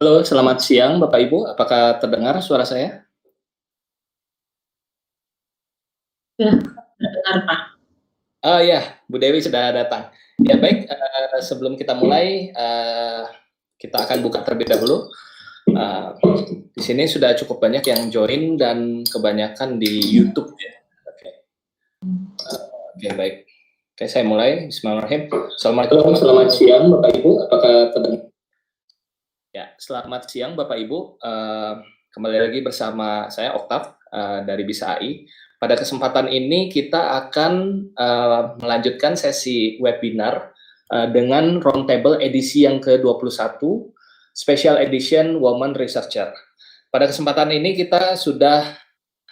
Halo, selamat siang Bapak Ibu. Apakah terdengar suara saya? Ya, terdengar Pak. Ya, Bu Dewi sudah datang. Ya baik, sebelum kita mulai, kita akan buka terlebih dahulu. Di sini sudah cukup banyak yang join dan kebanyakan di YouTube ya. Oke, baik. Oke, saya mulai. Bismillahirrahmanirrahim. Assalamualaikum. Selamat siang Bapak Ibu. Apakah terdengar? Ya, selamat siang Bapak Ibu. Kembali lagi bersama saya Oktav dari Bisa AI. Pada kesempatan ini kita akan melanjutkan sesi webinar dengan roundtable edisi yang ke-21, Special Edition Woman Researcher. Pada kesempatan ini kita sudah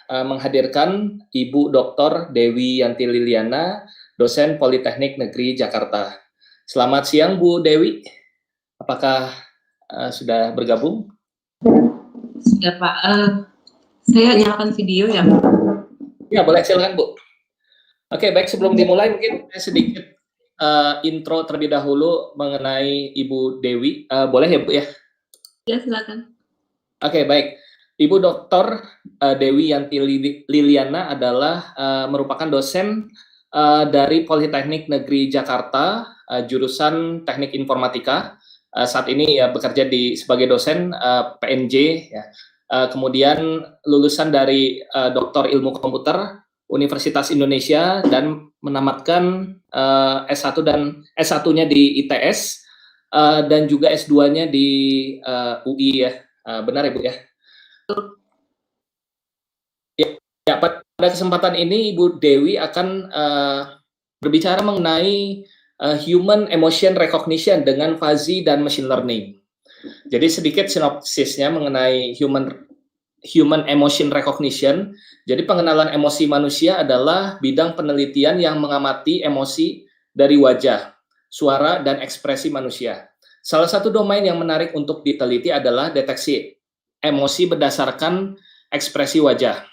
menghadirkan Ibu Dr. Dewi Yanti Liliana, dosen Politeknik Negeri Jakarta. Selamat siang Bu Dewi. Apakah sudah bergabung? Ya Pak, saya nyalakan video ya Pak. Ya boleh, silakan Bu. Oke, baik, sebelum dimulai mungkin saya sedikit intro terlebih dahulu mengenai Ibu Dewi. Boleh ya Bu ya? Ya silakan. Oke, baik. Ibu Dr. Dewi Yanti Liliana adalah merupakan dosen dari Politeknik Negeri Jakarta, jurusan Teknik Informatika. Saat ini ya bekerja sebagai dosen PNJ ya. Kemudian lulusan dari Doktor Ilmu Komputer Universitas Indonesia dan menamatkan S1 dan S1-nya di ITS dan juga S2-nya di UI ya. Benar ya Bu ya? Ya, pada kesempatan ini Ibu Dewi akan berbicara mengenai human emotion recognition dengan fuzzy dan machine learning. Jadi sedikit sinopsisnya mengenai human emotion recognition. Jadi pengenalan emosi manusia adalah bidang penelitian yang mengamati emosi dari wajah, suara, dan ekspresi manusia. Salah satu domain yang menarik untuk diteliti adalah deteksi emosi berdasarkan ekspresi wajah.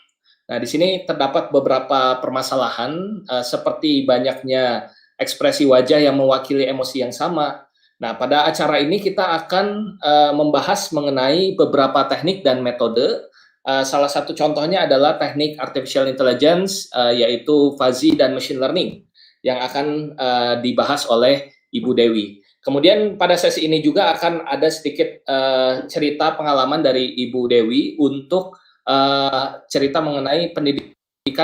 Nah, di sini terdapat beberapa permasalahan seperti banyaknya ekspresi wajah yang mewakili emosi yang sama. Nah, pada acara ini kita akan membahas mengenai beberapa teknik dan metode. Salah satu contohnya adalah teknik artificial intelligence, yaitu fuzzy dan machine learning, yang akan dibahas oleh Ibu Dewi. Kemudian pada sesi ini juga akan ada sedikit cerita pengalaman dari Ibu Dewi untuk cerita mengenai pendidikan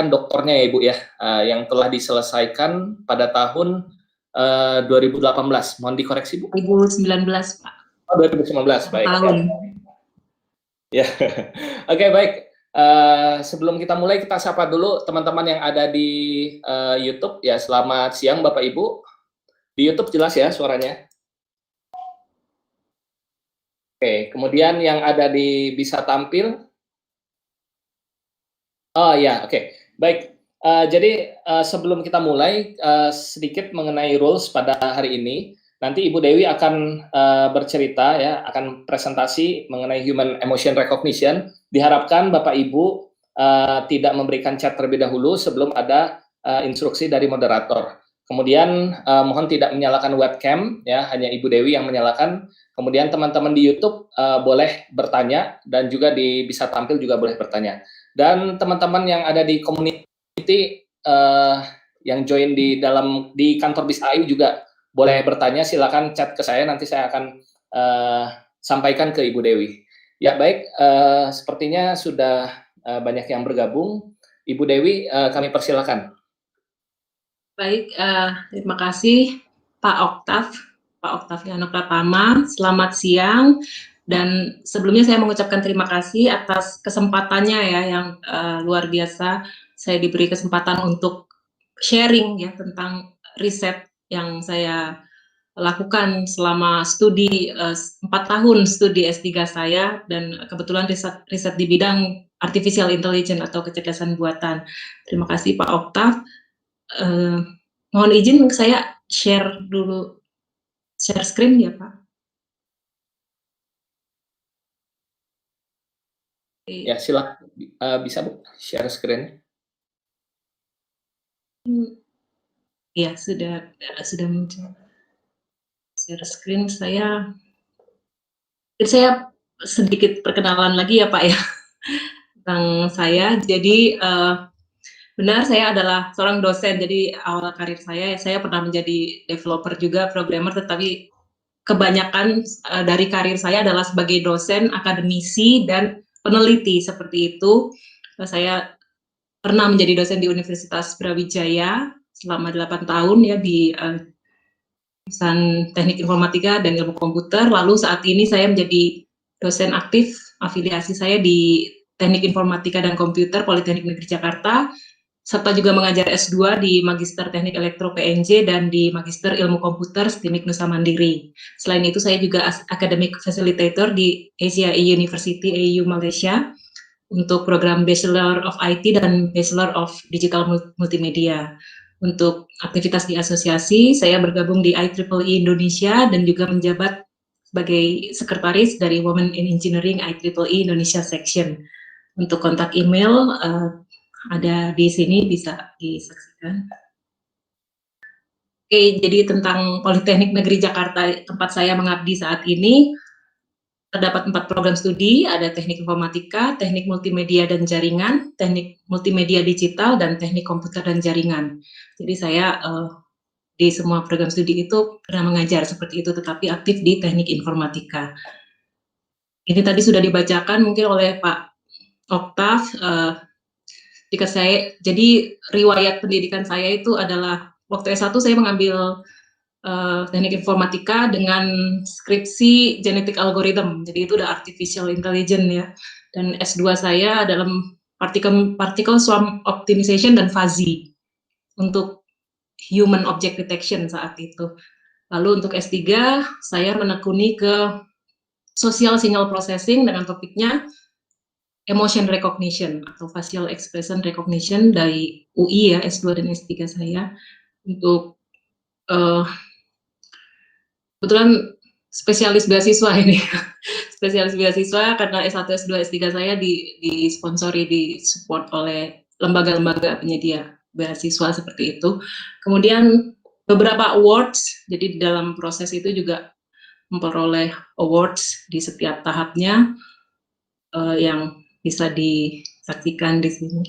doktornya ya Ibu ya, yang telah diselesaikan pada tahun 2018. Mohon dikoreksi Bu. 2019 Pak. Oh, 2019, baik. Tahun. Ya, oke baik. Sebelum kita mulai, kita sapa dulu teman-teman yang ada di YouTube ya. Selamat siang Bapak Ibu. Di YouTube jelas ya suaranya. Oke, kemudian yang ada di Bisa Tampil. Oh ya, oke. Baik. Jadi sebelum kita mulai sedikit mengenai rules pada hari ini. Nanti Ibu Dewi akan bercerita ya, akan presentasi mengenai human emotion recognition. Diharapkan Bapak Ibu tidak memberikan chat terlebih dahulu sebelum ada instruksi dari moderator. Kemudian mohon tidak menyalakan webcam ya, hanya Ibu Dewi yang menyalakan. Kemudian teman-teman di YouTube boleh bertanya dan juga bisa tampil juga boleh bertanya. Dan teman-teman yang ada di community yang join di kantor Bis AI juga boleh bertanya, silakan chat ke saya, nanti saya akan sampaikan ke Ibu Dewi. Ya baik, sepertinya sudah banyak yang bergabung. Ibu Dewi, kami persilakan. Baik, terima kasih Pak Oktaviano Pratama. Selamat siang. Dan sebelumnya saya mengucapkan terima kasih atas kesempatannya ya yang luar biasa. Saya diberi kesempatan untuk sharing ya tentang riset yang saya lakukan selama studi 4 tahun studi S3 saya, dan kebetulan riset di bidang artificial intelligence atau kecerdasan buatan. Terima kasih Pak Oktav. Mohon izin saya share screen ya Pak. Ya silakan, bisa Bu share screen. Ya sudah muncul share screen saya. sedikit perkenalan lagi ya Pak ya tentang saya. Jadi benar saya adalah seorang dosen. Jadi awal karir saya pernah menjadi developer juga, programmer, tetapi kebanyakan dari karir saya adalah sebagai dosen, akademisi, dan peneliti seperti itu. Saya pernah menjadi dosen di Universitas Brawijaya selama 8 tahun ya di jurusan Teknik Informatika dan Ilmu Komputer. Lalu saat ini saya menjadi dosen aktif, afiliasi saya di Teknik Informatika dan Komputer Politeknik Negeri Jakarta, serta juga mengajar S2 di Magister Teknik Elektro PNJ dan di Magister Ilmu Komputer STIMIK Nusa Mandiri. Selain itu saya juga Academic Facilitator di Asia University AU Malaysia untuk program Bachelor of IT dan Bachelor of Digital Multimedia. Untuk aktivitas di asosiasi, saya bergabung di IEEE Indonesia dan juga menjabat sebagai sekretaris dari Women in Engineering IEEE Indonesia Section. Untuk kontak email ada di sini, bisa disaksikan. Oke, jadi tentang Politeknik Negeri Jakarta, tempat saya mengabdi saat ini, terdapat 4 program studi, ada Teknik Informatika, Teknik Multimedia dan Jaringan, Teknik Multimedia Digital, dan Teknik Komputer dan Jaringan. Jadi saya di semua program studi itu pernah mengajar seperti itu, tetapi aktif di Teknik Informatika. Ini tadi sudah dibacakan mungkin oleh Pak Oktav. Jika saya, jadi riwayat pendidikan saya itu adalah waktu S1 saya mengambil teknik informatika dengan skripsi genetic algorithm, jadi itu udah artificial intelligence ya. Dan S2 saya dalam particle swarm optimization dan fuzzy untuk human object detection saat itu. Lalu untuk S3 saya menekuni ke social signal processing dengan topiknya emotion recognition atau facial expression recognition dari UI ya, S2 dan S3 saya. Untuk kebetulan spesialis beasiswa ini, spesialis beasiswa karena S1, S2, S3 saya disponsori, disupport oleh lembaga-lembaga penyedia beasiswa seperti itu. Kemudian beberapa awards, jadi di dalam proses itu juga memperoleh awards di setiap tahapnya yang bisa disaksikan di sini.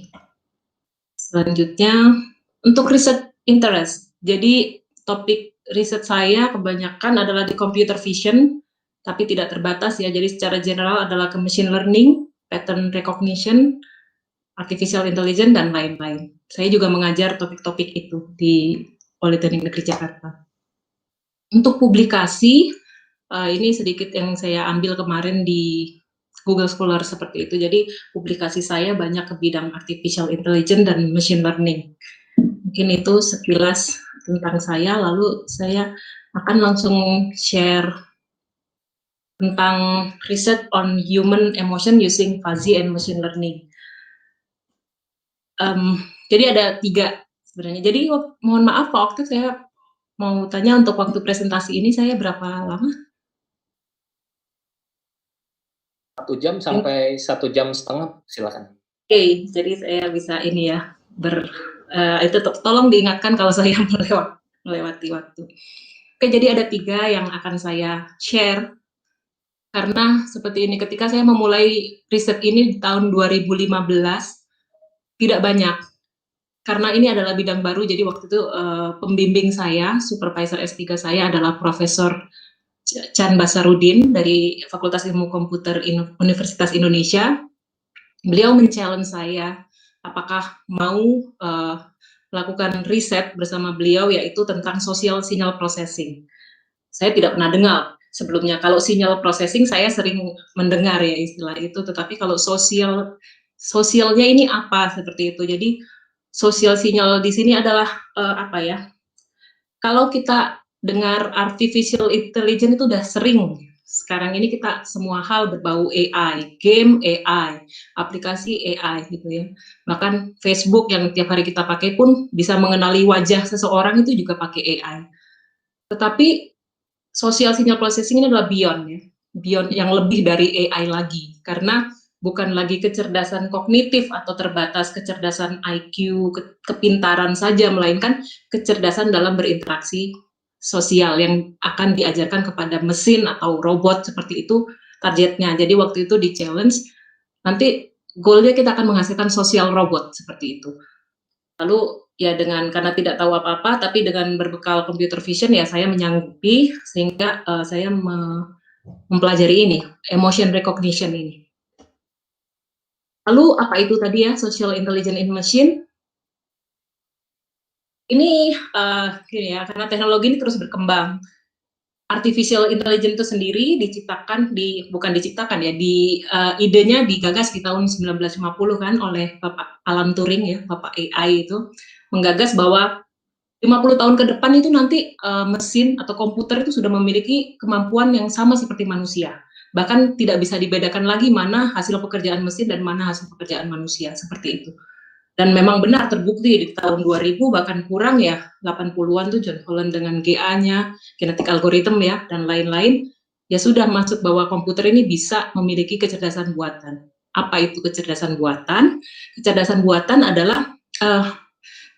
Selanjutnya, untuk riset interest, jadi topik riset saya kebanyakan adalah di computer vision, tapi tidak terbatas ya, jadi secara general adalah ke machine learning, pattern recognition, artificial intelligence, dan lain-lain. Saya juga mengajar topik-topik itu di Politeknik Negeri Jakarta. Untuk publikasi, ini sedikit yang saya ambil kemarin di Google Scholar seperti itu, jadi publikasi saya banyak ke bidang artificial intelligence dan machine learning. Mungkin itu sekilas tentang saya, lalu saya akan langsung share tentang research on human emotion using fuzzy and machine learning. Jadi ada 3 sebenarnya. Jadi mohon maaf Pak Oktav, saya mau tanya untuk waktu presentasi ini saya berapa lama? 1 jam sampai 1 jam setengah, silakan. Oke, jadi saya bisa ini ya, itu tolong diingatkan kalau saya melewati waktu. Oke, jadi ada 3 yang akan saya share. Karena seperti ini, ketika saya memulai riset ini di tahun 2015, tidak banyak. Karena ini adalah bidang baru, jadi waktu itu pembimbing saya, supervisor S3 saya adalah Profesor Chan Basarudin dari Fakultas Ilmu Komputer Universitas Indonesia. Beliau men-challenge saya, apakah mau melakukan riset bersama beliau, yaitu tentang social signal processing. Saya tidak pernah dengar sebelumnya. Kalau signal processing saya sering mendengar ya istilah itu, tetapi kalau sosialnya ini apa seperti itu. Jadi social signal di sini adalah apa ya? Kalau kita dengar artificial intelligence itu udah sering. Sekarang ini kita semua hal berbau AI, game AI, aplikasi AI gitu ya. Bahkan Facebook yang tiap hari kita pakai pun bisa mengenali wajah seseorang itu juga pakai AI. Tetapi social signal processing ini adalah beyond ya, beyond yang lebih dari AI lagi, karena bukan lagi kecerdasan kognitif atau terbatas kecerdasan IQ, kepintaran saja, melainkan kecerdasan dalam berinteraksi sosial yang akan diajarkan kepada mesin atau robot seperti itu targetnya. Jadi waktu itu di challenge, nanti goalnya kita akan menghasilkan social robot seperti itu. Lalu ya karena tidak tahu apa-apa, tapi dengan berbekal computer vision ya saya menyanggupi sehingga saya mempelajari ini, emotion recognition ini. Lalu apa itu tadi ya, social intelligence in machine? Ini gini ya, karena teknologi ini terus berkembang. Artificial intelligence itu sendiri bukan diciptakan ya, idenya digagas di tahun 1950 kan oleh Bapak Alan Turing ya, Bapak AI itu menggagas bahwa 50 tahun ke depan itu nanti mesin atau komputer itu sudah memiliki kemampuan yang sama seperti manusia. Bahkan tidak bisa dibedakan lagi mana hasil pekerjaan mesin dan mana hasil pekerjaan manusia, seperti itu. Dan memang benar terbukti di tahun 2000 bahkan kurang ya, 80-an tuh John Holland dengan GA-nya, genetic algorithm ya, dan lain-lain, ya sudah masuk bahwa komputer ini bisa memiliki kecerdasan buatan. Apa itu kecerdasan buatan? Kecerdasan buatan adalah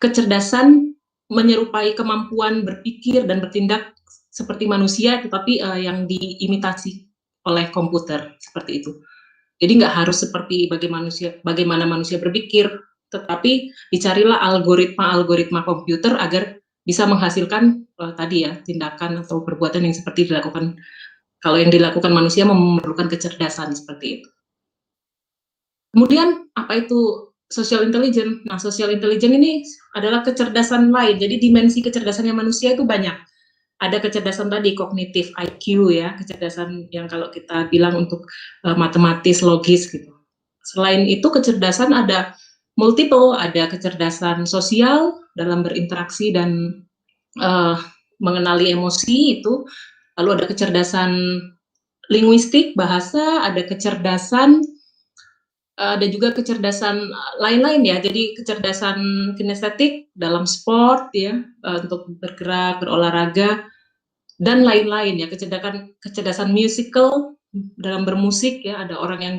kecerdasan menyerupai kemampuan berpikir dan bertindak seperti manusia, tetapi yang diimitasi oleh komputer, seperti itu. Jadi nggak harus seperti bagaimana manusia berpikir, tetapi dicarilah algoritma komputer agar bisa menghasilkan tadi ya tindakan atau perbuatan yang seperti dilakukan. Kalau yang dilakukan manusia memerlukan kecerdasan seperti itu. Kemudian apa itu social intelligence? Nah, social intelligence ini adalah kecerdasan lain. Jadi dimensi kecerdasannya manusia itu banyak. Ada kecerdasan tadi kognitif IQ ya, kecerdasan yang kalau kita bilang untuk matematis, logis gitu. Selain itu kecerdasan ada multiple, ada kecerdasan sosial dalam berinteraksi dan mengenali emosi itu. Lalu ada kecerdasan linguistik, bahasa, ada kecerdasan, ada juga kecerdasan lain-lain ya. Jadi kecerdasan kinestetik dalam sport ya, untuk bergerak, berolahraga, dan lain-lain ya. Kecerdasan musical dalam bermusik ya, ada orang yang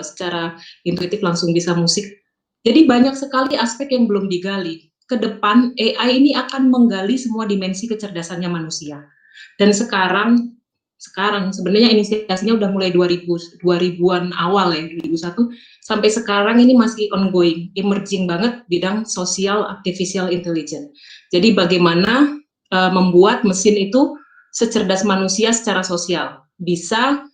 secara intuitif langsung bisa musik. Jadi banyak sekali aspek yang belum digali. Ke depan AI ini akan menggali semua dimensi kecerdasannya manusia. Dan sekarang sebenarnya inisiasinya udah mulai 2000-an awal ya, 2001 sampai sekarang ini masih ongoing, emerging banget bidang sosial artificial intelligence. Jadi bagaimana membuat mesin itu secerdas manusia secara sosial, bisa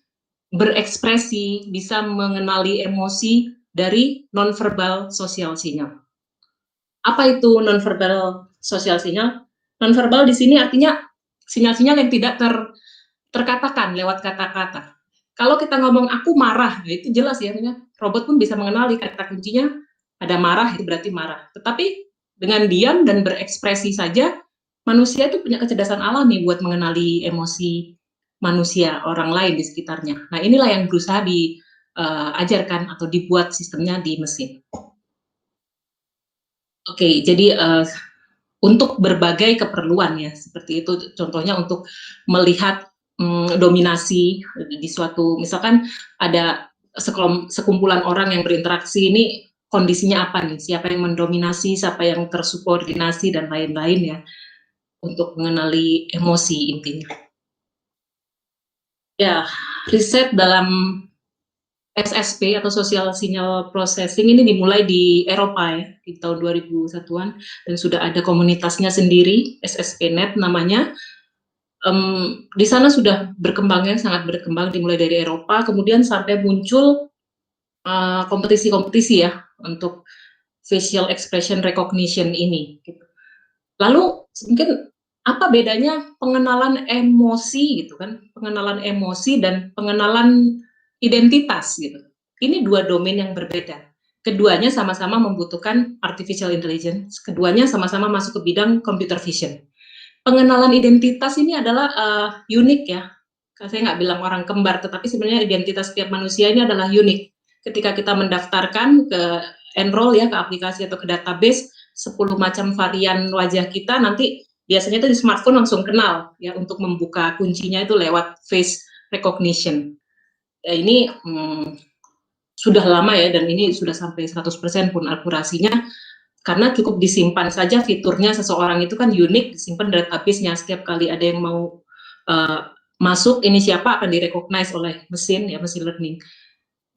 berekspresi, bisa mengenali emosi dari nonverbal social signal. Apa itu nonverbal social signal? Nonverbal di sini artinya sinyal-sinyal yang tidak terkatakan lewat kata-kata. Kalau kita ngomong aku marah, nah itu jelas ya, robot pun bisa mengenali kata kuncinya ada marah, itu berarti marah. Tetapi dengan diam dan berekspresi saja, manusia itu punya kecerdasan alami buat mengenali emosi manusia, orang lain di sekitarnya. Nah inilah yang berusaha diajarkan atau dibuat sistemnya di mesin. Oke, jadi untuk berbagai keperluan ya, seperti itu contohnya untuk melihat dominasi di suatu, misalkan ada sekumpulan orang yang berinteraksi, ini kondisinya apa nih, siapa yang mendominasi, siapa yang tersubordinasi dan lain-lain ya, untuk mengenali emosi intinya. Ya, riset dalam SSP atau Social Signal Processing ini dimulai di Eropa ya, di tahun 2001-an, dan sudah ada komunitasnya sendiri, SSPNet namanya. Di sana sudah berkembangnya, sangat berkembang, dimulai dari Eropa, kemudian sampai muncul kompetisi-kompetisi ya untuk facial expression recognition ini. Gitu. Lalu mungkin apa bedanya pengenalan emosi gitu kan, pengenalan emosi dan pengenalan identitas gitu. Ini dua domain yang berbeda. Keduanya sama-sama membutuhkan artificial intelligence, keduanya sama-sama masuk ke bidang computer vision. Pengenalan identitas ini adalah unik ya. Saya nggak bilang orang kembar, tetapi sebenarnya identitas setiap manusia ini adalah unik. Ketika kita mendaftarkan ke enroll ya, ke aplikasi atau ke database, 10 macam varian wajah kita, nanti biasanya itu di smartphone langsung kenal ya, untuk membuka kuncinya itu lewat face recognition. Ya, ini sudah lama ya, dan ini sudah sampai 100% pun akurasinya, karena cukup disimpan saja fiturnya seseorang itu kan unik, disimpan database-nya, setiap kali ada yang mau masuk ini siapa akan direcognize oleh mesin ya, machine learning.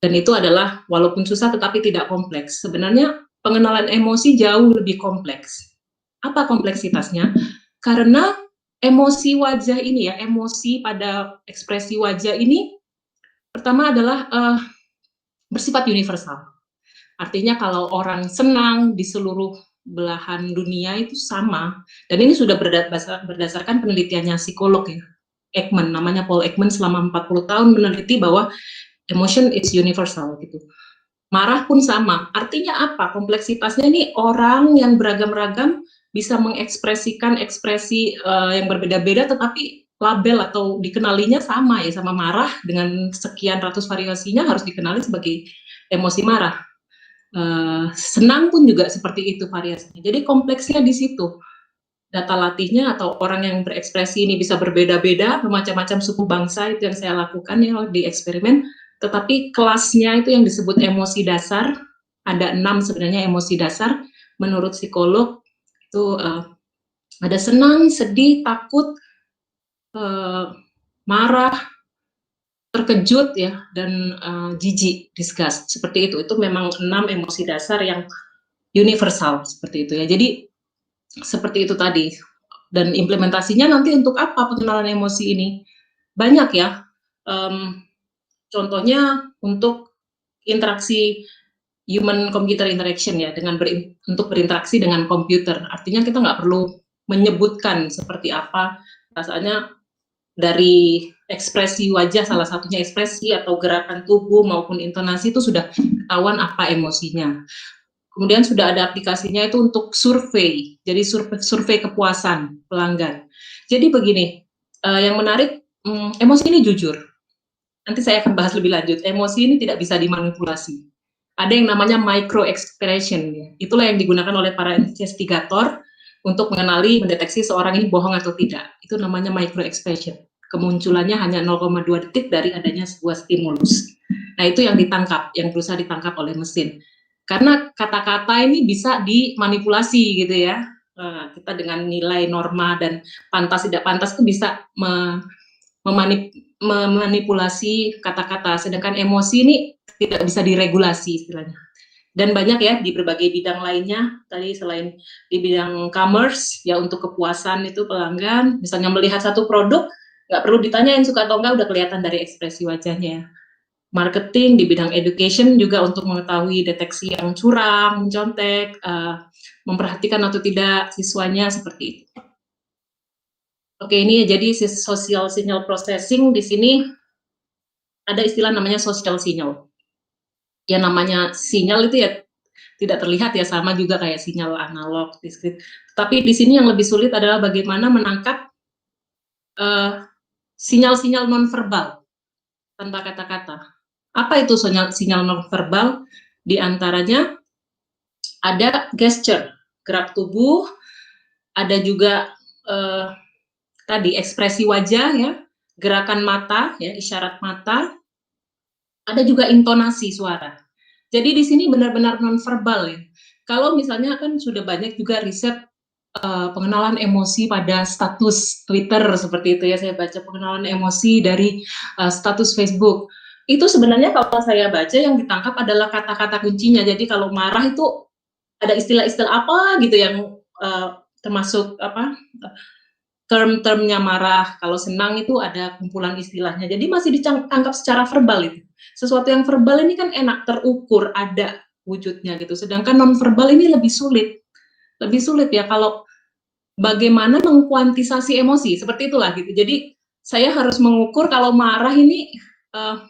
Dan itu adalah walaupun susah tetapi tidak kompleks. Sebenarnya pengenalan emosi jauh lebih kompleks. Apa kompleksitasnya? Karena emosi wajah ini ya, emosi pada ekspresi wajah ini pertama adalah bersifat universal. Artinya kalau orang senang di seluruh belahan dunia itu sama. Dan ini sudah berdasarkan penelitiannya psikolog ya, Ekman, namanya Paul Ekman, selama 40 tahun meneliti bahwa emotion is universal gitu. Marah pun sama. Artinya apa? Kompleksitasnya ini orang yang beragam-ragam bisa mengekspresikan ekspresi yang berbeda-beda, tetapi label atau dikenalinya sama ya, sama marah dengan sekian ratus variasinya harus dikenali sebagai emosi marah. Senang pun juga seperti itu variasinya. Jadi kompleksnya di situ. Data latihnya atau orang yang berekspresi ini bisa berbeda-beda, bermacam-macam suku bangsa, itu yang saya lakukan ya di eksperimen. Tetapi kelasnya itu yang disebut emosi dasar, ada 6 sebenarnya emosi dasar menurut psikolog. Itu ada senang, sedih, takut, marah, terkejut ya, dan jijik, disgust, seperti itu. Itu memang 6 emosi dasar yang universal seperti itu ya. Jadi seperti itu tadi. Dan implementasinya nanti untuk apa pengenalan emosi ini? Banyak ya. Contohnya untuk interaksi human computer interaction ya, dengan untuk berinteraksi dengan komputer. Artinya kita nggak perlu menyebutkan seperti apa rasanya, dari ekspresi wajah, salah satunya ekspresi atau gerakan tubuh maupun intonasi itu sudah ketahuan apa emosinya. Kemudian sudah ada aplikasinya itu untuk survei, jadi survei kepuasan pelanggan. Jadi begini, yang menarik, emosi ini jujur. Nanti saya akan bahas lebih lanjut. Emosi ini tidak bisa dimanipulasi. Ada yang namanya micro expression, ya. Itulah yang digunakan oleh para investigator untuk mengenali, mendeteksi seorang ini bohong atau tidak. Itu namanya micro expression. Kemunculannya hanya 0,2 detik dari adanya sebuah stimulus. Nah, itu yang ditangkap, yang berusaha ditangkap oleh mesin. Karena kata-kata ini bisa dimanipulasi gitu ya. Kita dengan nilai norma dan pantas tidak pantas itu bisa memanipulasi kata-kata, sedangkan emosi ini tidak bisa diregulasi istilahnya. Dan banyak ya di berbagai bidang lainnya, tadi selain di bidang commerce ya, untuk kepuasan itu pelanggan, misalnya melihat satu produk, nggak perlu ditanyain suka atau enggak, udah kelihatan dari ekspresi wajahnya. Marketing, di bidang education juga untuk mengetahui deteksi yang curang, mencontek, memperhatikan atau tidak siswanya, seperti itu. Oke, ini jadi social signal processing. Di sini ada istilah namanya social signal. Ya namanya sinyal itu ya tidak terlihat ya, sama juga kayak sinyal analog, diskrit. Tapi di sini yang lebih sulit adalah bagaimana menangkap sinyal-sinyal nonverbal tanpa kata-kata. Apa itu sinyal nonverbal? Di antaranya ada gesture, gerak tubuh, ada juga tadi ekspresi wajah ya, gerakan mata ya, isyarat mata, ada juga intonasi suara. Jadi di sini benar-benar nonverbal ya. Kalau misalnya kan sudah banyak juga riset pengenalan emosi pada status Twitter seperti itu ya, saya baca pengenalan emosi dari status Facebook. Itu sebenarnya kalau saya baca yang ditangkap adalah kata-kata kuncinya. Jadi kalau marah itu ada istilah-istilah apa gitu yang termasuk apa term-termnya marah. Kalau senang itu ada kumpulan istilahnya. Jadi masih ditangkap secara verbal itu. Sesuatu yang verbal ini kan enak terukur, ada wujudnya gitu. Sedangkan non-verbal ini lebih sulit. Lebih sulit ya kalau bagaimana mengkuantisasi emosi, seperti itulah gitu. Jadi saya harus mengukur kalau marah ini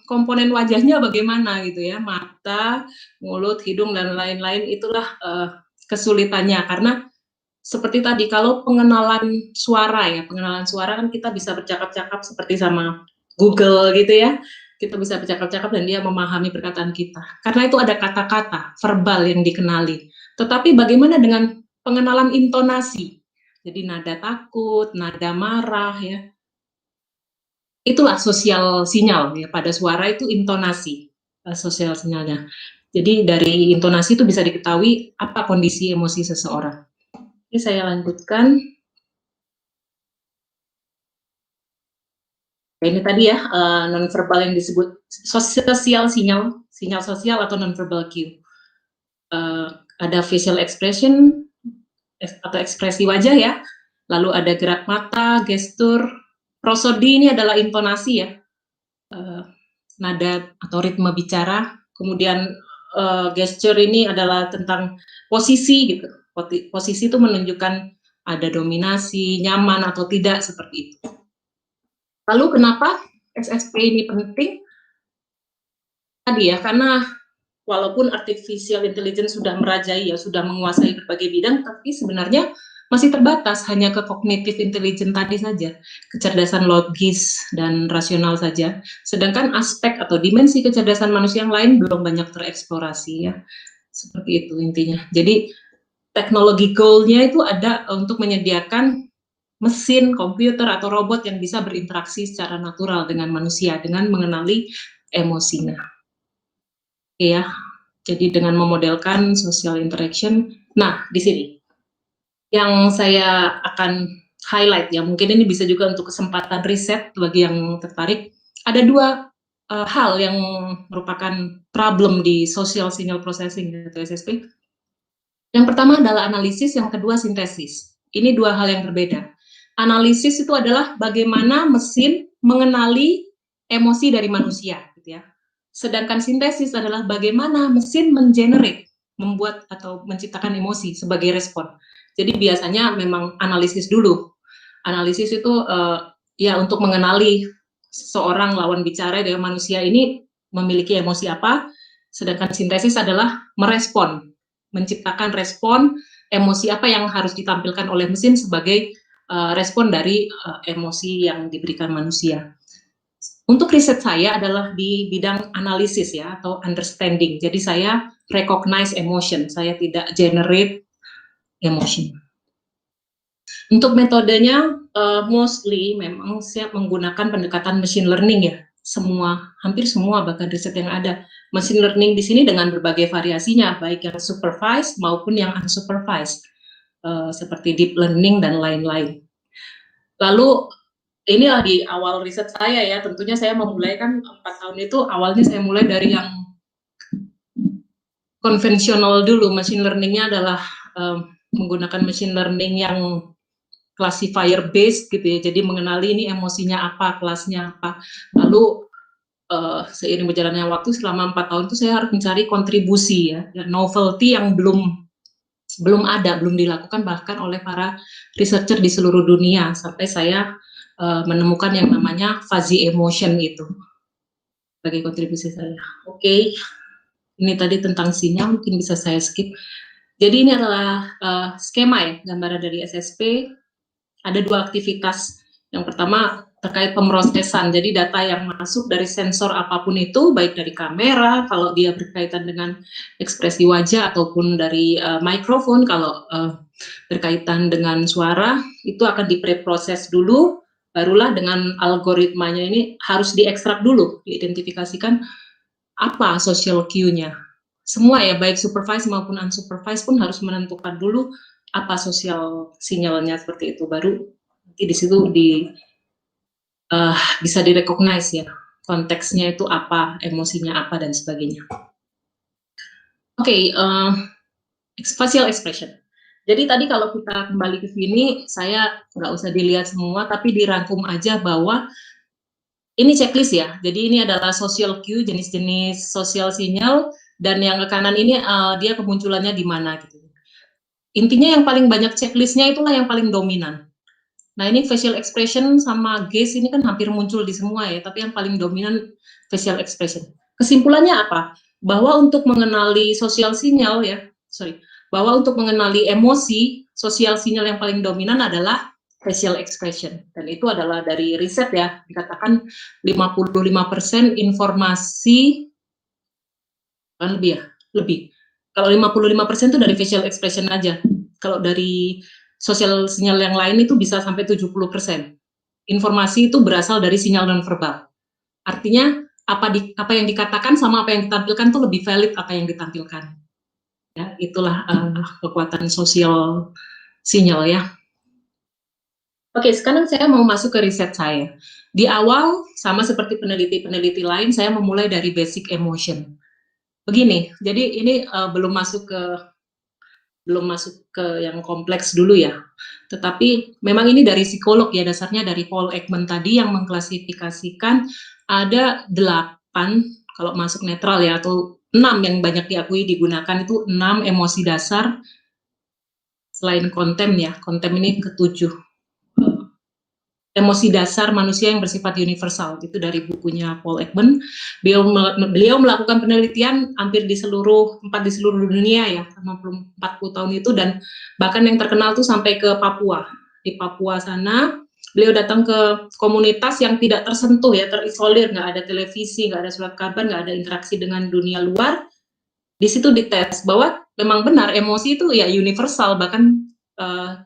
komponen wajahnya bagaimana gitu ya, mata, mulut, hidung, dan lain-lain. Itulah kesulitannya, karena seperti tadi, kalau pengenalan suara ya, pengenalan suara kan kita bisa bercakap-cakap seperti sama Google gitu ya, kita bisa bercakap-cakap dan dia memahami perkataan kita, karena itu ada kata-kata verbal yang dikenali. Tetapi bagaimana dengan pengenalan intonasi? Jadi nada takut, nada marah ya, itulah sosial sinyal ya, pada suara itu intonasi, sosial sinyalnya. Jadi dari intonasi itu bisa diketahui apa kondisi emosi seseorang. Ini saya lanjutkan. ini tadi ya, nonverbal yang disebut sosial sinyal sosial atau nonverbal cue. Ada facial expression atau ekspresi wajah ya, lalu ada gerak mata, gestur, prosodi ini adalah intonasi ya, nada atau ritme bicara, kemudian gesture ini adalah tentang posisi gitu. Posisi itu menunjukkan ada dominasi, nyaman atau tidak, seperti itu. Lalu kenapa SSP ini penting? Tadi ya, karena walaupun artificial intelligence sudah merajai ya, sudah menguasai berbagai bidang, tapi sebenarnya masih terbatas hanya ke cognitive intelligence tadi saja, kecerdasan logis dan rasional saja. Sedangkan aspek atau dimensi kecerdasan manusia yang lain belum banyak tereksplorasi ya. Seperti itu intinya. Jadi teknologi goal-nya itu ada untuk menyediakan mesin, komputer atau robot yang bisa berinteraksi secara natural dengan manusia dengan mengenali emosinya. Oke ya. Jadi dengan memodelkan social interaction. Nah, di sini yang saya akan highlight ya, mungkin ini bisa juga untuk kesempatan riset bagi yang tertarik. Ada dua hal yang merupakan problem di social signal processing atau SSP. Yang pertama adalah analisis, yang kedua sintesis. Ini dua hal yang berbeda. Analisis itu adalah bagaimana mesin mengenali emosi dari manusia, gitu ya. Sedangkan sintesis adalah bagaimana mesin mengenerate, membuat atau menciptakan emosi sebagai respon. Jadi biasanya memang analisis dulu. Analisis itu ya untuk mengenali seorang lawan bicara dari manusia ini memiliki emosi apa, sedangkan sintesis adalah merespon, menciptakan respon emosi apa yang harus ditampilkan oleh mesin sebagai respon dari emosi yang diberikan manusia. Untuk riset saya adalah di bidang analisis ya, atau understanding. Jadi saya recognize emotion, saya tidak generate emotion. Untuk metodenya, mostly memang saya menggunakan pendekatan machine learning ya. Hampir semua bahkan riset yang ada. Machine learning di sini dengan berbagai variasinya, baik yang supervised maupun yang unsupervised, seperti deep learning dan lain-lain. Lalu inilah di awal riset saya ya, tentunya saya memulai kan 4 tahun itu, awalnya saya mulai dari yang konvensional dulu. Machine learningnya adalah menggunakan machine learning yang classifier based gitu ya, jadi mengenali ini emosinya apa, kelasnya apa. Lalu seiring berjalannya waktu selama 4 tahun itu saya harus mencari kontribusi ya novelty yang belum ada, belum dilakukan bahkan oleh para researcher di seluruh dunia, sampai saya menemukan yang namanya fuzzy emotion itu sebagai kontribusi saya. Oke. Ini tadi tentang sinyal, mungkin bisa saya skip. Jadi ini adalah skema ya, gambaran dari SSP. Ada dua aktivitas. Yang pertama terkait pemrosesan, jadi data yang masuk dari sensor apapun itu, baik dari kamera, kalau dia berkaitan dengan ekspresi wajah, ataupun dari mikrofon, kalau berkaitan dengan suara, itu akan dipreproses dulu, barulah dengan algoritmanya ini harus diekstrak dulu, diidentifikasikan apa social cue-nya. Semua ya, baik supervised maupun unsupervised pun harus menentukan dulu apa sosial sinyalnya, seperti itu. Baru nanti di situ bisa direcognize ya, konteksnya itu apa, emosinya apa, dan sebagainya. Oke, facial expression. Jadi tadi kalau kita kembali ke sini, saya nggak usah dilihat semua, tapi dirangkum aja bahwa ini checklist ya. Jadi ini adalah social cue, jenis-jenis sosial sinyal, dan yang ke kanan ini dia kemunculannya di mana gitu. Intinya yang paling banyak checklistnya itulah yang paling dominan. Nah ini facial expression sama gaze ini kan hampir muncul di semua ya, tapi yang paling dominan facial expression. Kesimpulannya apa? Bahwa untuk mengenali sosial sinyal ya, bahwa untuk mengenali emosi, sosial sinyal yang paling dominan adalah facial expression. Dan itu adalah dari riset ya, dikatakan 55% informasi, kan lebih ya, lebih. Kalau 55% itu dari facial expression aja. Kalau dari sosial sinyal yang lain itu bisa sampai 70%. Informasi itu berasal dari sinyal nonverbal. Artinya apa yang dikatakan sama apa yang ditampilkan itu lebih valid apa yang ditampilkan. Ya, itulah kekuatan sosial sinyal ya. Oke, sekarang saya mau masuk ke riset saya. Di awal, sama seperti peneliti-peneliti lain, saya memulai dari basic emotion. Begini, jadi ini belum masuk ke yang kompleks dulu ya. Tetapi memang ini dari psikolog ya, dasarnya dari Paul Ekman tadi yang mengklasifikasikan ada 8, kalau masuk netral ya, atau 6 yang banyak diakui digunakan itu 6 emosi dasar selain kontem ya. Kontem ini ketujuh. Emosi dasar manusia yang bersifat universal, itu dari bukunya Paul Ekman. Beliau melakukan penelitian hampir di seluruh dunia ya, 40 tahun itu, dan bahkan yang terkenal tuh sampai ke Papua. Di Papua sana beliau datang ke komunitas yang tidak tersentuh ya, terisolir, nggak ada televisi, nggak ada surat kabar, nggak ada interaksi dengan dunia luar. Di situ dites bahwa memang benar emosi itu ya universal, bahkan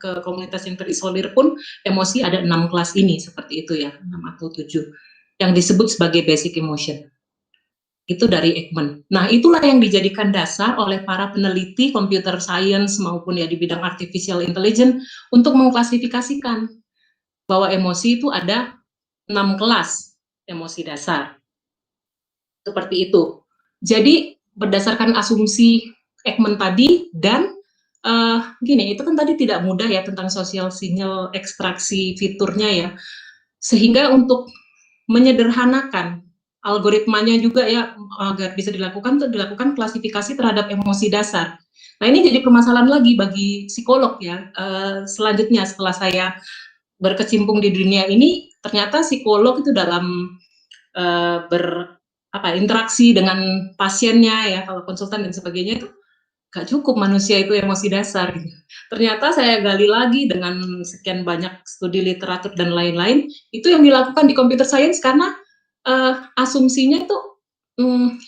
ke komunitas yang terisolir pun emosi ada 6 kelas ini, seperti itu ya, 6 atau 7 yang disebut sebagai basic emotion. Itu dari Ekman. Nah, itulah yang dijadikan dasar oleh para peneliti computer science maupun ya di bidang artificial intelligence untuk mengklasifikasikan bahwa emosi itu ada 6 kelas emosi dasar. Seperti itu. Jadi berdasarkan asumsi Ekman tadi dan gini, itu kan tadi tidak mudah ya tentang social signal ekstraksi fiturnya ya, sehingga untuk menyederhanakan algoritmanya juga ya agar bisa dilakukan klasifikasi terhadap emosi dasar. Nah ini jadi permasalahan lagi bagi psikolog ya. Selanjutnya setelah saya berkecimpung di dunia ini, ternyata psikolog itu dalam interaksi dengan pasiennya ya, kalau konsultan dan sebagainya itu gak cukup manusia itu emosi dasar gitu. Ternyata saya gali lagi dengan sekian banyak studi literatur dan lain-lain, itu yang dilakukan di computer science karena asumsinya itu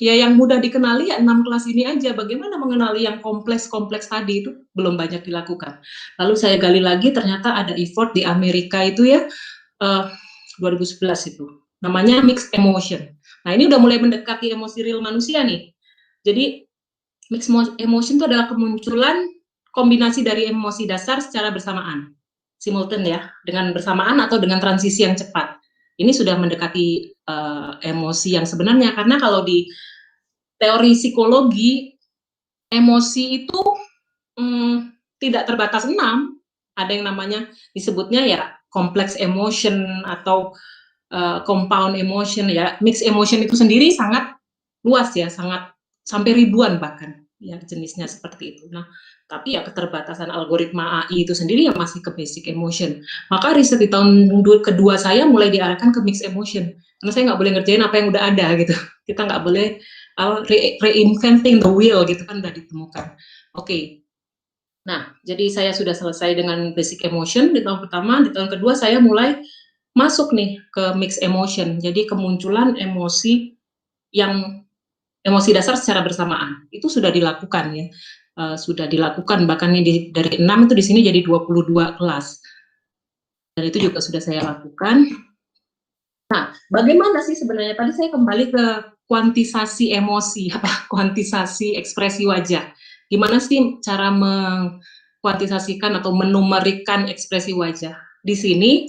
ya yang mudah dikenali ya 6 kelas ini aja. Bagaimana mengenali yang kompleks-kompleks tadi itu belum banyak dilakukan. Lalu saya gali lagi, ternyata ada effort di Amerika itu ya, 2011 itu. Namanya mixed emotion. Nah ini udah mulai mendekati emosi real manusia nih. Jadi mixed emotion itu adalah kemunculan kombinasi dari emosi dasar secara bersamaan, simultan ya, dengan bersamaan atau dengan transisi yang cepat. Ini sudah mendekati emosi yang sebenarnya, karena kalau di teori psikologi, emosi itu tidak terbatas 6, ada yang namanya disebutnya ya complex emotion atau compound emotion ya. Mixed emotion itu sendiri sangat luas ya, sangat sampai ribuan bahkan ya jenisnya seperti itu. Nah, tapi ya keterbatasan algoritma AI itu sendiri yang masih ke basic emotion. Maka riset di tahun kedua saya mulai diarahkan ke mixed emotion. Karena saya nggak boleh ngerjain apa yang udah ada gitu. Kita nggak boleh reinventing the wheel gitu kan, udah ditemukan. Oke. Nah, jadi saya sudah selesai dengan basic emotion di tahun pertama. Di tahun kedua saya mulai masuk nih ke mixed emotion. Jadi kemunculan emosi yang emosi dasar secara bersamaan. Itu sudah dilakukan ya. Sudah dilakukan, bahkan ini dari 6 itu di sini jadi 22 kelas. Dan itu juga sudah saya lakukan. Nah, bagaimana sih sebenarnya, tadi saya kembali ke kuantisasi emosi, kuantisasi ekspresi wajah. Gimana sih cara mengkuantisasikan atau menumerikan ekspresi wajah? Di sini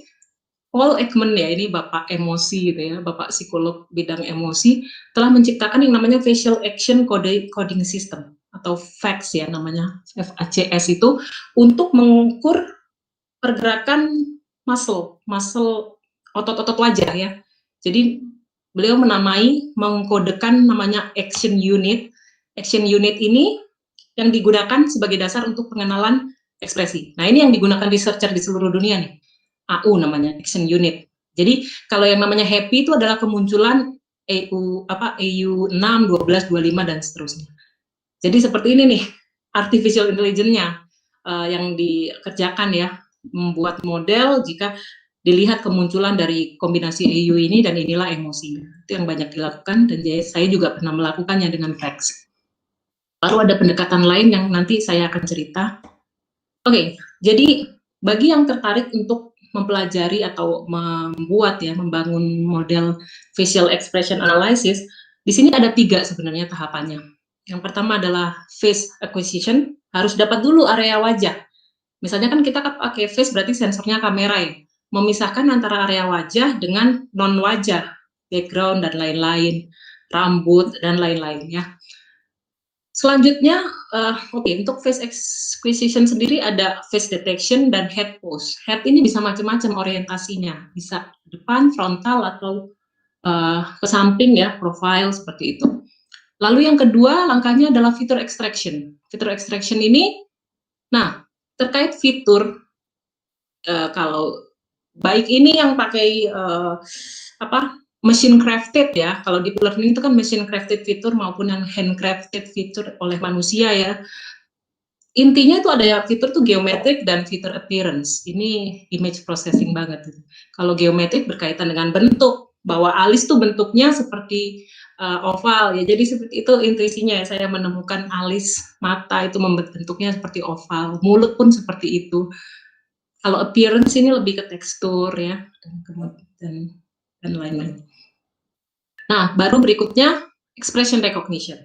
Paul Ekman ya, ini bapak emosi gitu ya, bapak psikolog bidang emosi, telah menciptakan yang namanya facial action coding system atau FACS ya namanya, FACS itu, untuk mengukur pergerakan muscle otot-otot wajah ya. Jadi beliau mengkodekan namanya action unit. Action unit ini yang digunakan sebagai dasar untuk pengenalan ekspresi. Nah ini yang digunakan researcher di seluruh dunia nih. AU namanya, action unit. Jadi kalau yang namanya happy itu adalah kemunculan AU 6, 12, 25 dan seterusnya. Jadi seperti ini nih artificial intelligence-nya yang dikerjakan ya, membuat model jika dilihat kemunculan dari kombinasi AU ini dan inilah emosinya. Itu yang banyak dilakukan dan saya juga pernah melakukannya dengan FACS. Lalu ada pendekatan lain yang nanti saya akan cerita. Oke, jadi bagi yang tertarik untuk mempelajari atau membangun model facial expression analysis, di sini ada 3 sebenarnya tahapannya. Yang pertama adalah face acquisition, harus dapat dulu area wajah. Misalnya kan kita pakai face berarti sensornya kamera ya. memisahkan antara area wajah dengan non wajah, background dan lain-lain, rambut dan lain-lain ya. Selanjutnya, untuk face acquisition sendiri ada face detection dan head pose. Head ini bisa macam-macam orientasinya, bisa depan, frontal, atau ke samping ya, profile seperti itu. Lalu yang kedua langkahnya adalah fitur extraction. Fitur extraction ini, nah terkait fitur, kalau baik ini yang pakai machine crafted ya, kalau deep learning itu kan machine crafted fitur maupun yang handcrafted fitur oleh manusia ya. Intinya itu ada fitur tuh geometrik dan fitur appearance. Ini image processing banget. Kalau geometrik berkaitan dengan bentuk, bahwa alis tuh bentuknya seperti oval ya. Jadi seperti itu intuisinya ya, saya menemukan alis mata itu bentuknya seperti oval, mulut pun seperti itu. Kalau appearance ini lebih ke tekstur ya, dan lain-lain. Nah, baru berikutnya expression recognition.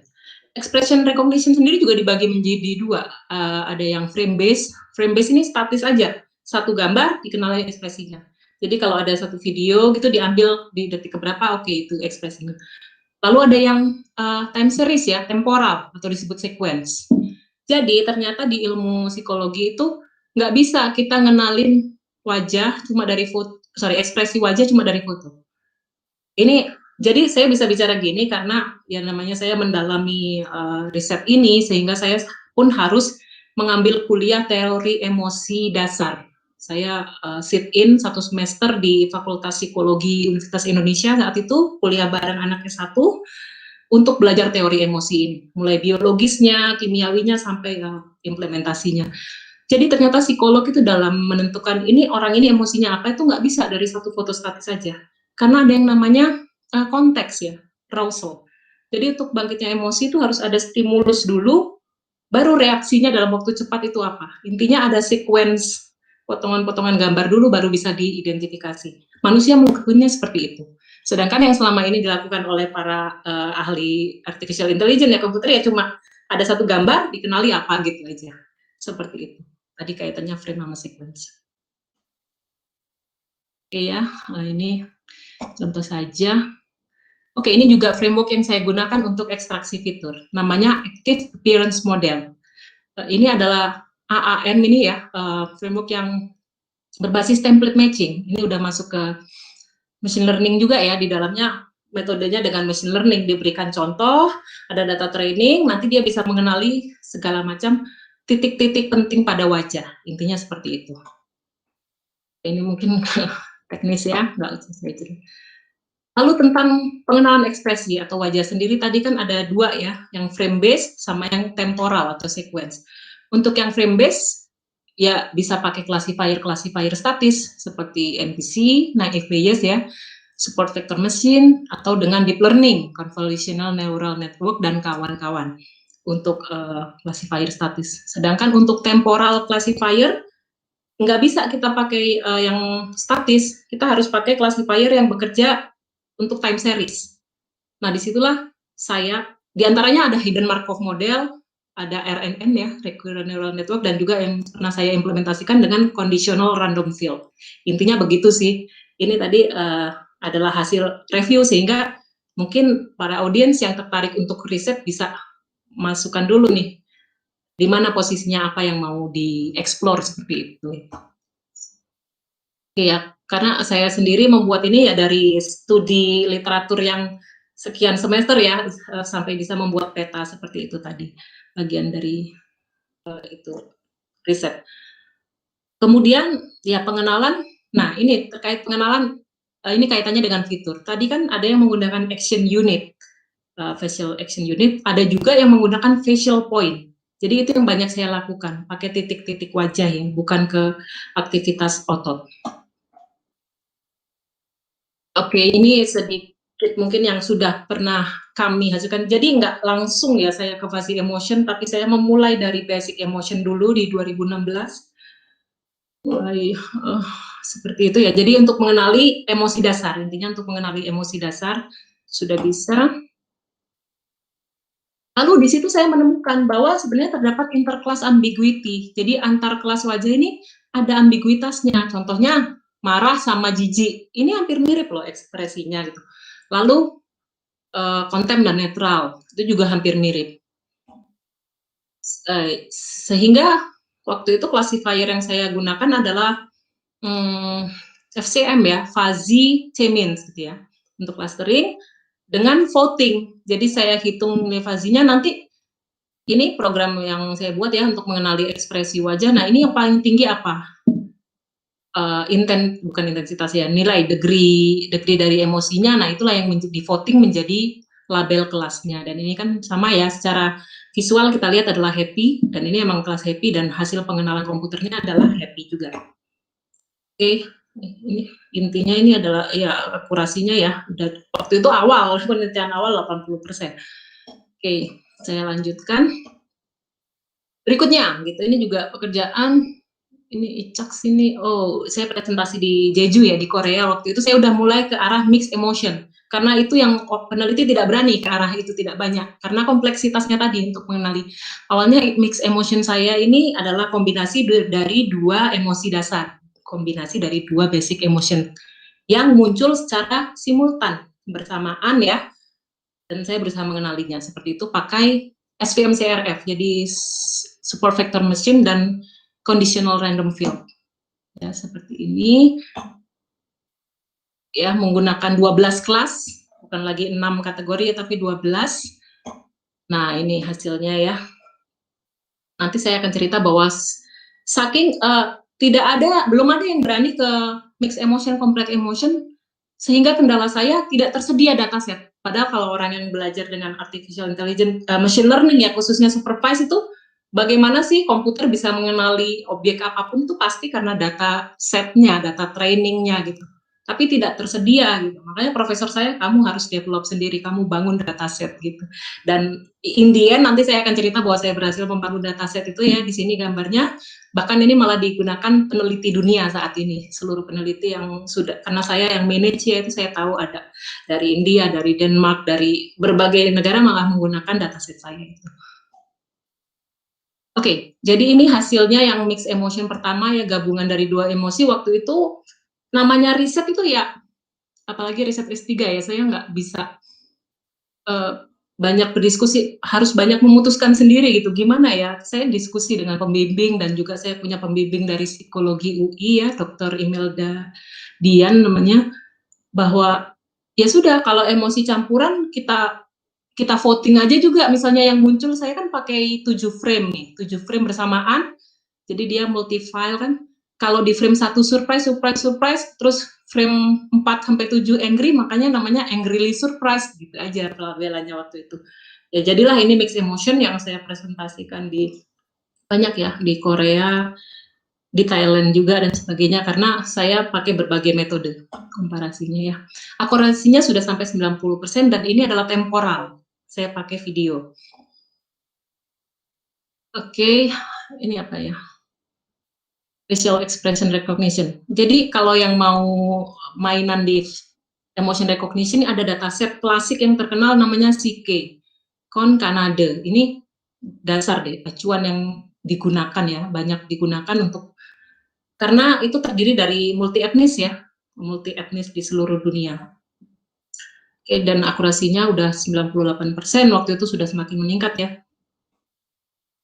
Expression recognition sendiri juga dibagi menjadi dua. Ada yang frame based. Frame based ini statis aja. Satu gambar dikenali ekspresinya. Jadi kalau ada satu video gitu diambil di detik keberapa, oke, itu ekspresinya. Lalu ada yang time series ya, temporal atau disebut sequence. Jadi ternyata di ilmu psikologi itu nggak bisa kita ngenalin wajah cuma dari foto, ekspresi wajah cuma dari foto. Ini jadi saya bisa bicara gini karena ya namanya saya mendalami riset ini, sehingga saya pun harus mengambil kuliah teori emosi dasar. Saya sit-in 1 semester di Fakultas Psikologi Universitas Indonesia saat itu, kuliah bareng anak S1 untuk belajar teori emosi ini, mulai biologisnya, kimiawinya, sampai implementasinya. Jadi ternyata psikolog itu dalam menentukan ini orang ini emosinya apa itu nggak bisa dari satu foto statis saja, karena ada yang namanya konteks ya, arousal. Jadi untuk bangkitnya emosi itu harus ada stimulus dulu, baru reaksinya dalam waktu cepat itu apa. Intinya ada sequence potongan-potongan gambar dulu baru bisa diidentifikasi. Manusia melakukannya seperti itu. Sedangkan yang selama ini dilakukan oleh para ahli artificial intelligence ya, komputer ya, cuma ada satu gambar dikenali apa gitu aja. Seperti itu. Tadi kaitannya frame sama sequence. Oke ya, ini contoh saja. Oke, ini juga framework yang saya gunakan untuk ekstraksi fitur. Namanya Active Appearance Model. Ini adalah AAM ini ya, framework yang berbasis template matching. Ini udah masuk ke machine learning juga ya, di dalamnya metodenya dengan machine learning, diberikan contoh, ada data training, nanti dia bisa mengenali segala macam titik-titik penting pada wajah. Intinya seperti itu. Ini mungkin teknis ya, nggak usah saya cerita. Lalu tentang pengenalan ekspresi atau wajah sendiri, tadi kan ada dua ya, yang frame based sama yang temporal atau sequence. Untuk yang frame based, ya bisa pakai classifier statis seperti NPC, naive Bayes ya, support vector machine, atau dengan deep learning, convolutional neural network, dan kawan-kawan untuk classifier statis. Sedangkan untuk temporal classifier, nggak bisa kita pakai yang statis, kita harus pakai classifier yang bekerja untuk time series. Nah, disitulah saya, diantaranya ada hidden Markov model, ada RNN ya, recurrent neural network, dan juga yang pernah saya implementasikan dengan conditional random field. Intinya begitu sih. Ini tadi adalah hasil review, sehingga mungkin para audiens yang tertarik untuk riset bisa masukkan dulu nih, di mana posisinya, apa yang mau dieksplor seperti itu. Oke ya, karena saya sendiri membuat ini ya dari studi literatur yang sekian semester ya, sampai bisa membuat peta seperti itu tadi, bagian dari itu riset. Kemudian ya pengenalan, nah ini terkait pengenalan, ini kaitannya dengan fitur. Tadi kan ada yang menggunakan action unit, facial action unit, ada juga yang menggunakan facial point. Jadi itu yang banyak saya lakukan, pakai titik-titik wajah ya, bukan ke aktivitas otot. Oke, ini sedikit mungkin yang sudah pernah kami hasilkan. Jadi nggak langsung ya saya ke fuzzy emotion, tapi saya memulai dari basic emotion dulu di 2016. Mulai seperti itu ya. Jadi untuk mengenali emosi dasar, intinya untuk mengenali emosi dasar sudah bisa. Lalu di situ saya menemukan bahwa sebenarnya terdapat interclass ambiguity. Jadi antar kelas wajah ini ada ambiguitasnya. Contohnya marah sama jijik. Ini hampir mirip loh ekspresinya gitu. Lalu kontem dan netral, itu juga hampir mirip. Sehingga waktu itu classifier yang saya gunakan adalah FCM ya, Fuzzy C-Means gitu ya, untuk clustering dengan voting. Jadi saya hitung nilai fuzzy-nya, nanti ini program yang saya buat ya untuk mengenali ekspresi wajah. Nah, ini yang paling tinggi apa? Bukan intensitas ya, nilai degree dari emosinya. Nah, itulah yang di voting menjadi label kelasnya. Dan ini kan sama ya, secara visual kita lihat adalah happy, dan ini emang kelas happy, dan hasil pengenalan komputernya adalah happy juga. Oke, ini intinya ini adalah ya akurasinya ya, udah waktu itu awal, penelitian awal 80%. Oke, saya lanjutkan. Berikutnya, gitu, ini juga pekerjaan, ini Icak sini, saya presentasi di Jeju ya, di Korea. Waktu itu saya udah mulai ke arah mixed emotion, karena itu yang peneliti tidak berani ke arah itu, tidak banyak, karena kompleksitasnya tadi untuk mengenali. Awalnya mixed emotion saya ini adalah kombinasi dari dua emosi dasar, kombinasi dari dua basic emotion, yang muncul secara simultan, bersamaan ya, dan saya berusaha mengenalinya, seperti itu, pakai SVM-CRF, jadi support vector machine dan conditional random field. Ya, seperti ini. Ya, menggunakan 12 kelas, bukan lagi 6 kategori, tapi 12. Nah, ini hasilnya ya. Nanti saya akan cerita bahwa saking belum ada yang berani ke mixed emotion, complex emotion, sehingga kendala saya tidak tersedia dataset. Padahal kalau orang yang belajar dengan artificial intelligence, machine learning ya, khususnya supervised itu, bagaimana sih komputer bisa mengenali objek apapun itu pasti karena data setnya, data trainingnya gitu. Tapi tidak tersedia gitu. Makanya profesor saya, kamu harus develop sendiri, kamu bangun dataset gitu. Dan in the end, nanti saya akan cerita bahwa saya berhasil membangun dataset itu ya, di sini gambarnya. Bahkan ini malah digunakan peneliti dunia saat ini, seluruh peneliti yang sudah, karena saya yang manage ya, itu saya tahu ada dari India, dari Denmark, dari berbagai negara malah menggunakan dataset saya itu. Oke, jadi ini hasilnya yang mixed emotion pertama ya, gabungan dari dua emosi. Waktu itu namanya riset itu ya, apalagi riset S3 ya, saya nggak bisa banyak berdiskusi, harus banyak memutuskan sendiri gitu, gimana ya, saya diskusi dengan pembimbing, dan juga saya punya pembimbing dari psikologi UI ya, Dr. Imelda Dian namanya, bahwa ya sudah, kalau emosi campuran kita voting aja juga, misalnya yang muncul, saya kan pakai 7 frame nih, 7 frame bersamaan, jadi dia multi file kan, kalau di frame 1 surprise, terus frame 4-7 angry, makanya namanya angrily surprise, gitu aja labelnya waktu itu. Ya jadilah ini mixed emotion yang saya presentasikan di banyak ya, di Korea, di Thailand juga dan sebagainya, karena saya pakai berbagai metode komparasinya ya. Akurasinya sudah sampai 90%, dan ini adalah temporal, saya pakai video. Oke, ini apa ya? Facial expression recognition. Jadi kalau yang mau mainan di emotion recognition, ada dataset klasik yang terkenal namanya CK, Con-Canada. Ini dasar deh, acuan yang digunakan ya, banyak digunakan untuk, karena itu terdiri dari multi etnis ya, multi etnis di seluruh dunia. Oke, dan akurasinya udah 98%, waktu itu sudah semakin meningkat ya.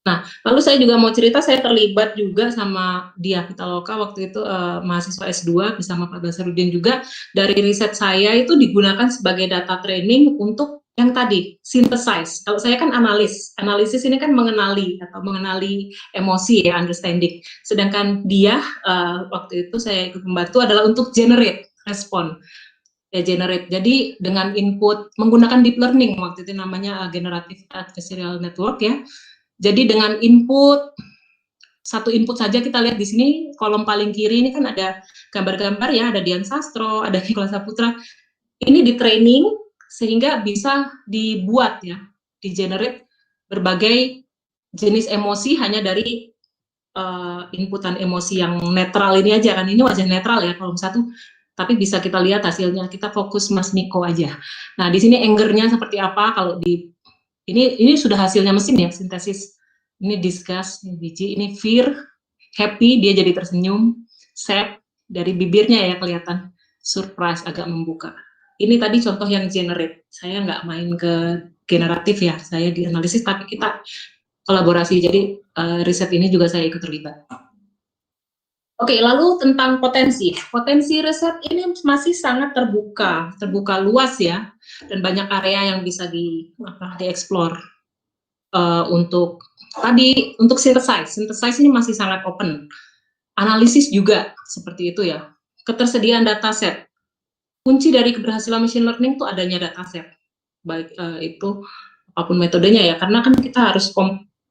Nah, lalu saya juga mau cerita, saya terlibat juga sama Dia Pitaloka waktu itu, mahasiswa S2 bersama Pak Basarudin juga. Dari riset saya itu digunakan sebagai data training untuk yang tadi, synthesize. Kalau saya kan analisis ini kan mengenali atau mengenali emosi ya, understanding. Sedangkan dia waktu itu saya ikut membantu adalah untuk generate respon. Ya, generate. Jadi dengan input menggunakan deep learning, waktu itu namanya generative adversarial network ya. Jadi dengan satu input saja, kita lihat di sini kolom paling kiri ini kan ada gambar-gambar ya, ada Dian Sastro, ada Nicholas Saputra. Ini di training sehingga bisa dibuat ya, di generate berbagai jenis emosi hanya dari inputan emosi yang netral ini aja kan. Ini wajah netral ya kolom 1, tapi bisa kita lihat hasilnya. Kita fokus Mas Niko aja. Nah, di sini angernya seperti apa kalau di ini sudah hasilnya mesin ya, sintesis. Ini disgust, ini biji, ini fear, happy, dia jadi tersenyum, sad, dari bibirnya ya kelihatan surprise, agak membuka. Ini tadi contoh yang generate. Saya nggak main ke generatif ya, saya di analisis, tapi kita kolaborasi. Jadi riset ini juga saya ikut terlibat. Oke, lalu tentang potensi. Potensi riset ini masih sangat terbuka luas ya, dan banyak area yang bisa dieksplor. Untuk synthesize ini masih sangat open. Analisis juga seperti itu ya. Ketersediaan dataset. Kunci dari keberhasilan machine learning itu adanya dataset. Baik itu apapun metodenya ya, karena kan kita harus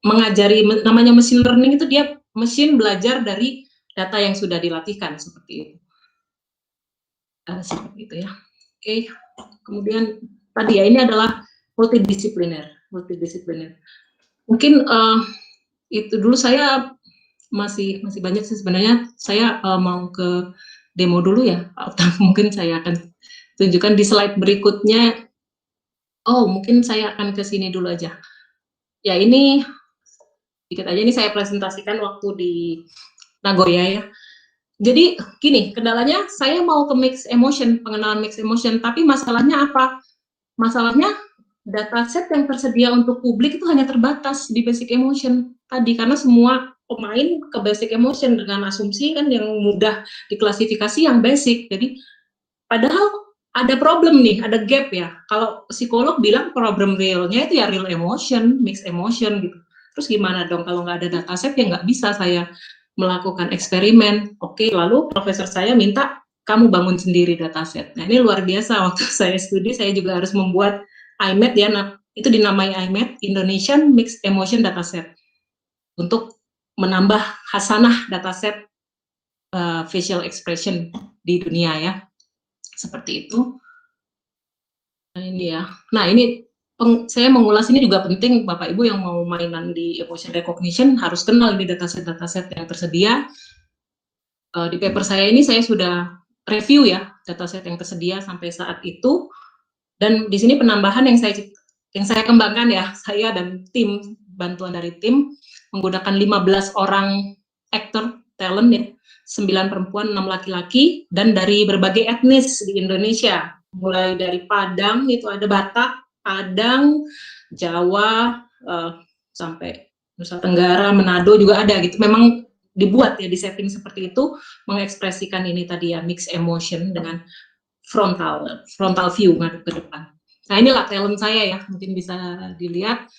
mengajari, namanya machine learning itu dia mesin belajar dari data yang sudah dilatihkan, seperti itu. Seperti itu ya. Oke, kemudian tadi ya, ini adalah multidisipliner. Mungkin itu dulu, saya masih banyak sih sebenarnya. Saya mau ke demo dulu ya, mungkin saya akan tunjukkan di slide berikutnya. Oh, mungkin saya akan ke sini dulu aja. Ya, ini sedikit aja, ini saya presentasikan waktu di Nagoya ya. Jadi gini, kendalanya saya mau ke mixed emotion, pengenalan mixed emotion, tapi masalahnya apa? Masalahnya dataset yang tersedia untuk publik itu hanya terbatas di basic emotion tadi, karena semua pemain ke basic emotion dengan asumsi kan yang mudah diklasifikasi yang basic. Jadi padahal ada problem nih, ada gap ya. Kalau psikolog bilang problem realnya itu ya real emotion, mixed emotion gitu. Terus gimana dong kalau nggak ada dataset, ya nggak bisa saya melakukan eksperimen. Oke, lalu profesor saya minta kamu bangun sendiri dataset. Nah, ini luar biasa, waktu saya studi saya juga harus membuat IMET ya, itu dinamai IMET, Indonesian Mixed Emotion Dataset, untuk menambah hasanah dataset facial expression di dunia ya, seperti itu. Nah, ini ya. Nah, ini saya mengulas ini juga penting, Bapak Ibu yang mau mainan di emotion recognition harus kenal ini dataset-dataset yang tersedia. Di paper saya ini saya sudah review ya dataset yang tersedia sampai saat itu, dan di sini penambahan yang saya kembangkan ya, saya dan tim, bantuan dari tim, menggunakan 15 orang aktor talent ya, 9 perempuan, 6 laki-laki, dan dari berbagai etnis di Indonesia, mulai dari Padang, itu ada Batak, Padang, Jawa, sampai Nusa Tenggara, Manado juga ada gitu. Memang dibuat ya, di setting seperti itu, mengekspresikan ini tadi ya, mixed emotion dengan frontal view ngadep ke depan. Nah, inilah talent saya ya, mungkin bisa dilihat.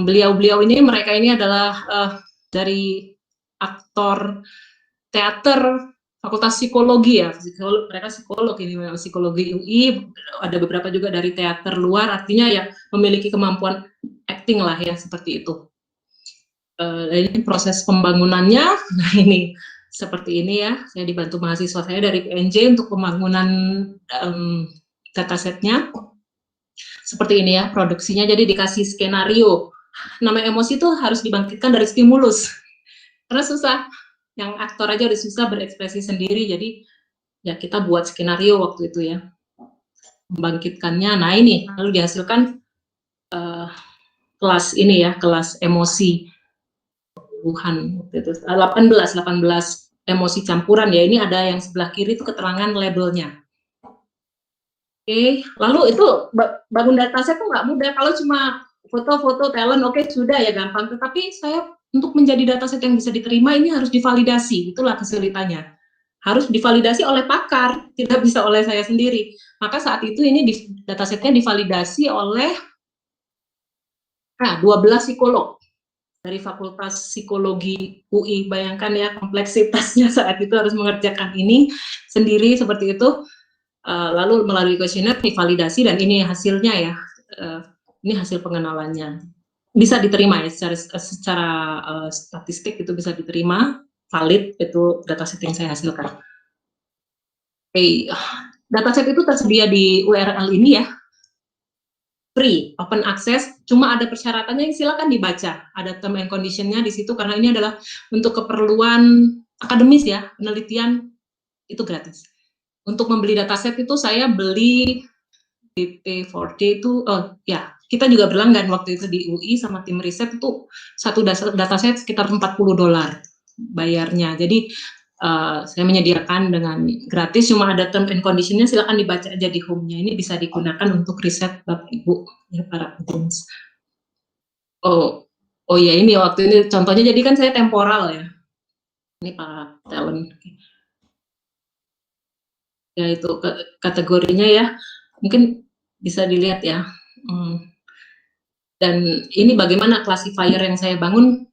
Beliau-beliau ini, mereka ini adalah dari aktor teater Fakultas Psikologi ya, mereka psikolog ini, psikologi UI, ada beberapa juga dari teater luar, artinya ya memiliki kemampuan acting lah ya, seperti itu. Ini proses pembangunannya, nah ini seperti ini ya, saya dibantu mahasiswa saya dari PNJ untuk pembangunan datasetnya. Seperti ini ya produksinya, jadi dikasih skenario. Namanya emosi itu harus dibangkitkan dari stimulus, karena susah, yang aktor aja udah susah berekspresi sendiri, jadi ya kita buat skenario waktu itu ya, membangkitkannya. Nah, ini lalu dihasilkan kelas ini ya, kelas emosi Wuhan, 18 emosi campuran ya. Ini ada yang sebelah kiri itu keterangan labelnya. Oke, lalu itu bangun dataset tuh nggak mudah. Kalau cuma foto-foto talent, oke, sudah ya gampang. Tetapi saya untuk menjadi dataset yang bisa diterima ini harus divalidasi. Itulah kesulitannya. Harus divalidasi oleh pakar, tidak bisa oleh saya sendiri. Maka saat itu ini datasetnya divalidasi oleh 12 psikolog dari Fakultas Psikologi UI. Bayangkan ya kompleksitasnya saat itu harus mengerjakan ini sendiri seperti itu. Lalu melalui kuesioner divalidasi, dan ini hasilnya ya, ini hasil pengenalannya, bisa diterima ya secara statistik, itu bisa diterima, valid, itu dataset yang saya hasilkan. Oke, dataset itu tersedia di URL ini ya, free, open access, cuma ada persyaratannya yang silakan dibaca, ada term and conditionnya di situ, karena ini adalah untuk keperluan akademis ya, penelitian, itu gratis. Untuk membeli dataset itu saya beli BP4D itu, ya kita juga berlanggan waktu itu di UI sama tim riset, itu satu dataset sekitar $40 bayarnya. Jadi saya menyediakan dengan gratis, cuma ada term and condition-nya, silakan dibaca aja di home-nya. Ini bisa digunakan untuk riset Bapak Ibu, ya para audiens. Oh ya, ini waktu ini contohnya, jadi kan saya temporal ya. Ini para talent. Ya itu kategorinya ya, mungkin bisa dilihat ya. Dan ini bagaimana classifier yang saya bangun,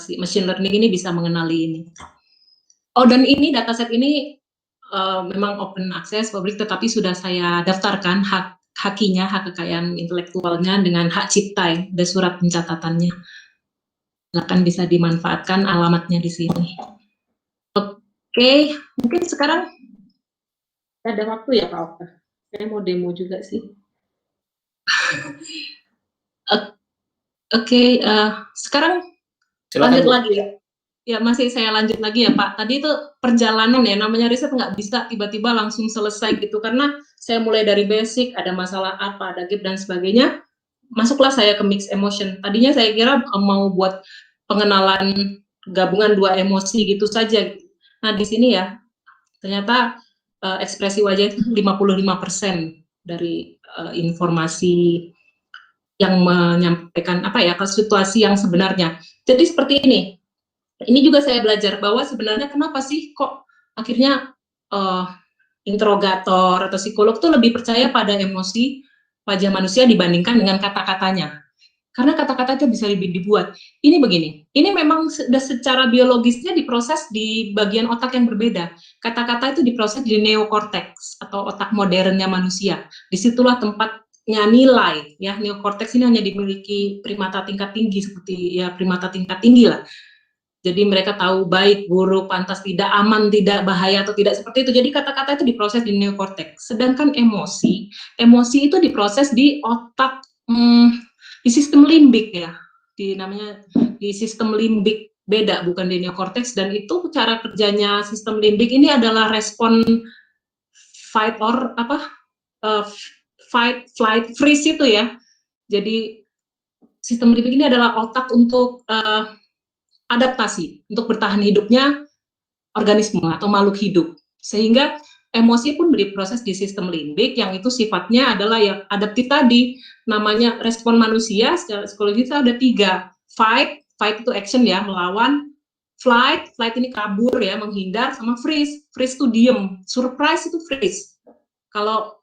si machine learning ini bisa mengenali ini. Oh, dan ini dataset ini memang open access publik, tetapi sudah saya daftarkan hakinya, hak kekayaan intelektualnya dengan hak cipta ya, ada surat pencatatannya. Akan bisa dimanfaatkan, alamatnya di sini. Oke, mungkin sekarang ada waktu ya Pak Okta. Saya mau demo juga sih. Oke, sekarang silakan, lanjut Bu. Lagi ya. Ya, masih saya lanjut lagi ya Pak. Tadi itu perjalanan ya, namanya riset nggak bisa tiba-tiba langsung selesai gitu, karena saya mulai dari basic, ada masalah apa, ada gap dan sebagainya, masuklah saya ke mix emotion. Tadinya saya kira mau buat pengenalan gabungan dua emosi gitu saja. Nah di sini ya, ternyata ekspresi wajah itu 55% dari informasi yang menyampaikan apa ya, ke situasi yang sebenarnya. Jadi seperti ini juga saya belajar bahwa sebenarnya kenapa sih kok akhirnya interrogator atau psikolog tuh lebih percaya pada emosi wajah manusia dibandingkan dengan kata-katanya. Karena kata-kata itu bisa lebih dibuat. Ini begini, ini memang sudah secara biologisnya diproses di bagian otak yang berbeda. Kata-kata itu diproses di neokorteks atau otak modernnya manusia. Disitulah tempatnya nilai, ya. Neokorteks ini hanya dimiliki primata tingkat tinggi, seperti ya primata tingkat tinggi lah. Jadi mereka tahu baik, buruk, pantas, tidak, aman, tidak, bahaya, atau tidak, seperti itu. Jadi kata-kata itu diproses di neokorteks. Sedangkan emosi itu diproses di otak, di sistem limbik ya, di sistem limbik, beda, bukan di neokorteks. Dan itu cara kerjanya sistem limbik ini adalah respon fight or fight, flight, freeze itu ya. Jadi sistem limbik ini adalah otak untuk adaptasi, untuk bertahan hidupnya organisme atau makhluk hidup. Sehingga emosi pun diproses di sistem limbik yang itu sifatnya adalah yang adaptif tadi, namanya respon manusia secara psikologis ada 3. Fight itu action ya, melawan. Flight ini kabur ya, menghindar, sama freeze itu diem. Surprise itu freeze. Kalau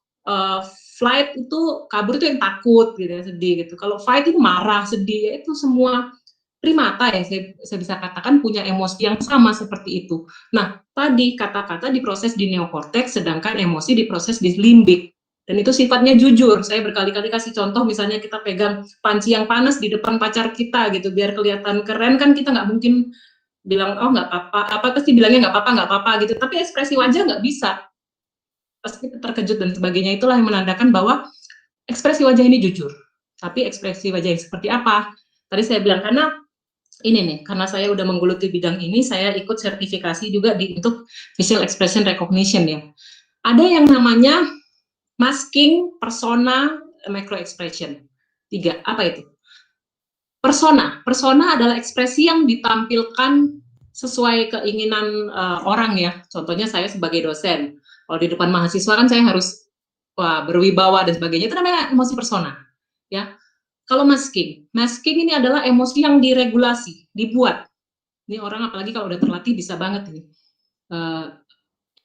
flight itu kabur itu yang takut gitu ya, sedih gitu. Kalau fight itu marah, sedih, ya itu semua primata ya, saya bisa katakan punya emosi yang sama seperti itu. Nah, tadi kata-kata diproses di neokorteks, sedangkan emosi diproses di limbik. Dan itu sifatnya jujur. Saya berkali-kali kasih contoh, misalnya kita pegang panci yang panas di depan pacar kita gitu, biar kelihatan keren kan, kita nggak mungkin bilang, oh nggak apa-apa, pasti bilangnya nggak apa-apa gitu. Tapi ekspresi wajah nggak bisa. Pasti terkejut dan sebagainya. Itulah yang menandakan bahwa ekspresi wajah ini jujur. Tapi ekspresi wajah yang seperti apa? Tadi saya bilang, karena ini nih, karena saya udah menggeluti bidang ini, saya ikut sertifikasi juga untuk facial expression recognition ya. Ada yang namanya masking, persona, micro expression. 3, apa itu? Persona adalah ekspresi yang ditampilkan sesuai keinginan orang ya. Contohnya saya sebagai dosen, kalau di depan mahasiswa kan saya harus berwibawa dan sebagainya, itu namanya emosi persona ya. Kalau masking ini adalah emosi yang diregulasi, dibuat. Ini orang apalagi kalau udah terlatih bisa banget ini.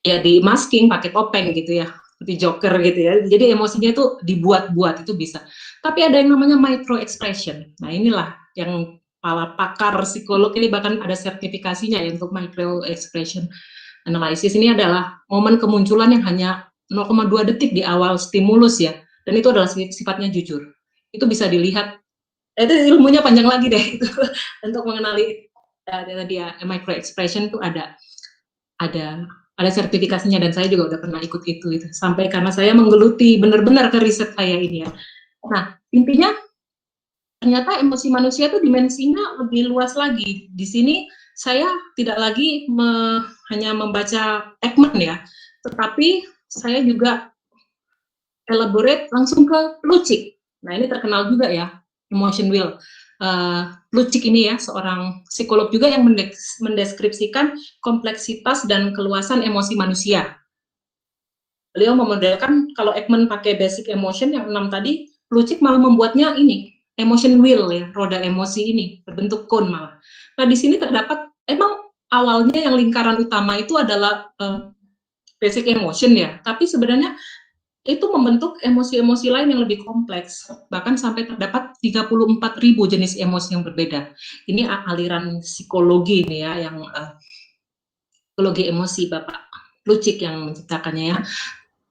Ya di masking pakai topeng gitu ya, seperti Joker gitu ya. Jadi emosinya itu dibuat-buat, itu bisa. Tapi ada yang namanya micro expression. Nah inilah yang para pakar psikolog ini bahkan ada sertifikasinya ya untuk micro expression analysis. Ini adalah momen kemunculan yang hanya 0,2 detik di awal stimulus ya. Dan itu adalah sifatnya jujur. Itu bisa dilihat, itu ilmunya panjang lagi deh itu untuk mengenali dia micro expression itu ada sertifikasinya, dan saya juga udah pernah ikut itu sampai karena saya menggeluti benar-benar ke riset saya ini ya. Nah intinya ternyata emosi manusia itu dimensinya lebih luas lagi. Di sini saya tidak lagi hanya membaca Ekman ya, tetapi saya juga elaborate langsung ke Plutchik. Nah ini terkenal juga ya, emotion wheel. Lucic ini ya, seorang psikolog juga yang mendeskripsikan kompleksitas dan keluasan emosi manusia. Beliau memodelkan kalau Ekman pakai basic emotion yang 6 tadi, Lucic malah membuatnya ini, emotion wheel ya, roda emosi ini, berbentuk cone malah. Nah, di sini terdapat, emang awalnya yang lingkaran utama itu adalah basic emotion ya, tapi sebenarnya itu membentuk emosi-emosi lain yang lebih kompleks, bahkan sampai terdapat 34.000 jenis emosi yang berbeda. Ini aliran psikologi ini ya, yang psikologi emosi Bapak Lucic yang menciptakannya ya.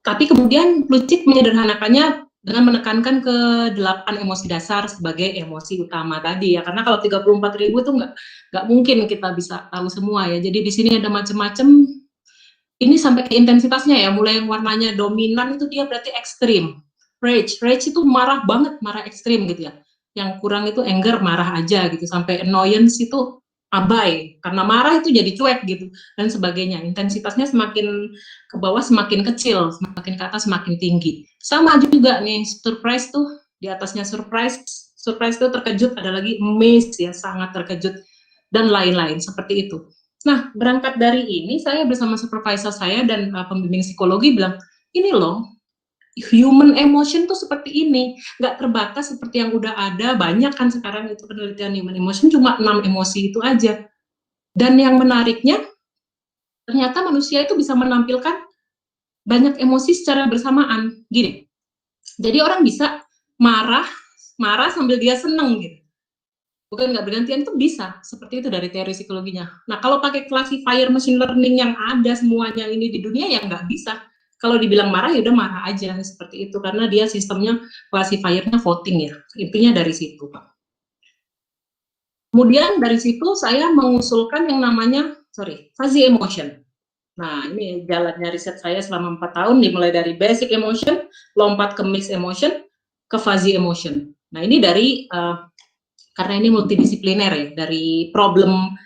Tapi kemudian Lucic menyederhanakannya dengan menekankan ke 8 emosi dasar sebagai emosi utama tadi ya, karena kalau 34.000 itu nggak mungkin kita bisa tahu semua ya. Jadi di sini ada macam-macam. Ini sampai ke intensitasnya ya, mulai yang warnanya dominan itu dia berarti ekstrim. Rage itu marah banget, marah ekstrim gitu ya. Yang kurang itu anger, marah aja gitu. Sampai annoyance itu abai, karena marah itu jadi cuek gitu, dan sebagainya. Intensitasnya semakin ke bawah semakin kecil, semakin ke atas semakin tinggi. Sama juga nih, surprise tuh, di atasnya surprise itu terkejut, ada lagi amazed ya, sangat terkejut, dan lain-lain, seperti itu. Nah, berangkat dari ini, saya bersama supervisor saya dan pembimbing psikologi bilang, ini loh, human emotion tuh seperti ini, nggak terbatas seperti yang udah ada, banyak kan sekarang itu penelitian human emotion, cuma 6 emosi itu aja. Dan yang menariknya, ternyata manusia itu bisa menampilkan banyak emosi secara bersamaan. Gini, jadi orang bisa marah sambil dia seneng gitu. Bukan nggak bergantian, itu bisa. Seperti itu dari teori psikologinya. Nah, kalau pakai classifier machine learning yang ada semuanya ini di dunia, ya nggak bisa. Kalau dibilang marah, ya udah marah aja. Seperti itu. Karena dia sistemnya, classifiernya voting ya. Intinya dari situ, Pak. Kemudian dari situ saya mengusulkan yang namanya, fuzzy emotion. Nah, ini jalannya riset saya selama 4 tahun, dimulai dari basic emotion, lompat ke mixed emotion, ke fuzzy emotion. Nah, ini dari karena ini multidisipliner ya, dari problem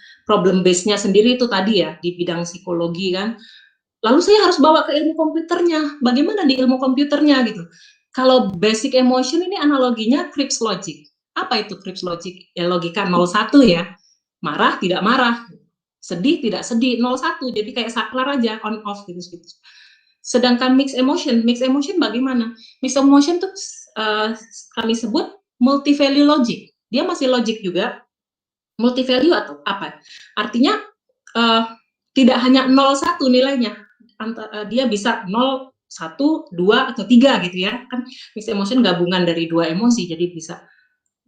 base-nya sendiri itu tadi ya, di bidang psikologi kan. Lalu saya harus bawa ke ilmu komputernya. Bagaimana di ilmu komputernya gitu? Kalau basic emotion ini analoginya Cripps logic. Apa itu Cripps logic? Ya logika 01 ya. Marah, tidak marah. Sedih, tidak sedih. 01. Jadi kayak saklar aja, on off gitu. Sedangkan mixed emotion bagaimana? Mixed emotion tuh kami sebut multi value logic. Dia masih logic juga, multi value atau apa? Artinya tidak hanya 01 nilainya, dia bisa 0, 1, 2, atau 3 gitu ya. Kan mixed emotion gabungan dari 2 emosi, jadi bisa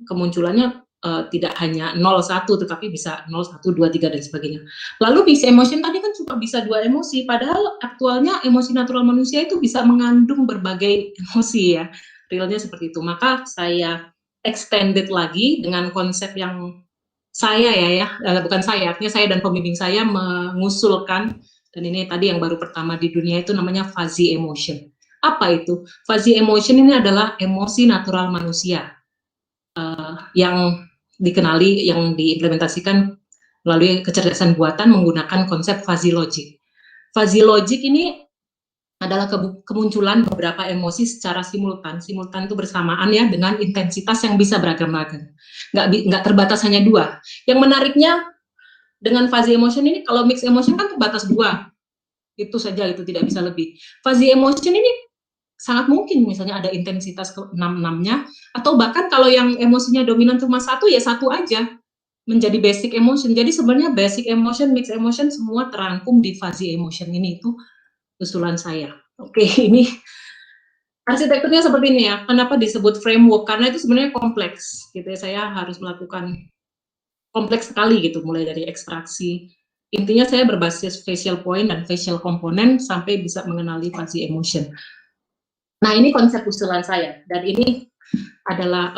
kemunculannya tidak hanya 01, tetapi bisa 0, 1, 2, 3, dan sebagainya. Lalu mixed emotion tadi kan cuma bisa 2 emosi, padahal aktualnya emosi natural manusia itu bisa mengandung berbagai emosi ya. Realnya seperti itu. Maka saya extended lagi dengan konsep yang saya bukan saya, artinya saya dan pembimbing saya mengusulkan, dan ini tadi yang baru pertama di dunia itu namanya fuzzy emotion. Apa itu? Fuzzy emotion ini adalah emosi natural manusia yang dikenali, yang diimplementasikan melalui kecerdasan buatan menggunakan konsep fuzzy logic. Fuzzy logic ini adalah kemunculan beberapa emosi secara simultan. Simultan itu bersamaan ya, dengan intensitas yang bisa beragam-agam. Nggak terbatas hanya 2. Yang menariknya dengan fuzzy emotion ini, kalau mixed emotion kan terbatas 2. Itu saja, itu tidak bisa lebih. Fuzzy emotion ini sangat mungkin misalnya ada intensitas ke 6-6-nya, atau bahkan kalau yang emosinya dominan cuma 1, ya 1 aja menjadi basic emotion. Jadi sebenarnya basic emotion, mixed emotion semua terangkum di fuzzy emotion ini. Itu usulan saya. Oke, ini arsitekturnya seperti ini ya. Kenapa disebut framework? Karena itu sebenarnya kompleks gitu ya. Saya harus melakukan kompleks sekali gitu, mulai dari ekstraksi. Intinya saya berbasis facial point dan facial component sampai bisa mengenali fuzzy emotion. Nah, ini konsep usulan saya, dan ini adalah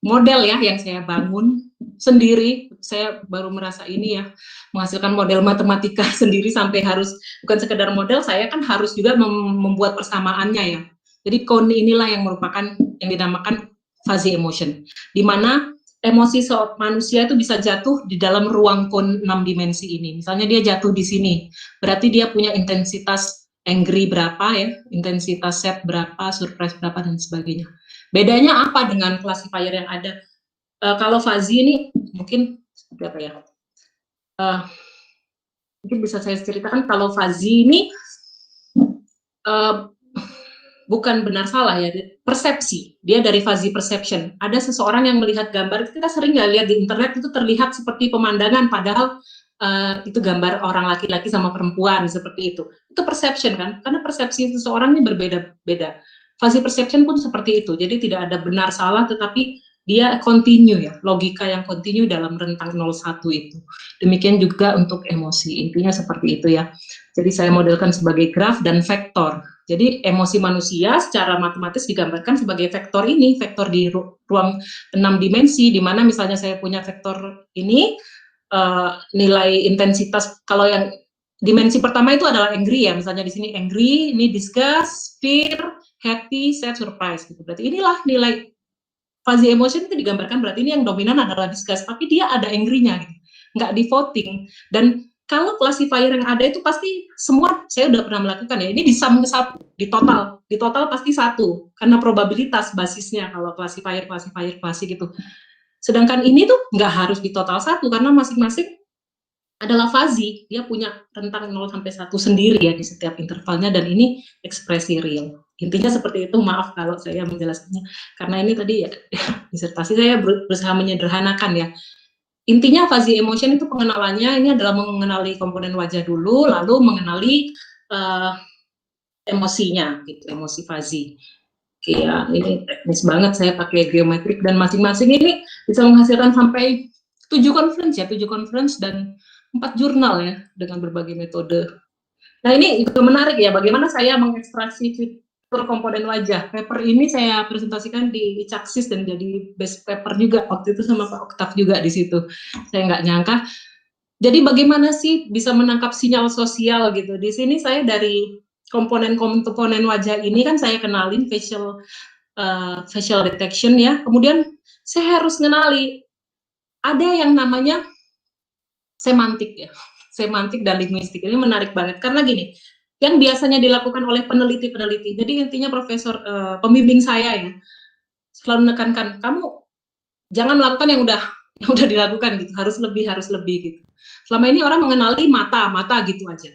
model ya yang saya bangun sendiri. Saya baru merasa ini ya, menghasilkan model matematika sendiri sampai harus, bukan sekedar model, saya kan harus juga membuat persamaannya ya. Jadi cone inilah yang merupakan, yang dinamakan fuzzy emotion, di mana emosi manusia itu bisa jatuh di dalam ruang cone 6 dimensi ini. Misalnya dia jatuh di sini, berarti dia punya intensitas angry berapa ya, intensitas sad berapa, surprise berapa, dan sebagainya. Bedanya apa dengan classifier yang ada? Kalau Fuzzy ini mungkin seperti apa ya? Mungkin bisa saya ceritakan kalau Fuzzy ini bukan benar salah ya, persepsi. Dia dari fuzzy perception. Ada seseorang yang melihat gambar, kita sering nggak lihat di internet itu terlihat seperti pemandangan, padahal itu gambar orang laki-laki sama perempuan seperti itu. Itu perception kan? Karena persepsi seseorang ini berbeda-beda. Fuzzy perception pun seperti itu. Jadi tidak ada benar salah, tetapi dia continue ya, logika yang continue dalam rentang 01 itu. Demikian juga untuk emosi. Intinya seperti itu ya. Jadi saya modelkan sebagai graf dan vektor. Jadi emosi manusia secara matematis digambarkan sebagai vektor ini, vektor di ruang 6 dimensi, di mana misalnya saya punya vektor ini, nilai intensitas, kalau yang dimensi pertama itu adalah angry ya, misalnya di sini angry, ini disgust, fear, happy, sad, surprise. Gitu. Berarti inilah nilai fuzzy emotion itu digambarkan, berarti ini yang dominan adalah disgust, tapi dia ada angry-nya, gitu. Nggak di voting. Dan kalau classifier yang ada itu pasti semua saya udah pernah melakukan ya, ini di sum ke satu, di total pasti satu, karena probabilitas basisnya kalau classifier klasik gitu. Sedangkan ini tuh nggak harus di total satu, karena masing-masing adalah fuzzy, dia punya rentang 0 sampai 1 sendiri ya di setiap intervalnya, dan ini ekspresi real. Intinya seperti itu, maaf kalau saya menjelaskannya, karena ini tadi ya disertasi saya berusaha menyederhanakan ya. Intinya fuzzy emotion itu pengenalannya ini adalah mengenali komponen wajah dulu, lalu mengenali emosinya, gitu, emosi fuzzy. Ya, ini teknis banget saya pakai geometrik, dan masing-masing ini bisa menghasilkan sampai 7 conference dan 4 jurnal ya, dengan berbagai metode. Nah, ini juga menarik ya, bagaimana saya mengekstraksi fitur komponen wajah. Paper ini saya presentasikan di ICAXIS dan jadi best paper juga waktu itu sama Pak Oktav juga di situ. Saya nggak nyangka. Jadi bagaimana sih bisa menangkap sinyal sosial gitu. Di sini saya dari komponen-komponen wajah ini kan saya kenalin facial detection ya. Kemudian saya harus ngenali ada yang namanya semantik ya. Semantik dan linguistik ini menarik banget karena gini, yang biasanya dilakukan oleh peneliti-peneliti. Jadi intinya profesor pembimbing saya ya selalu menekankan, kamu jangan melakukan yang udah dilakukan gitu, harus lebih gitu. Selama ini orang mengenali mata gitu aja.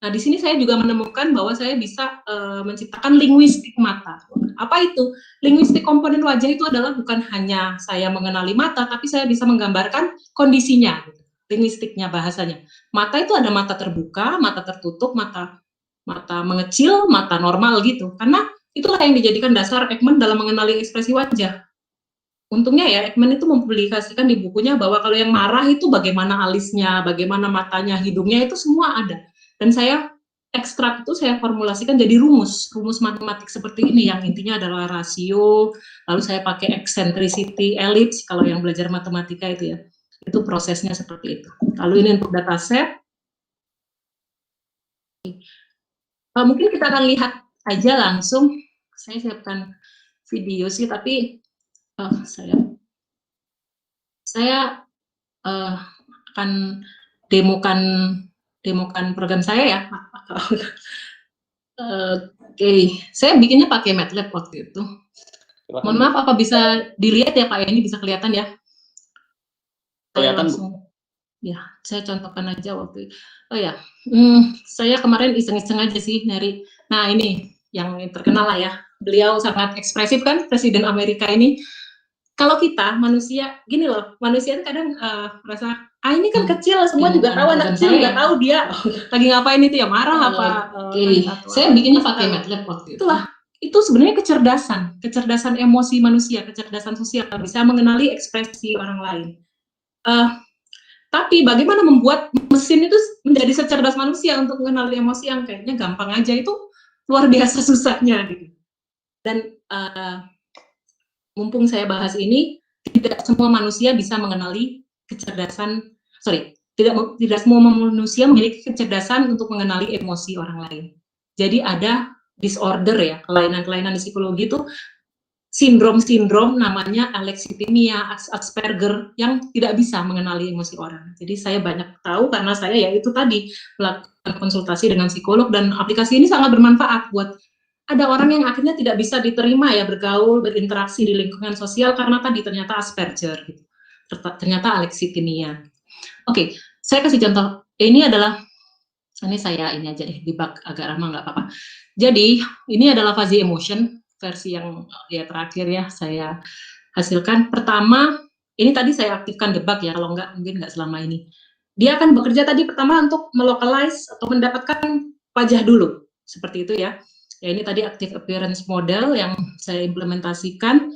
Nah, di sini saya juga menemukan bahwa saya bisa menciptakan linguistik mata. Apa itu? Linguistik komponen wajah itu adalah bukan hanya saya mengenali mata, tapi saya bisa menggambarkan kondisinya. Gitu. Linguistiknya bahasanya. Mata itu ada mata terbuka, mata tertutup, mata mengecil, mata normal gitu. Karena itulah yang dijadikan dasar Ekman dalam mengenali ekspresi wajah. Untungnya ya Ekman itu mempublikasikan di bukunya bahwa kalau yang marah itu bagaimana alisnya, bagaimana matanya, hidungnya itu semua ada. Dan saya ekstrak itu saya formulasikan jadi rumus matematik seperti ini yang intinya adalah rasio, lalu saya pakai eccentricity, ellipse kalau yang belajar matematika itu ya. Itu prosesnya seperti itu. Lalu ini untuk dataset. Mungkin kita akan lihat aja langsung. Saya siapkan video sih, tapi saya akan demokan program saya ya. Oke, saya bikinnya pakai MATLAB waktu itu. Mohon maaf, apa bisa dilihat ya Pak? Ini bisa kelihatan ya? Kelihatan, langsung, ya, saya contohkan aja waktu itu. Oh ya, saya kemarin iseng-iseng aja sih nyari. Nah ini yang terkenal lah ya. Beliau sangat ekspresif kan, Presiden Amerika ini. Kalau kita manusia gini loh, manusia itu kadang merasa ini kan kecil, semua juga tahu, anak kecil juga tahu dia lagi ngapain itu ya, marah apa. Saya bikinnya pakai MATLAB waktu itu. Itulah, itu sebenarnya kecerdasan emosi manusia, kecerdasan sosial, bisa mengenali ekspresi orang lain. Tapi bagaimana membuat mesin itu menjadi secerdas manusia untuk mengenali emosi yang kayaknya gampang aja, itu luar biasa susahnya gitu. Dan mumpung saya bahas ini, tidak semua manusia bisa mengenali kecerdasan, tidak semua manusia memiliki kecerdasan untuk mengenali emosi orang lain. Jadi ada disorder ya, kelainan-kelainan di psikologi itu, sindrom namanya alexithymia, Asperger, yang tidak bisa mengenali emosi orang. Jadi saya banyak tahu karena saya ya itu tadi melakukan konsultasi dengan psikolog, dan aplikasi ini sangat bermanfaat buat ada orang yang akhirnya tidak bisa diterima ya bergaul, berinteraksi di lingkungan sosial karena tadi ternyata Asperger gitu. Ternyata Alexithymia. Oke, saya kasih contoh. Ini saya ini aja deh, debug agak lama nggak apa-apa. Jadi ini adalah fuzzy emotion versi yang ya terakhir ya saya hasilkan. Pertama, ini tadi saya aktifkan debug ya, kalau nggak mungkin nggak selama ini. Dia akan bekerja tadi pertama untuk melocalize atau mendapatkan wajah dulu, seperti itu ya. Ya ini tadi active appearance model yang saya implementasikan.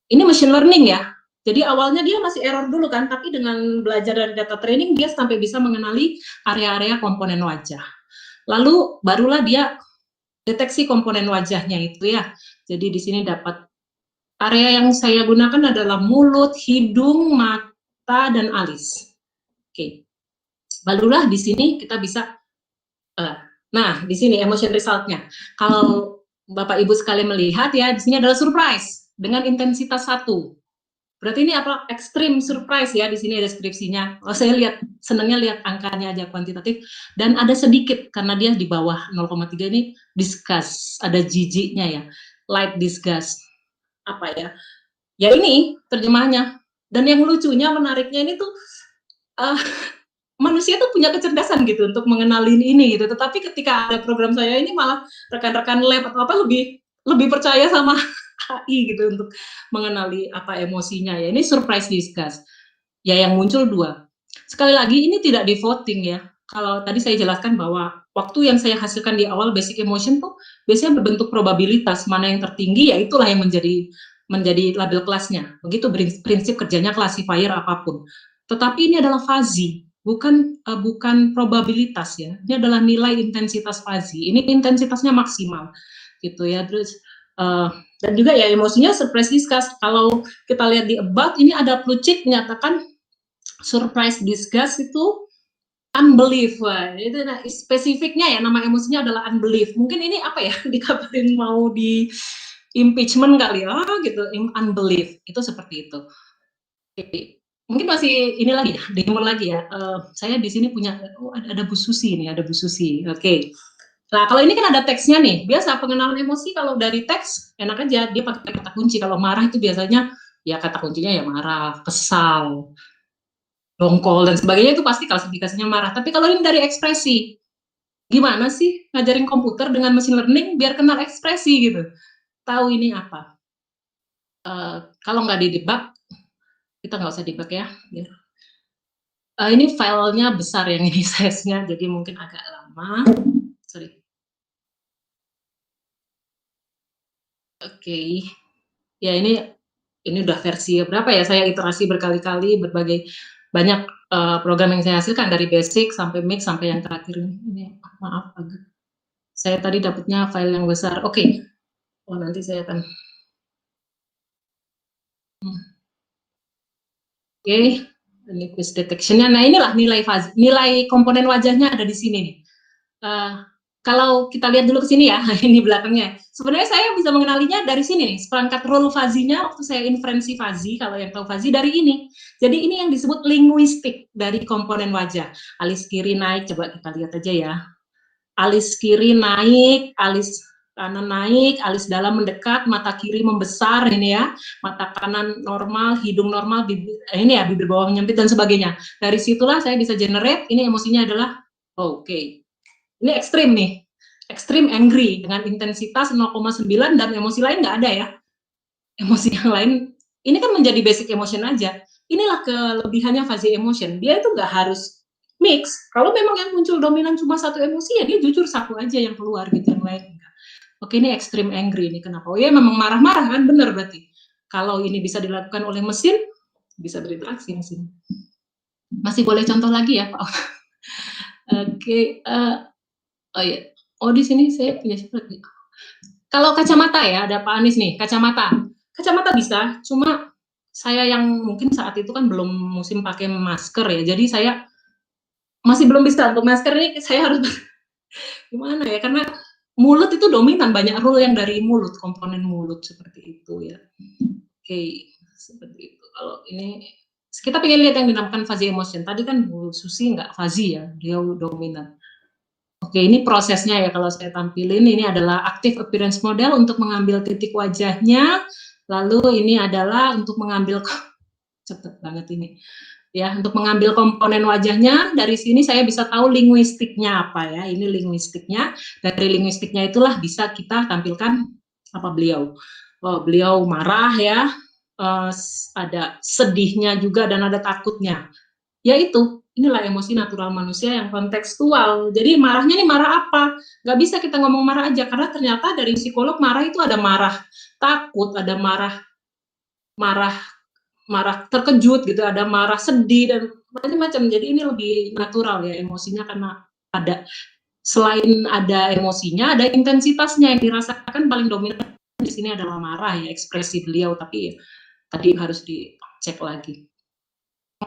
Ini machine learning ya. Jadi awalnya dia masih error dulu kan, tapi dengan belajar dari data training dia sampai bisa mengenali area-area komponen wajah. Lalu barulah dia deteksi komponen wajahnya itu ya. Jadi di sini dapat area yang saya gunakan adalah mulut, hidung, mata, dan alis. Oke. Barulah di sini kita bisa nah, di sini emotion result-nya. Kalau Bapak Ibu sekali melihat ya, di sini adalah surprise dengan intensitas 1. Berarti ini apa? Extreme surprise ya, di sini deskripsinya. Kalau saya lihat, senangnya lihat angkanya aja kuantitatif, dan ada sedikit, karena dia di bawah 0,3 ini, disgust, ada jijiknya ya, light disgust. Apa ya? Ya ini terjemahnya. Dan yang lucunya, menariknya ini tuh, manusia tuh punya kecerdasan gitu untuk mengenalin ini gitu. Tetapi ketika ada program saya ini malah rekan-rekan lab atau apa lebih percaya sama AI gitu untuk mengenali apa emosinya ya. Ini surprise disgust. Ya yang muncul 2. Sekali lagi ini tidak di voting ya. Kalau tadi saya jelaskan bahwa waktu yang saya hasilkan di awal basic emotion tuh biasanya berbentuk probabilitas, mana yang tertinggi ya itulah yang menjadi label kelasnya. Begitu prinsip kerjanya classifier apapun. Tetapi ini adalah fuzzy, bukan probabilitas ya. Ini adalah nilai intensitas fuzzy. Ini intensitasnya maksimal gitu ya. Terus dan juga ya emosinya surprise disgust. Kalau kita lihat di about ini ada Plutchik menyatakan surprise disgust itu unbelief. Wah, itu nah, spesifiknya ya, nama emosinya adalah unbelief. Mungkin ini apa ya, dikabarin mau di impeachment kali ya, gitu, unbelief. Itu seperti itu. Oke. Mungkin masih ini lagi ya, demo lagi ya. Saya di sini punya, ada Bu Susi nih, ada Bu Susi. Oke. Nah, kalau ini kan ada teksnya nih. Biasa pengenalan emosi kalau dari teks enak aja, dia pakai kata kunci. Kalau marah itu biasanya ya kata kuncinya ya marah, kesal, dongkol dan sebagainya itu pasti klasifikasinya marah. Tapi kalau ini dari ekspresi, gimana sih ngajarin komputer dengan machine learning biar kenal ekspresi gitu? Tahu ini apa? Kalau nggak di debug, kita nggak usah debug ya. Ini filenya besar yang ini size-nya, jadi mungkin agak lama. Sorry. Oke. Ya ini udah versi berapa ya? Saya iterasi berkali-kali, banyak program yang saya hasilkan dari basic sampai mix sampai yang terakhir ini. Maaf agak. Saya tadi dapatnya file yang besar. Oke. Oh nanti saya akan. Oke. Ini quiz detection-nya. Nah inilah nilai komponen wajahnya ada di sini nih. Kalau kita lihat dulu ke sini ya, ini belakangnya. Sebenarnya saya bisa mengenalinya dari sini nih, seperangkat rule fuzzy-nya waktu saya inferensi fuzzy, kalau yang tahu fuzzy dari ini. Jadi ini yang disebut linguistik dari komponen wajah. Alis kiri naik, coba kita lihat aja ya. Alis kiri naik, alis kanan naik, alis dalam mendekat, mata kiri membesar ini ya, mata kanan normal, hidung normal, ini ya bibir bawah menyempit dan sebagainya. Dari situlah saya bisa generate, ini emosinya adalah oke. Ini ekstrim nih, ekstrim angry dengan intensitas 0,9 dan emosi lain nggak ada ya. Emosi yang lain, ini kan menjadi basic emotion aja. Inilah kelebihannya fuzzy emotion. Dia itu nggak harus mix. Kalau memang yang muncul dominan cuma satu emosi, ya dia jujur satu aja yang keluar gitu, yang lain enggak. Oke, ini extreme angry ini kenapa? Oh ya memang marah-marah kan, bener berarti. Kalau ini bisa dilakukan oleh mesin, bisa berinteraksi mesin. Masih boleh contoh lagi ya Pak? Oke, oh ya, oh di sini saya punya siapa? Kalau kacamata ya, ada Pak Anies nih, kacamata bisa, cuma saya yang mungkin saat itu kan belum musim pakai masker ya, jadi saya masih belum bisa untuk masker ini, saya harus gimana ya, karena mulut itu dominan, banyak rule yang dari mulut, komponen mulut seperti itu ya. Oke, seperti itu. Kalau ini kita pengen lihat yang dinamakan fuzzy emotion. Tadi kan Bu Susi nggak fuzzy ya, dia dominan. Oke, ini prosesnya ya kalau saya tampilin. Ini adalah active appearance model untuk mengambil titik wajahnya. Lalu ini adalah untuk mengambil, cepet banget ini. Ya, untuk mengambil komponen wajahnya, dari sini saya bisa tahu linguistiknya apa ya. Ini linguistiknya. Dari linguistiknya itulah bisa kita tampilkan apa beliau. Oh, beliau marah ya, ada sedihnya juga dan ada takutnya. Yaitu inilah emosi natural manusia yang kontekstual. Jadi marahnya nih marah apa? Nggak bisa kita ngomong marah aja, karena ternyata dari psikolog marah itu ada marah takut, ada marah marah marah terkejut gitu, ada marah sedih dan macam-macam. Jadi ini lebih natural ya emosinya, karena ada selain ada emosinya, ada intensitasnya yang dirasakan paling dominan di sini adalah marah ya, ekspresi beliau, tapi tadi harus dicek lagi.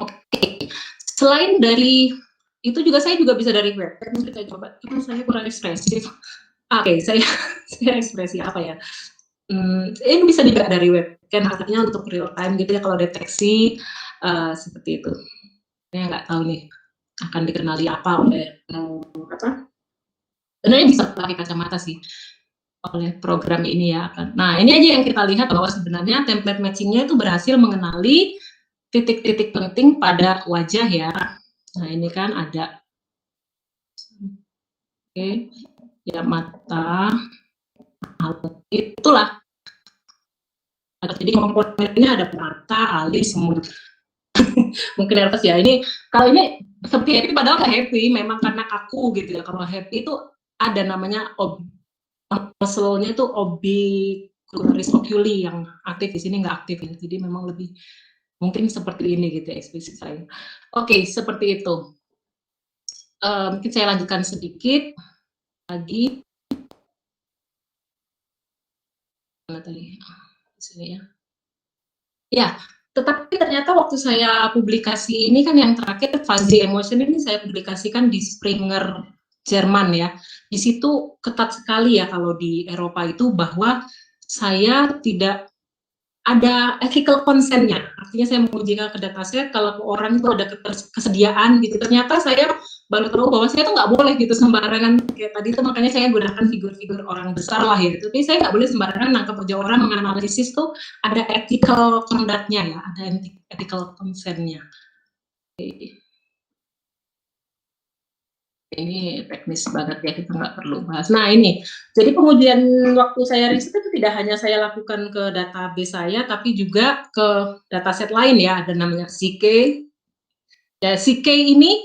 Oke. Selain dari itu juga saya juga bisa dari web. Mungkin saya coba, saya kurang ekspresif. Oke, saya ekspresi apa ya? Ini bisa juga dari web. Kan artinya untuk real time gitu ya kalau deteksi seperti itu. Saya nggak tahu nih akan dikenali apa oleh apa? Sebenarnya bisa pakai kacamata sih oleh program ini ya. Nah, ini aja yang kita lihat bahwa sebenarnya template matching-nya itu berhasil mengenali titik-titik penting pada wajah ya. Nah, ini kan ada ya mata, itulah. Jadi komponennya ada mata, alis, mulut. Mungkin nervous ya. Ini kalau ini seperti happy padahal nggak happy, memang karena kaku gitu ya. Kalau happy itu ada namanya muscle-nya itu orbicularis oculi yang aktif, di sini nggak aktif ya. Jadi memang lebih mungkin seperti ini gitu ya ekspresi saya. Oke, seperti itu. Mungkin saya lanjutkan sedikit lagi. Mana tadi? Di sini ya. Ya, tetapi ternyata waktu saya publikasi ini kan yang terakhir fuzzy emotion ini saya publikasikan di Springer Jerman ya. Di situ ketat sekali ya kalau di Eropa itu bahwa saya tidak ada ethical consent-nya. Artinya saya mengujikan ke dataset kalau orang itu ada kesediaan gitu. Ternyata saya baru tahu bahwa saya tuh nggak boleh gitu sembarangan kayak tadi tuh, makanya saya gunakan figur-figur orang besar lah ya. Tapi saya nggak boleh sembarangan nangkep wajah orang, menganalisis tuh ada ethical conduct-nya ya, ada ethical consent-nya. Ini teknis banget ya, kita nggak perlu bahas. Nah ini, jadi pengujian waktu saya riset itu tidak hanya saya lakukan ke database saya, tapi juga ke dataset lain ya, ada namanya CK. Ya, CK ini,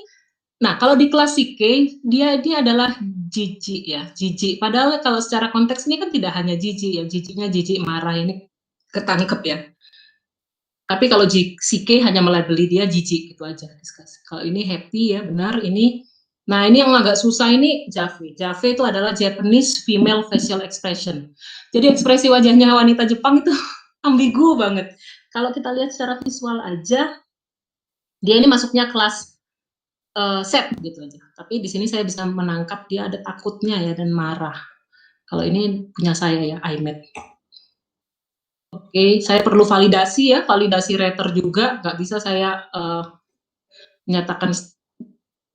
nah kalau di kelas CK, dia adalah jijik ya, jijik. Padahal kalau secara konteks ini kan tidak hanya jijik ya, jijiknya jijik marah, ini ketangkep ya. Tapi kalau CK hanya melabeli dia jijik gitu aja. Kalau ini happy ya, benar, ini. Nah, ini yang agak susah ini Jave. Jave itu adalah Japanese Female Facial Expression. Jadi ekspresi wajahnya wanita Jepang itu ambigu banget. Kalau kita lihat secara visual aja, dia ini masuknya kelas set gitu aja. Tapi di sini saya bisa menangkap dia ada takutnya ya dan marah. Kalau ini punya saya ya, iMac. Oke, saya perlu validasi ya, validasi rater juga. Nggak bisa saya menyatakan.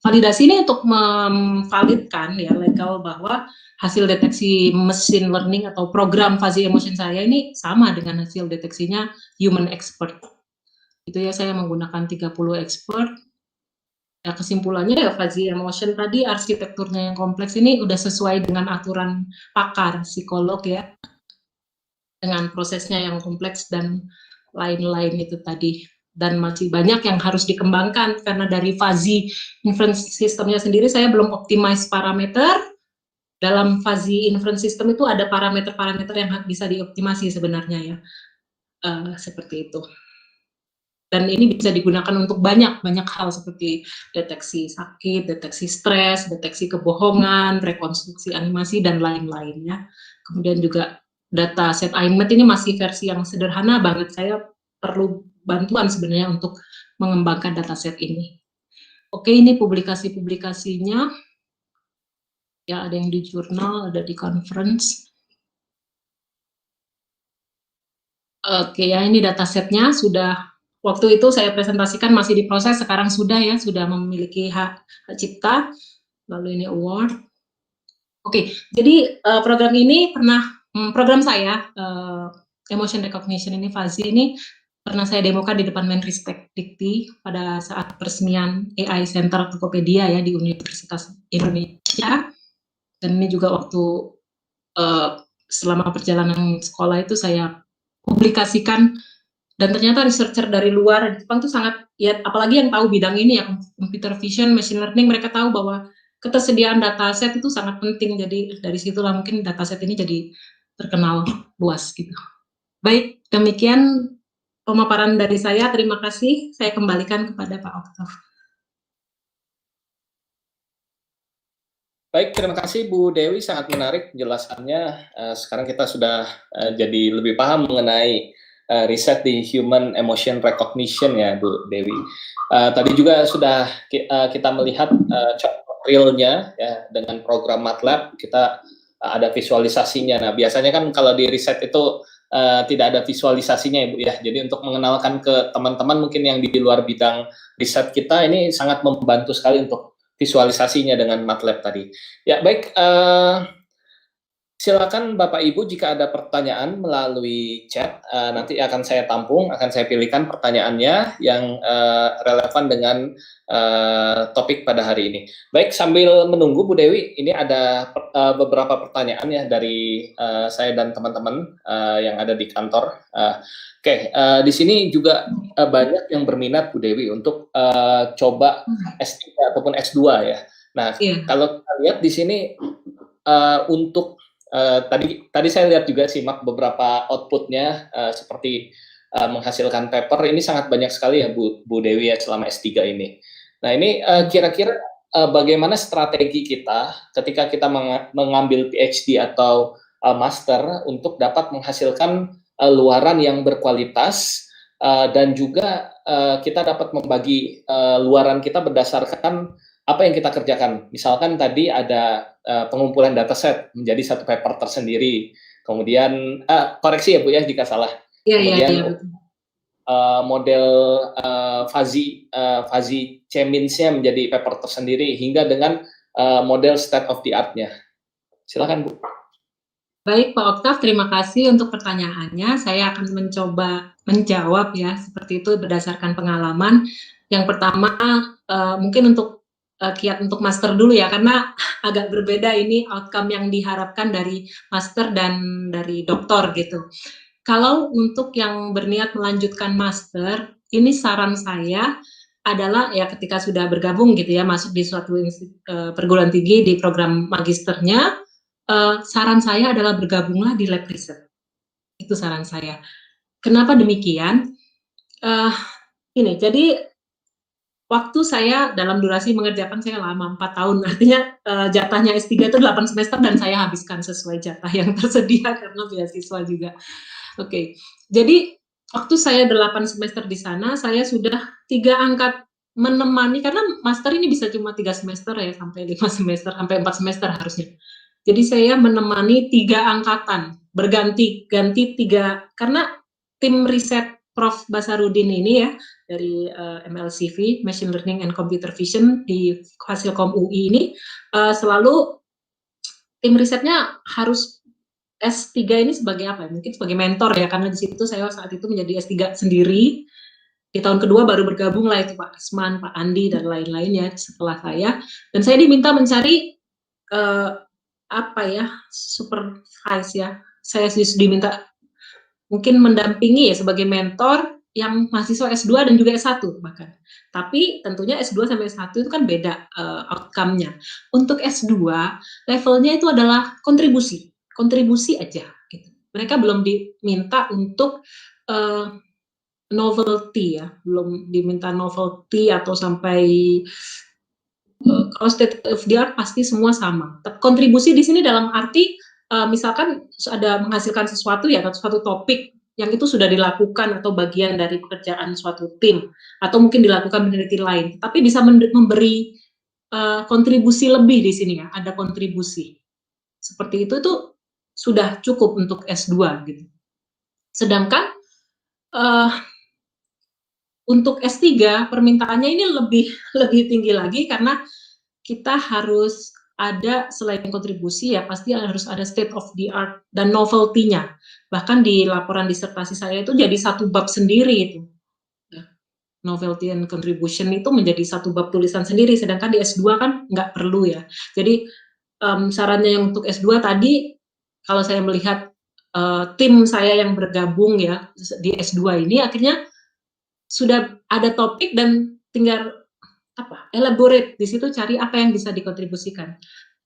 Validasi ini untuk memvalidkan ya legal bahwa hasil deteksi machine learning atau program fuzzy emotion saya ini sama dengan hasil deteksinya human expert. Itu ya, saya menggunakan 30 expert. Ya, kesimpulannya ya fuzzy emotion tadi arsitekturnya yang kompleks ini udah sesuai dengan aturan pakar psikolog ya. Dengan prosesnya yang kompleks dan lain-lain itu tadi. Dan masih banyak yang harus dikembangkan karena dari fuzzy inference systemnya sendiri saya belum optimize parameter. Dalam fuzzy inference system itu ada parameter-parameter yang bisa dioptimasi sebenarnya ya, seperti itu. Dan ini bisa digunakan untuk banyak hal seperti deteksi sakit, deteksi stres, deteksi kebohongan, rekonstruksi animasi dan lain-lainnya. Kemudian juga dataset iMath ini masih versi yang sederhana banget. Saya perlu bantuan sebenarnya untuk mengembangkan dataset ini. Oke, ini publikasi-publikasinya. Ya, ada yang di jurnal, ada di conference. Oke, ya ini datasetnya sudah, waktu itu saya presentasikan masih diproses, sekarang sudah ya, sudah memiliki hak cipta. Lalu ini award. Oke, jadi program ini program saya emotion recognition ini Fazi ini pernah saya demokan di depan Menristek Dikti pada saat peresmian AI Center Tokopedia ya di Universitas Indonesia. Dan ini juga waktu selama perjalanan sekolah itu saya publikasikan, dan ternyata researcher dari luar Jepang itu sangat, ya apalagi yang tahu bidang ini ya, computer vision, machine learning, mereka tahu bahwa ketersediaan dataset itu sangat penting. Jadi dari situlah mungkin dataset ini jadi terkenal luas gitu. Baik, demikian pemaparan dari saya. Terima kasih. Saya kembalikan kepada Pak Oktav. Baik, terima kasih Bu Dewi, sangat menarik penjelasannya. Sekarang kita sudah jadi lebih paham mengenai riset di Human Emotion Recognition ya Bu Dewi. Tadi juga sudah kita melihat contoh realnya ya dengan program MATLAB, kita ada visualisasinya. Nah, biasanya kan kalau di riset itu tidak ada visualisasinya ya Bu ya. Jadi untuk mengenalkan ke teman-teman mungkin yang di luar bidang riset kita, ini sangat membantu sekali untuk visualisasinya dengan MATLAB tadi. Ya, baik, silakan Bapak Ibu jika ada pertanyaan melalui chat, nanti akan saya tampung, akan saya pilihkan pertanyaannya yang relevan dengan topik pada hari ini. Baik, sambil menunggu Bu Dewi, ini ada beberapa pertanyaan ya dari saya dan teman-teman yang ada di kantor. Oke, di sini juga banyak yang berminat Bu Dewi untuk coba S3 ataupun S2 ya. Nah, kalau kita lihat di sini untuk tadi saya lihat juga simak beberapa outputnya seperti menghasilkan paper, ini sangat banyak sekali ya Bu Dewi ya selama S3 ini. Nah, ini kira-kira bagaimana strategi kita ketika kita mengambil PhD atau master untuk dapat menghasilkan luaran yang berkualitas, dan juga kita dapat membagi luaran kita berdasarkan apa yang kita kerjakan. Misalkan tadi ada pengumpulan dataset menjadi satu paper tersendiri. Kemudian koreksi ya Bu ya jika salah. Kemudian model fuzzy K-means-nya menjadi paper tersendiri hingga dengan model state of the art-nya. Silakan Bu. Baik Pak Oktav, terima kasih untuk pertanyaannya. Saya akan mencoba menjawab ya seperti itu berdasarkan pengalaman. Yang pertama mungkin untuk kiat untuk master dulu ya, karena agak berbeda ini outcome yang diharapkan dari master dan dari doktor gitu. Kalau untuk yang berniat melanjutkan master, ini saran saya adalah ya ketika sudah bergabung gitu ya, masuk di suatu perguruan tinggi di program magisternya, saran saya adalah bergabunglah di lab riset. Itu saran saya. Kenapa demikian? Ini, jadi waktu saya dalam durasi mengerjakan saya lama, 4 tahun, artinya jatahnya S3 itu 8 semester dan saya habiskan sesuai jatah yang tersedia karena beasiswa juga. Oke, jadi waktu saya 8 semester di sana, saya sudah 3 angkat menemani, karena master ini bisa cuma 3 semester ya, sampai 5 semester, sampai 4 semester harusnya. Jadi saya menemani 3 angkatan, berganti-ganti 3, karena tim riset Prof. Basarudin ini ya, dari MLCV, Machine Learning and Computer Vision di Fasilkom UI ini, selalu tim risetnya harus S3 ini sebagai apa ya? Mungkin sebagai mentor ya, karena di situ saya saat itu menjadi S3 sendiri. Di tahun kedua baru bergabung lah itu Pak Asman, Pak Andi, dan lain-lainnya setelah saya. Dan saya diminta mencari apa ya, supervise ya. Saya diminta mungkin mendampingi ya sebagai mentor yang mahasiswa S2 dan juga S1 bahkan. Tapi tentunya S2 sampai S1 itu kan beda outcome-nya. Untuk S2, levelnya itu adalah kontribusi aja gitu. Mereka belum diminta untuk novelty ya, belum diminta novelty atau sampai kalau state of the art pasti semua sama. Kontribusi di sini dalam arti misalkan ada menghasilkan sesuatu ya, atau suatu topik yang itu sudah dilakukan atau bagian dari pekerjaan suatu tim, atau mungkin dilakukan peneliti lain, tapi bisa memberi kontribusi lebih di sini ya, ada kontribusi. Seperti itu sudah cukup untuk S2 gitu. Sedangkan untuk S3 permintaannya ini lebih tinggi lagi, karena kita harus ada selain kontribusi ya pasti harus ada state of the art dan novelty-nya. Bahkan di laporan disertasi saya itu jadi satu bab sendiri itu. Novelty and contribution itu menjadi satu bab tulisan sendiri, sedangkan di S2 kan nggak perlu ya. Jadi sarannya yang untuk S2 tadi, kalau saya melihat tim saya yang bergabung ya di S2 ini, akhirnya sudah ada topik dan tinggal elaborate di situ, cari apa yang bisa dikontribusikan.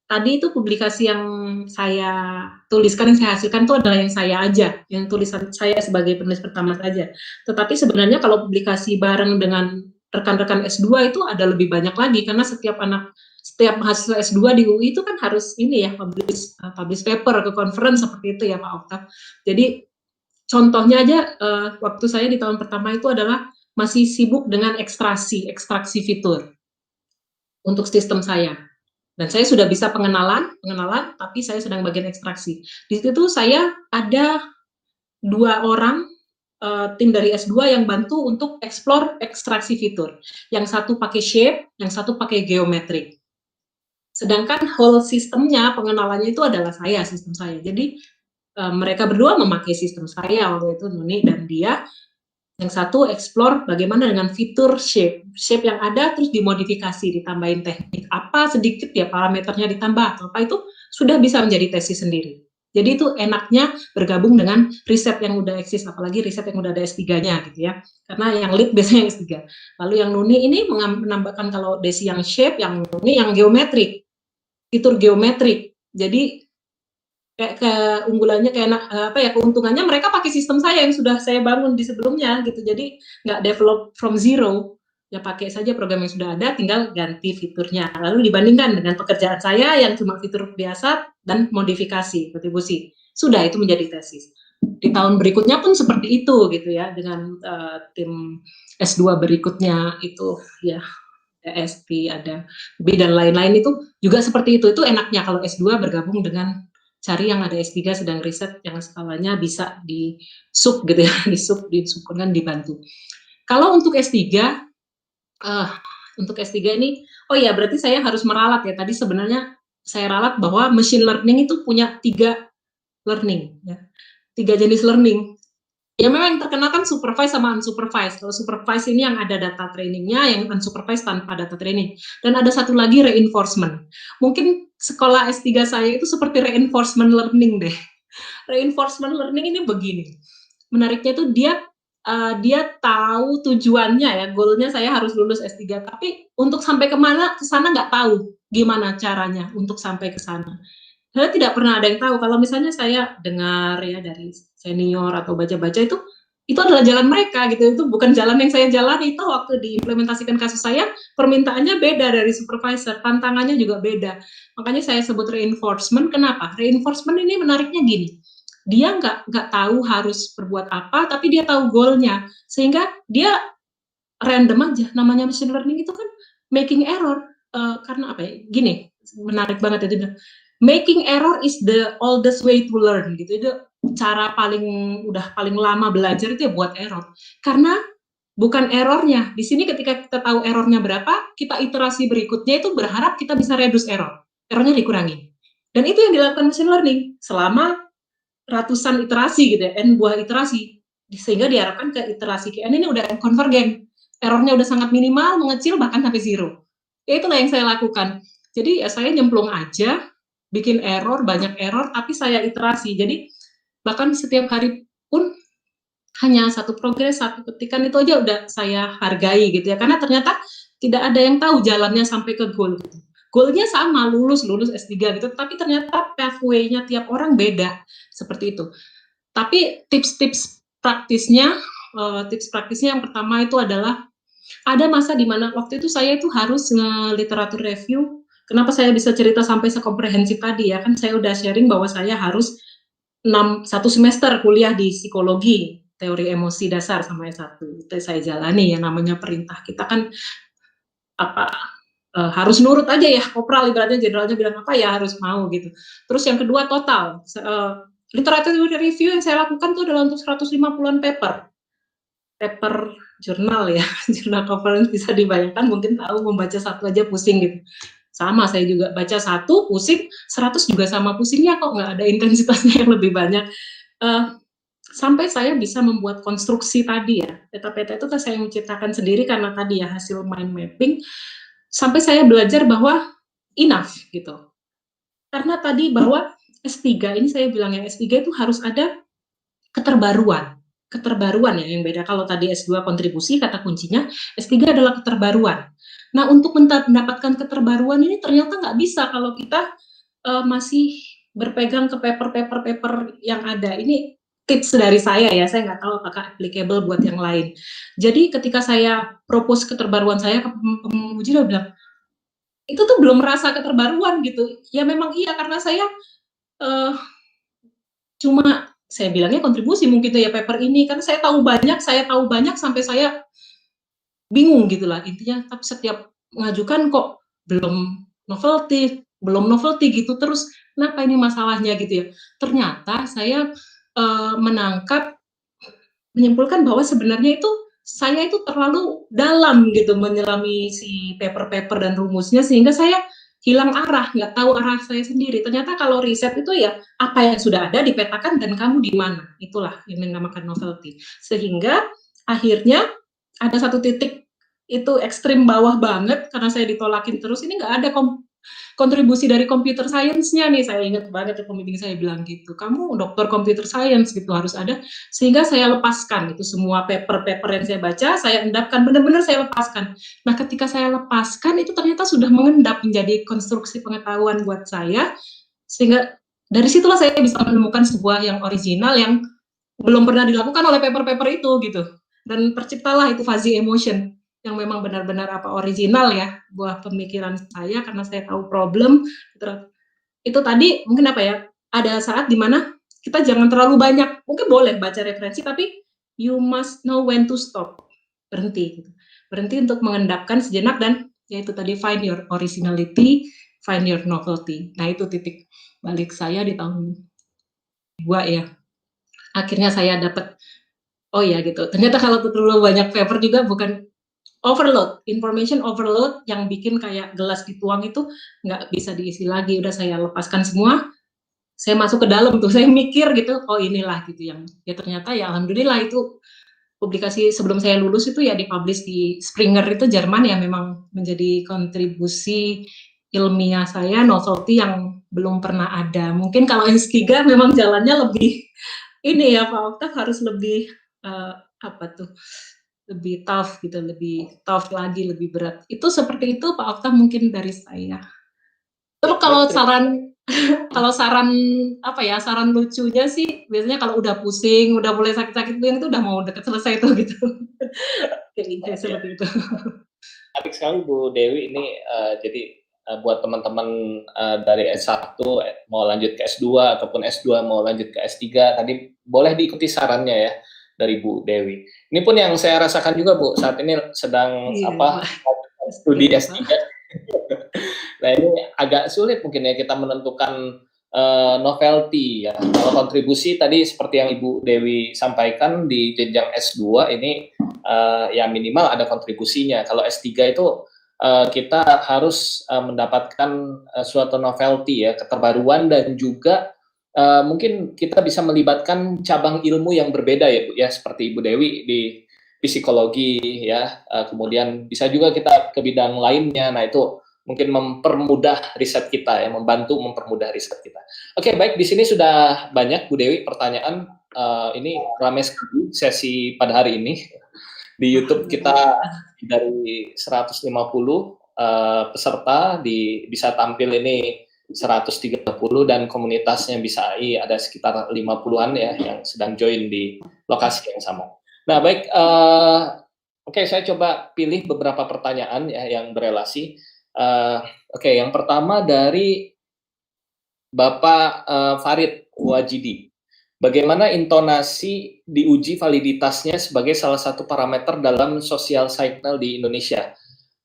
Tadi itu publikasi yang saya tuliskan, yang saya hasilkan itu adalah yang saya aja, yang tulisan saya sebagai penulis pertama saja. Tetapi sebenarnya kalau publikasi bareng dengan rekan-rekan S2 itu ada lebih banyak lagi, karena setiap mahasiswa S2 di UI itu kan harus ini ya, publish paper ke conference seperti itu ya Pak Oktav. Jadi contohnya aja waktu saya di tahun pertama itu adalah masih sibuk dengan ekstraksi fitur untuk sistem saya. Dan saya sudah bisa pengenalan, tapi saya sedang bagian ekstraksi. Di situ saya ada 2 orang tim dari S2 yang bantu untuk explore ekstraksi fitur. Yang satu pakai shape, yang satu pakai geometrik. Sedangkan whole sistemnya, pengenalannya itu adalah sistem saya. Jadi mereka berdua memakai sistem saya waktu itu, Nuni dan dia. Yang satu explore bagaimana dengan fitur shape yang ada terus dimodifikasi, ditambahin teknik apa sedikit ya parameternya ditambah atau apa, itu sudah bisa menjadi tesis sendiri. Jadi itu enaknya bergabung dengan riset yang udah eksis, apalagi riset yang udah ada S3-nya gitu ya. Karena yang lead biasanya S3. Lalu yang Nuni ini menambahkan, kalau Desi yang shape, yang Nuni yang geometrik, fitur geometrik. Jadi kayak keunggulannya, keuntungannya mereka pakai sistem saya yang sudah saya bangun di sebelumnya gitu. Jadi nggak develop from zero, ya pakai saja program yang sudah ada, tinggal ganti fiturnya. Lalu dibandingkan dengan pekerjaan saya yang cuma fitur biasa dan modifikasi, kontribusi. Sudah, itu menjadi tesis. Di tahun berikutnya pun seperti itu gitu ya, dengan tim S2 berikutnya itu ya, SP, ada B dan lain-lain, itu juga seperti itu. Itu enaknya kalau S2 bergabung dengan cari yang ada S3 sedang riset yang skalanya bisa di sub gitu ya, disubkan dibantu. Kalau untuk S3 ini, oh ya berarti saya harus meralat ya. Tadi sebenarnya saya ralat bahwa machine learning itu punya 3 learning ya. 3 jenis learning. Ya memang yang terkenal kan supervised sama unsupervised. Kalau supervised ini yang ada data trainingnya, yang unsupervised tanpa data training. Dan ada satu lagi reinforcement. Mungkin sekolah S3 saya itu seperti reinforcement learning deh. Reinforcement learning ini begini. Menariknya itu dia tahu tujuannya ya, goalnya saya harus lulus S3. Tapi untuk sampai kemana, ke sana nggak tahu gimana caranya untuk sampai ke sana. Saya tidak pernah ada yang tahu. Kalau misalnya saya dengar ya dari senior atau baca-baca, itu adalah jalan mereka gitu. Itu bukan jalan yang saya jalani. Itu waktu diimplementasikan kasus saya, permintaannya beda dari supervisor, tantangannya juga beda. Makanya saya sebut reinforcement. Kenapa? Reinforcement ini menariknya gini. Dia nggak tahu harus berbuat apa, tapi dia tahu goalnya. Sehingga dia random aja. Namanya machine learning itu kan making error. Karena apa ya? Gini, menarik banget itu. Making error is the oldest way to learn gitu. Itu cara paling lama belajar itu ya buat error. Karena bukan errornya. Di sini ketika kita tahu errornya berapa, kita iterasi berikutnya itu berharap kita bisa reduce error. Errornya dikurangi. Dan itu yang dilakukan machine learning selama ratusan iterasi gitu ya, n buah iterasi. Sehingga diharapkan ke iterasi ke n ini udah konvergen. Errornya udah sangat minimal, mengecil bahkan sampai zero. Ya itulah yang saya lakukan. Jadi ya saya nyemplung aja, bikin error, banyak error, tapi saya iterasi. Jadi bahkan setiap hari pun hanya satu progres, satu ketikan itu aja udah saya hargai gitu ya. Karena ternyata tidak ada yang tahu jalannya sampai ke goal gitu. Goalnya sama, lulus S3 gitu, tapi ternyata pathway-nya tiap orang beda, seperti itu. Tapi tips praktisnya yang pertama itu adalah, ada masa di mana waktu itu saya itu harus nge-literatur review. Kenapa saya bisa cerita sampai sekomprehensif tadi ya, kan saya udah sharing bahwa saya harus 1 semester kuliah di psikologi, teori emosi dasar sama S1. Itu saya jalani, yang namanya perintah. Kita kan harus nurut aja ya, kopral ibaratnya, jenderalnya bilang apa ya harus mau gitu. Terus yang kedua total, literatur review yang saya lakukan itu adalah untuk 150-an paper jurnal ya, jurnal conference, bisa dibayangkan, mungkin tahu membaca satu aja pusing gitu. sama, saya juga baca 1 pusing, 100 juga sama pusingnya kok, nggak ada intensitasnya yang lebih banyak. Sampai saya bisa membuat konstruksi tadi ya, peta-peta itu kan saya menciptakan sendiri karena tadi ya hasil mind mapping, sampai saya belajar bahwa enough gitu. Karena tadi bahwa S3 ini saya bilang ya, S3 itu harus ada keterbaruan. Keterbaruan ya yang beda. Kalau tadi S2 kontribusi, kata kuncinya, S3 adalah keterbaruan. Nah, untuk mendapatkan keterbaruan ini ternyata nggak bisa kalau kita masih berpegang ke paper yang ada. Ini tips dari saya ya, saya nggak tahu apakah applicable buat yang lain. Jadi ketika saya propose keterbaruan saya ke penguji, dia bilang, itu tuh belum merasa keterbaruan gitu. Ya memang iya, karena saya uh, cuma saya bilangnya kontribusi mungkin tuh ya paper ini, karena saya tahu banyak sampai saya bingung gitulah intinya. Tapi setiap mengajukan kok belum novelty gitu terus. Kenapa ini masalahnya gitu ya? Ternyata saya menyimpulkan bahwa sebenarnya itu saya itu terlalu dalam gitu menyelami si paper-paper dan rumusnya, sehingga saya hilang arah, nggak tahu arah saya sendiri. Ternyata kalau riset itu ya apa yang sudah ada dipetakan dan kamu di mana, itulah yang dinamakan novelty. Sehingga akhirnya ada satu titik itu ekstrim bawah banget karena saya ditolakin terus, ini nggak ada kontribusi dari computer science-nya nih. Saya ingat banget pembimbing saya bilang gitu, kamu dokter computer science gitu harus ada. Sehingga saya lepaskan itu semua paper-paper yang saya baca, saya endapkan, benar-benar saya lepaskan. Nah, ketika saya lepaskan itu ternyata sudah mengendap menjadi konstruksi pengetahuan buat saya, sehingga dari situlah saya bisa menemukan sebuah yang original yang belum pernah dilakukan oleh paper-paper itu gitu. Dan terciptalah itu fuzzy emotion yang memang benar-benar original ya buah pemikiran saya, karena saya tahu problem. Itu tadi mungkin ada saat dimana kita jangan terlalu banyak, mungkin boleh baca referensi, tapi you must know when to stop, berhenti untuk mengendapkan sejenak, dan yaitu tadi find your originality, find your novelty. Nah, itu titik balik saya di tahun 2 ya, akhirnya saya dapat, oh ya gitu, ternyata kalau terlalu banyak paper juga bukan overload, information overload yang bikin kayak gelas dituang itu nggak bisa diisi lagi. Udah saya lepaskan semua, saya masuk ke dalam tuh, saya mikir gitu, oh inilah gitu yang ya ternyata ya alhamdulillah itu publikasi sebelum saya lulus itu ya dipublish di Springer itu Jerman ya, memang menjadi kontribusi ilmiah saya, novelty yang belum pernah ada. Mungkin kalau S3 memang jalannya lebih ini ya Pak Oktav, harus lebih lebih tough gitu, lebih tough lagi, lebih berat. Itu seperti itu Pak Oktav mungkin dari saya. Terus kalau saran saran lucunya sih biasanya kalau udah pusing, udah mulai sakit-sakit itu udah mau deket selesai tuh gitu. Kayak seperti itu. Menarik sekali Bu Dewi ini, jadi buat teman-teman dari S1 mau lanjut ke S2 ataupun S2 mau lanjut ke S3 tadi boleh diikuti sarannya ya dari Bu Dewi. Ini pun yang saya rasakan juga Bu, saat ini sedang studi S3. Nah, ini agak sulit mungkin ya kita menentukan novelty ya. Kalau kontribusi tadi seperti yang Ibu Dewi sampaikan di jenjang S2 ini ya minimal ada kontribusinya. Kalau S3 itu kita harus mendapatkan suatu novelty ya, keterbaruan, dan juga mungkin kita bisa melibatkan cabang ilmu yang berbeda ya Bu ya, seperti Ibu Dewi di psikologi ya, kemudian bisa juga kita ke bidang lainnya. Nah, itu mungkin mempermudah riset kita ya, membantu mempermudah riset kita. Oke, baik, di sini sudah banyak Bu Dewi pertanyaan. Ini ramai sekali sesi pada hari ini. Di YouTube kita dari 150 peserta bisa tampil ini 130, dan komunitasnya bisa ada sekitar 50-an ya yang sedang join di lokasi yang sama. Nah, baik, oke, saya coba pilih beberapa pertanyaan ya yang berelasi. Oke, yang pertama dari Bapak Farid Wajidi. Bagaimana intonasi diuji validitasnya sebagai salah satu parameter dalam social signal di Indonesia?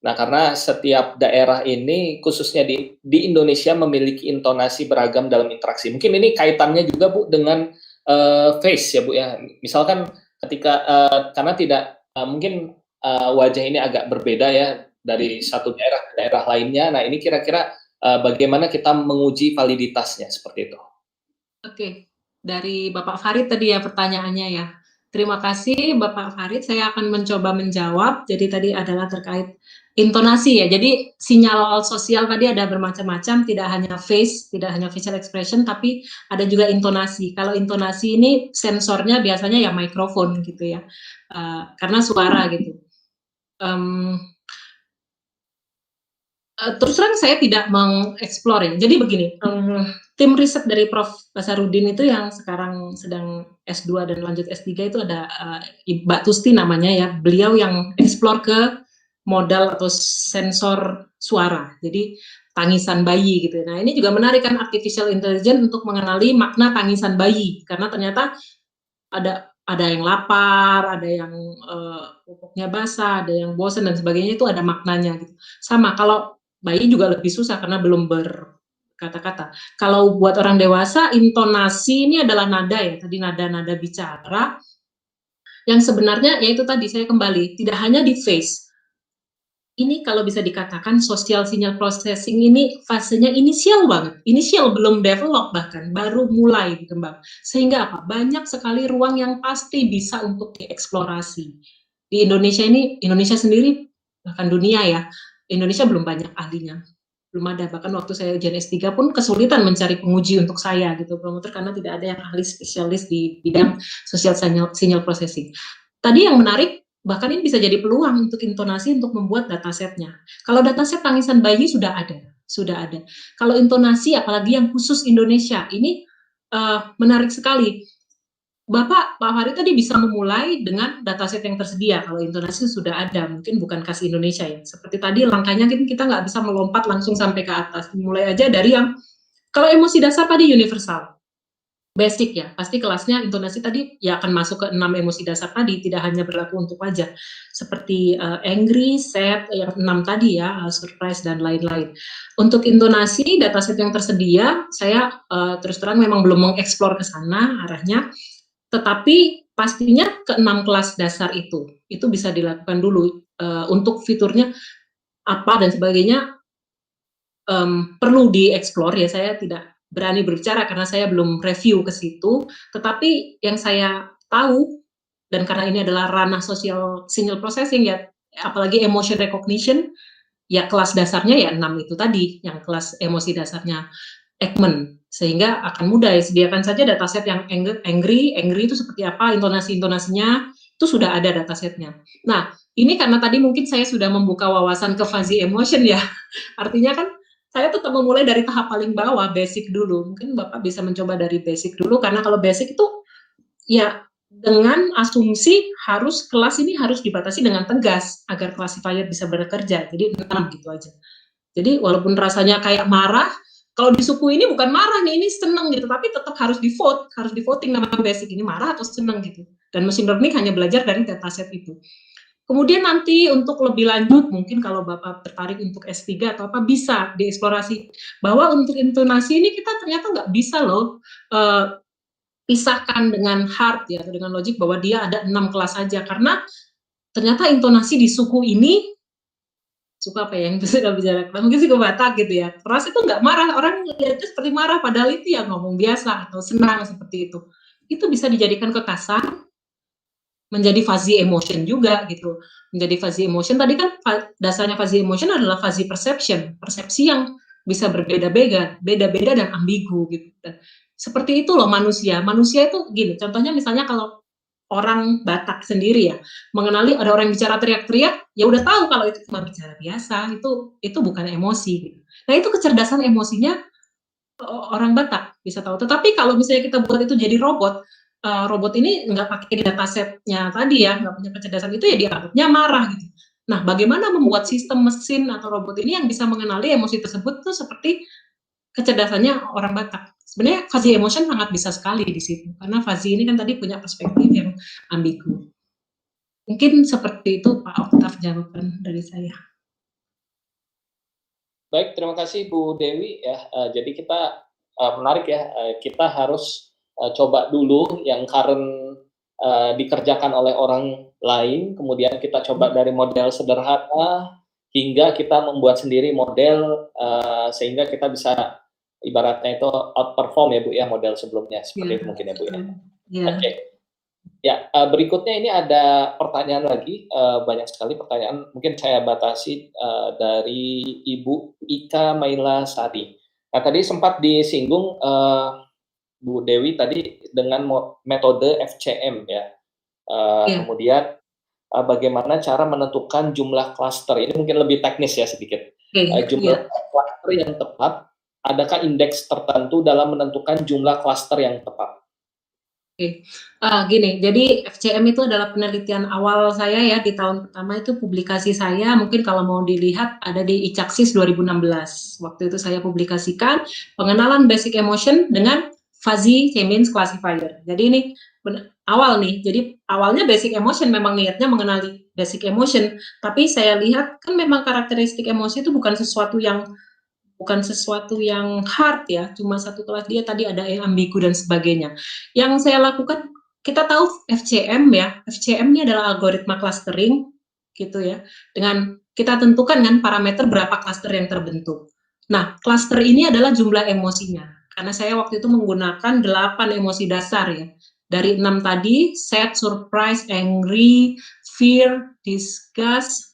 Nah, karena setiap daerah ini, khususnya di Indonesia, memiliki intonasi beragam dalam interaksi. Mungkin ini kaitannya juga Bu dengan face ya Bu ya. Misalkan ketika karena tidak mungkin wajah ini agak berbeda ya dari satu daerah ke daerah lainnya. Nah, ini kira-kira bagaimana kita menguji validitasnya seperti itu? Oke, dari Bapak Farid tadi ya pertanyaannya ya. Terima kasih Bapak Farid, saya akan mencoba menjawab. Jadi tadi adalah terkait intonasi ya. Jadi sinyal sosial tadi ada bermacam-macam, tidak hanya face, tidak hanya facial expression, tapi ada juga intonasi. Kalau intonasi ini sensornya biasanya ya mikrofon gitu ya, karena suara gitu. Terus terang saya tidak mengeksplor ya. Jadi begini, tim riset dari Prof. Basarudin itu yang sekarang sedang S2 dan lanjut S3 itu ada Mbak Tusti namanya ya. Beliau yang eksplor ke modal atau sensor suara. Jadi tangisan bayi gitu. Nah, ini juga menarik kan artificial intelligence untuk mengenali makna tangisan bayi karena ternyata ada yang lapar, ada yang pupuknya basah, ada yang bosan dan sebagainya itu ada maknanya gitu. Sama kalau bayi juga lebih susah karena belum berkata-kata. Kalau buat orang dewasa, intonasi ini adalah nada ya, tadi nada-nada bicara yang sebenarnya ya itu tadi saya kembali tidak hanya di face. Ini kalau bisa dikatakan social signal processing ini fasenya inisial banget, inisial belum develop bahkan, baru mulai berkembang. Sehingga apa? Banyak sekali ruang yang pasti bisa untuk dieksplorasi. Di Indonesia sendiri, bahkan dunia ya, Indonesia belum banyak ahlinya. Belum ada, bahkan waktu saya ujian S3 pun kesulitan mencari penguji untuk saya gitu, promotor karena tidak ada yang ahli spesialis di bidang social signal processing. Tadi yang menarik, bahkan ini bisa jadi peluang untuk intonasi untuk membuat datasetnya. Kalau dataset tangisan bayi sudah ada, sudah ada. Kalau intonasi, apalagi yang khusus Indonesia, ini menarik sekali. Pak Farid tadi bisa memulai dengan dataset yang tersedia. Kalau intonasi sudah ada, mungkin bukan khas Indonesia ya. Seperti tadi langkahnya kita nggak bisa melompat langsung sampai ke atas. Mulai aja dari yang, kalau emosi dasar tadi universal, basic ya, pasti kelasnya intonasi tadi ya akan masuk ke 6 emosi dasar tadi, tidak hanya berlaku untuk wajah. Seperti angry, sad, yang 6 tadi ya, surprise dan lain-lain. Untuk intonasi, dataset yang tersedia, saya terus terang memang belum mengeksplor ke sana arahnya, tetapi pastinya ke 6 kelas dasar itu bisa dilakukan dulu. Untuk fiturnya apa dan sebagainya perlu dieksplor ya, saya tidak berani berbicara karena saya belum review ke situ, tetapi yang saya tahu, dan karena ini adalah ranah social signal processing ya, apalagi emotion recognition, ya kelas dasarnya ya 6 itu tadi, yang kelas emosi dasarnya Ekman, sehingga akan mudah ya, sediakan saja dataset yang angry itu seperti apa, intonasinya, itu sudah ada datasetnya. Nah, ini karena tadi mungkin saya sudah membuka wawasan ke fuzzy emotion ya, artinya kan saya tetap memulai dari tahap paling bawah, basic dulu. Mungkin Bapak bisa mencoba dari basic dulu, karena kalau basic itu ya dengan asumsi kelas ini harus dibatasi dengan tegas agar classifier bisa bekerja. Jadi 6 gitu aja. Jadi walaupun rasanya kayak marah, kalau di suku ini bukan marah nih, ini seneng gitu, tapi tetap harus di voting nama basic ini marah atau seneng gitu. Dan machine learning hanya belajar dari dataset itu. Kemudian nanti untuk lebih lanjut, mungkin kalau Bapak tertarik untuk S3 atau apa, bisa dieksplorasi. Bahwa untuk intonasi ini kita ternyata nggak bisa loh pisahkan dengan heart ya, atau dengan logik bahwa dia ada 6 kelas saja. Karena ternyata intonasi di suku ini, suku apa ya, yang bisa bicara, mungkin suku Batak gitu ya. Keras itu nggak marah, orang lihatnya seperti marah, padahal itu ya ngomong biasa atau senang seperti itu. Itu bisa dijadikan kekasan, menjadi fuzzy emotion juga gitu. Menjadi fuzzy emotion tadi kan dasarnya fuzzy emotion adalah fuzzy perception, persepsi yang bisa berbeda-beda, beda-beda dan ambigu gitu. Dan seperti itu loh manusia. Manusia itu gini, contohnya misalnya kalau orang Batak sendiri ya, mengenali ada orang yang bicara teriak-teriak, ya udah tahu kalau itu cuma bicara biasa, itu bukan emosi gitu. Nah, itu kecerdasan emosinya orang Batak bisa tahu. Tetapi kalau misalnya kita buat itu jadi robot, robot ini nggak pakai datasetnya tadi ya, nggak punya kecerdasan itu ya dianggapnya marah gitu. Nah, bagaimana membuat sistem mesin atau robot ini yang bisa mengenali emosi tersebut tuh seperti kecerdasannya orang Batak. Sebenarnya fuzzy emotion sangat bisa sekali di situ, karena fuzzy ini kan tadi punya perspektif yang ambigu. Mungkin seperti itu Pak Oktav jawaban dari saya. Baik, terima kasih Bu Dewi ya. Jadi kita menarik ya, kita harus coba dulu yang current dikerjakan oleh orang lain, kemudian kita coba dari model sederhana, hingga kita membuat sendiri model sehingga kita bisa ibaratnya itu outperform ya Bu ya model sebelumnya seperti itu mungkin ya Bu ya. Oke. Ya, berikutnya ini ada pertanyaan lagi, banyak sekali pertanyaan, mungkin saya batasi dari Ibu Ika Maila Sari. Nah, tadi sempat disinggung Bu Dewi tadi dengan metode FCM ya. Kemudian bagaimana cara menentukan jumlah klaster. Ini mungkin lebih teknis ya sedikit. Jumlah klaster yang tepat, adakah indeks tertentu dalam menentukan jumlah klaster yang tepat? Gini, jadi FCM itu adalah penelitian awal saya ya di tahun pertama itu publikasi saya, mungkin kalau mau dilihat ada di ICAXIS 2016. Waktu itu saya publikasikan pengenalan basic emotion dengan fuzzy K-means classifier. Jadi ini awal nih, jadi awalnya basic emotion memang niatnya mengenali basic emotion, tapi saya lihat kan memang karakteristik emosi itu bukan sesuatu yang hard ya, cuma satu kelas dia tadi ada yang ambigu dan sebagainya. Yang saya lakukan, kita tahu FCM ya, FCM ini adalah algoritma clustering gitu ya, dengan kita tentukan kan parameter berapa cluster yang terbentuk. Nah, cluster ini adalah jumlah emosinya, karena saya waktu itu menggunakan 8 emosi dasar ya, dari 6 tadi, sad, surprise, angry, fear, disgust,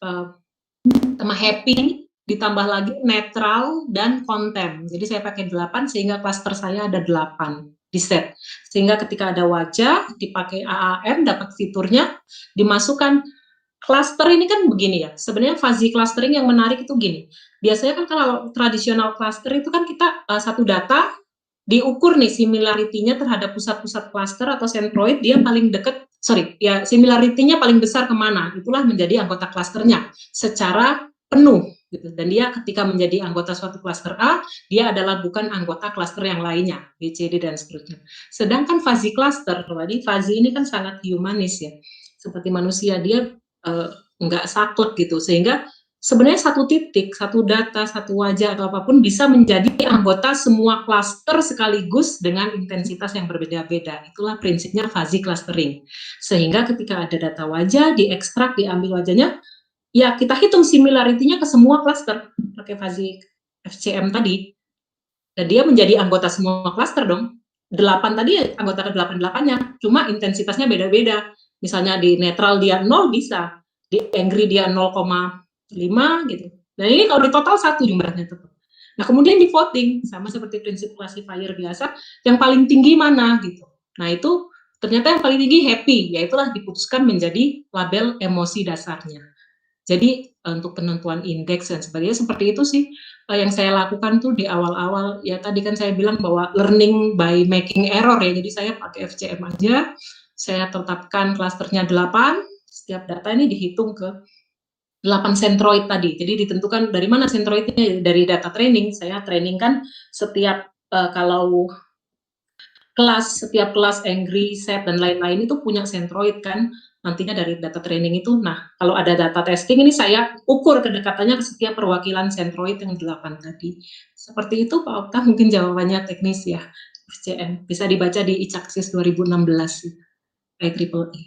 sama happy, ditambah lagi netral dan content. Jadi saya pakai 8 sehingga cluster saya ada 8 di set. Sehingga ketika ada wajah, dipakai AAM, dapat fiturnya, dimasukkan. Cluster ini kan begini ya, sebenarnya fuzzy clustering yang menarik itu gini. Biasanya kan kalau tradisional cluster itu kan kita satu data, diukur nih similarity-nya terhadap pusat-pusat cluster atau centroid, dia paling dekat, similarity-nya paling besar kemana, itulah menjadi anggota clusternya secara penuh gitu. Dan dia ketika menjadi anggota suatu cluster A, dia adalah bukan anggota cluster yang lainnya, B, C, D dan seterusnya. Sedangkan fuzzy cluster, tadi fuzzy ini kan sangat humanis ya, seperti manusia, dia nggak saklek gitu, sehingga sebenarnya satu titik, satu data, satu wajah atau apapun bisa menjadi anggota semua cluster sekaligus dengan intensitas yang berbeda-beda. Itulah prinsipnya fuzzy clustering. Sehingga ketika ada data wajah, diekstrak, diambil wajahnya, ya kita hitung similarity-nya ke semua cluster pakai fuzzy FCM tadi. Dan dia menjadi anggota semua cluster dong. 8 tadi anggota ke 8-8-nya, cuma intensitasnya beda-beda. Misalnya di netral dia 0 bisa, di angry dia 0,5 gitu. Nah ini kalau di total 1 jumlahnya tetap. Nah kemudian di voting, sama seperti prinsip classifier biasa, yang paling tinggi mana gitu. Nah itu ternyata yang paling tinggi happy, yaitulah diputuskan menjadi label emosi dasarnya. Jadi untuk penentuan indeks dan sebagainya seperti itu sih yang saya lakukan tuh di awal-awal. Ya tadi kan saya bilang bahwa learning by making error ya, jadi saya pakai FCM aja, saya tetapkan klasternya 8, setiap data ini dihitung ke 8 centroid tadi, jadi ditentukan dari mana centroidnya, dari data training. Saya training kan setiap kalau setiap kelas angry, sad dan lain-lain itu punya centroid kan, nantinya dari data training itu. Nah kalau ada data testing ini saya ukur kedekatannya ke setiap perwakilan centroid yang 8 tadi. Seperti itu Pak Okta, mungkin jawabannya teknis ya. FCM bisa dibaca di ICAXIS 2016 IEEE.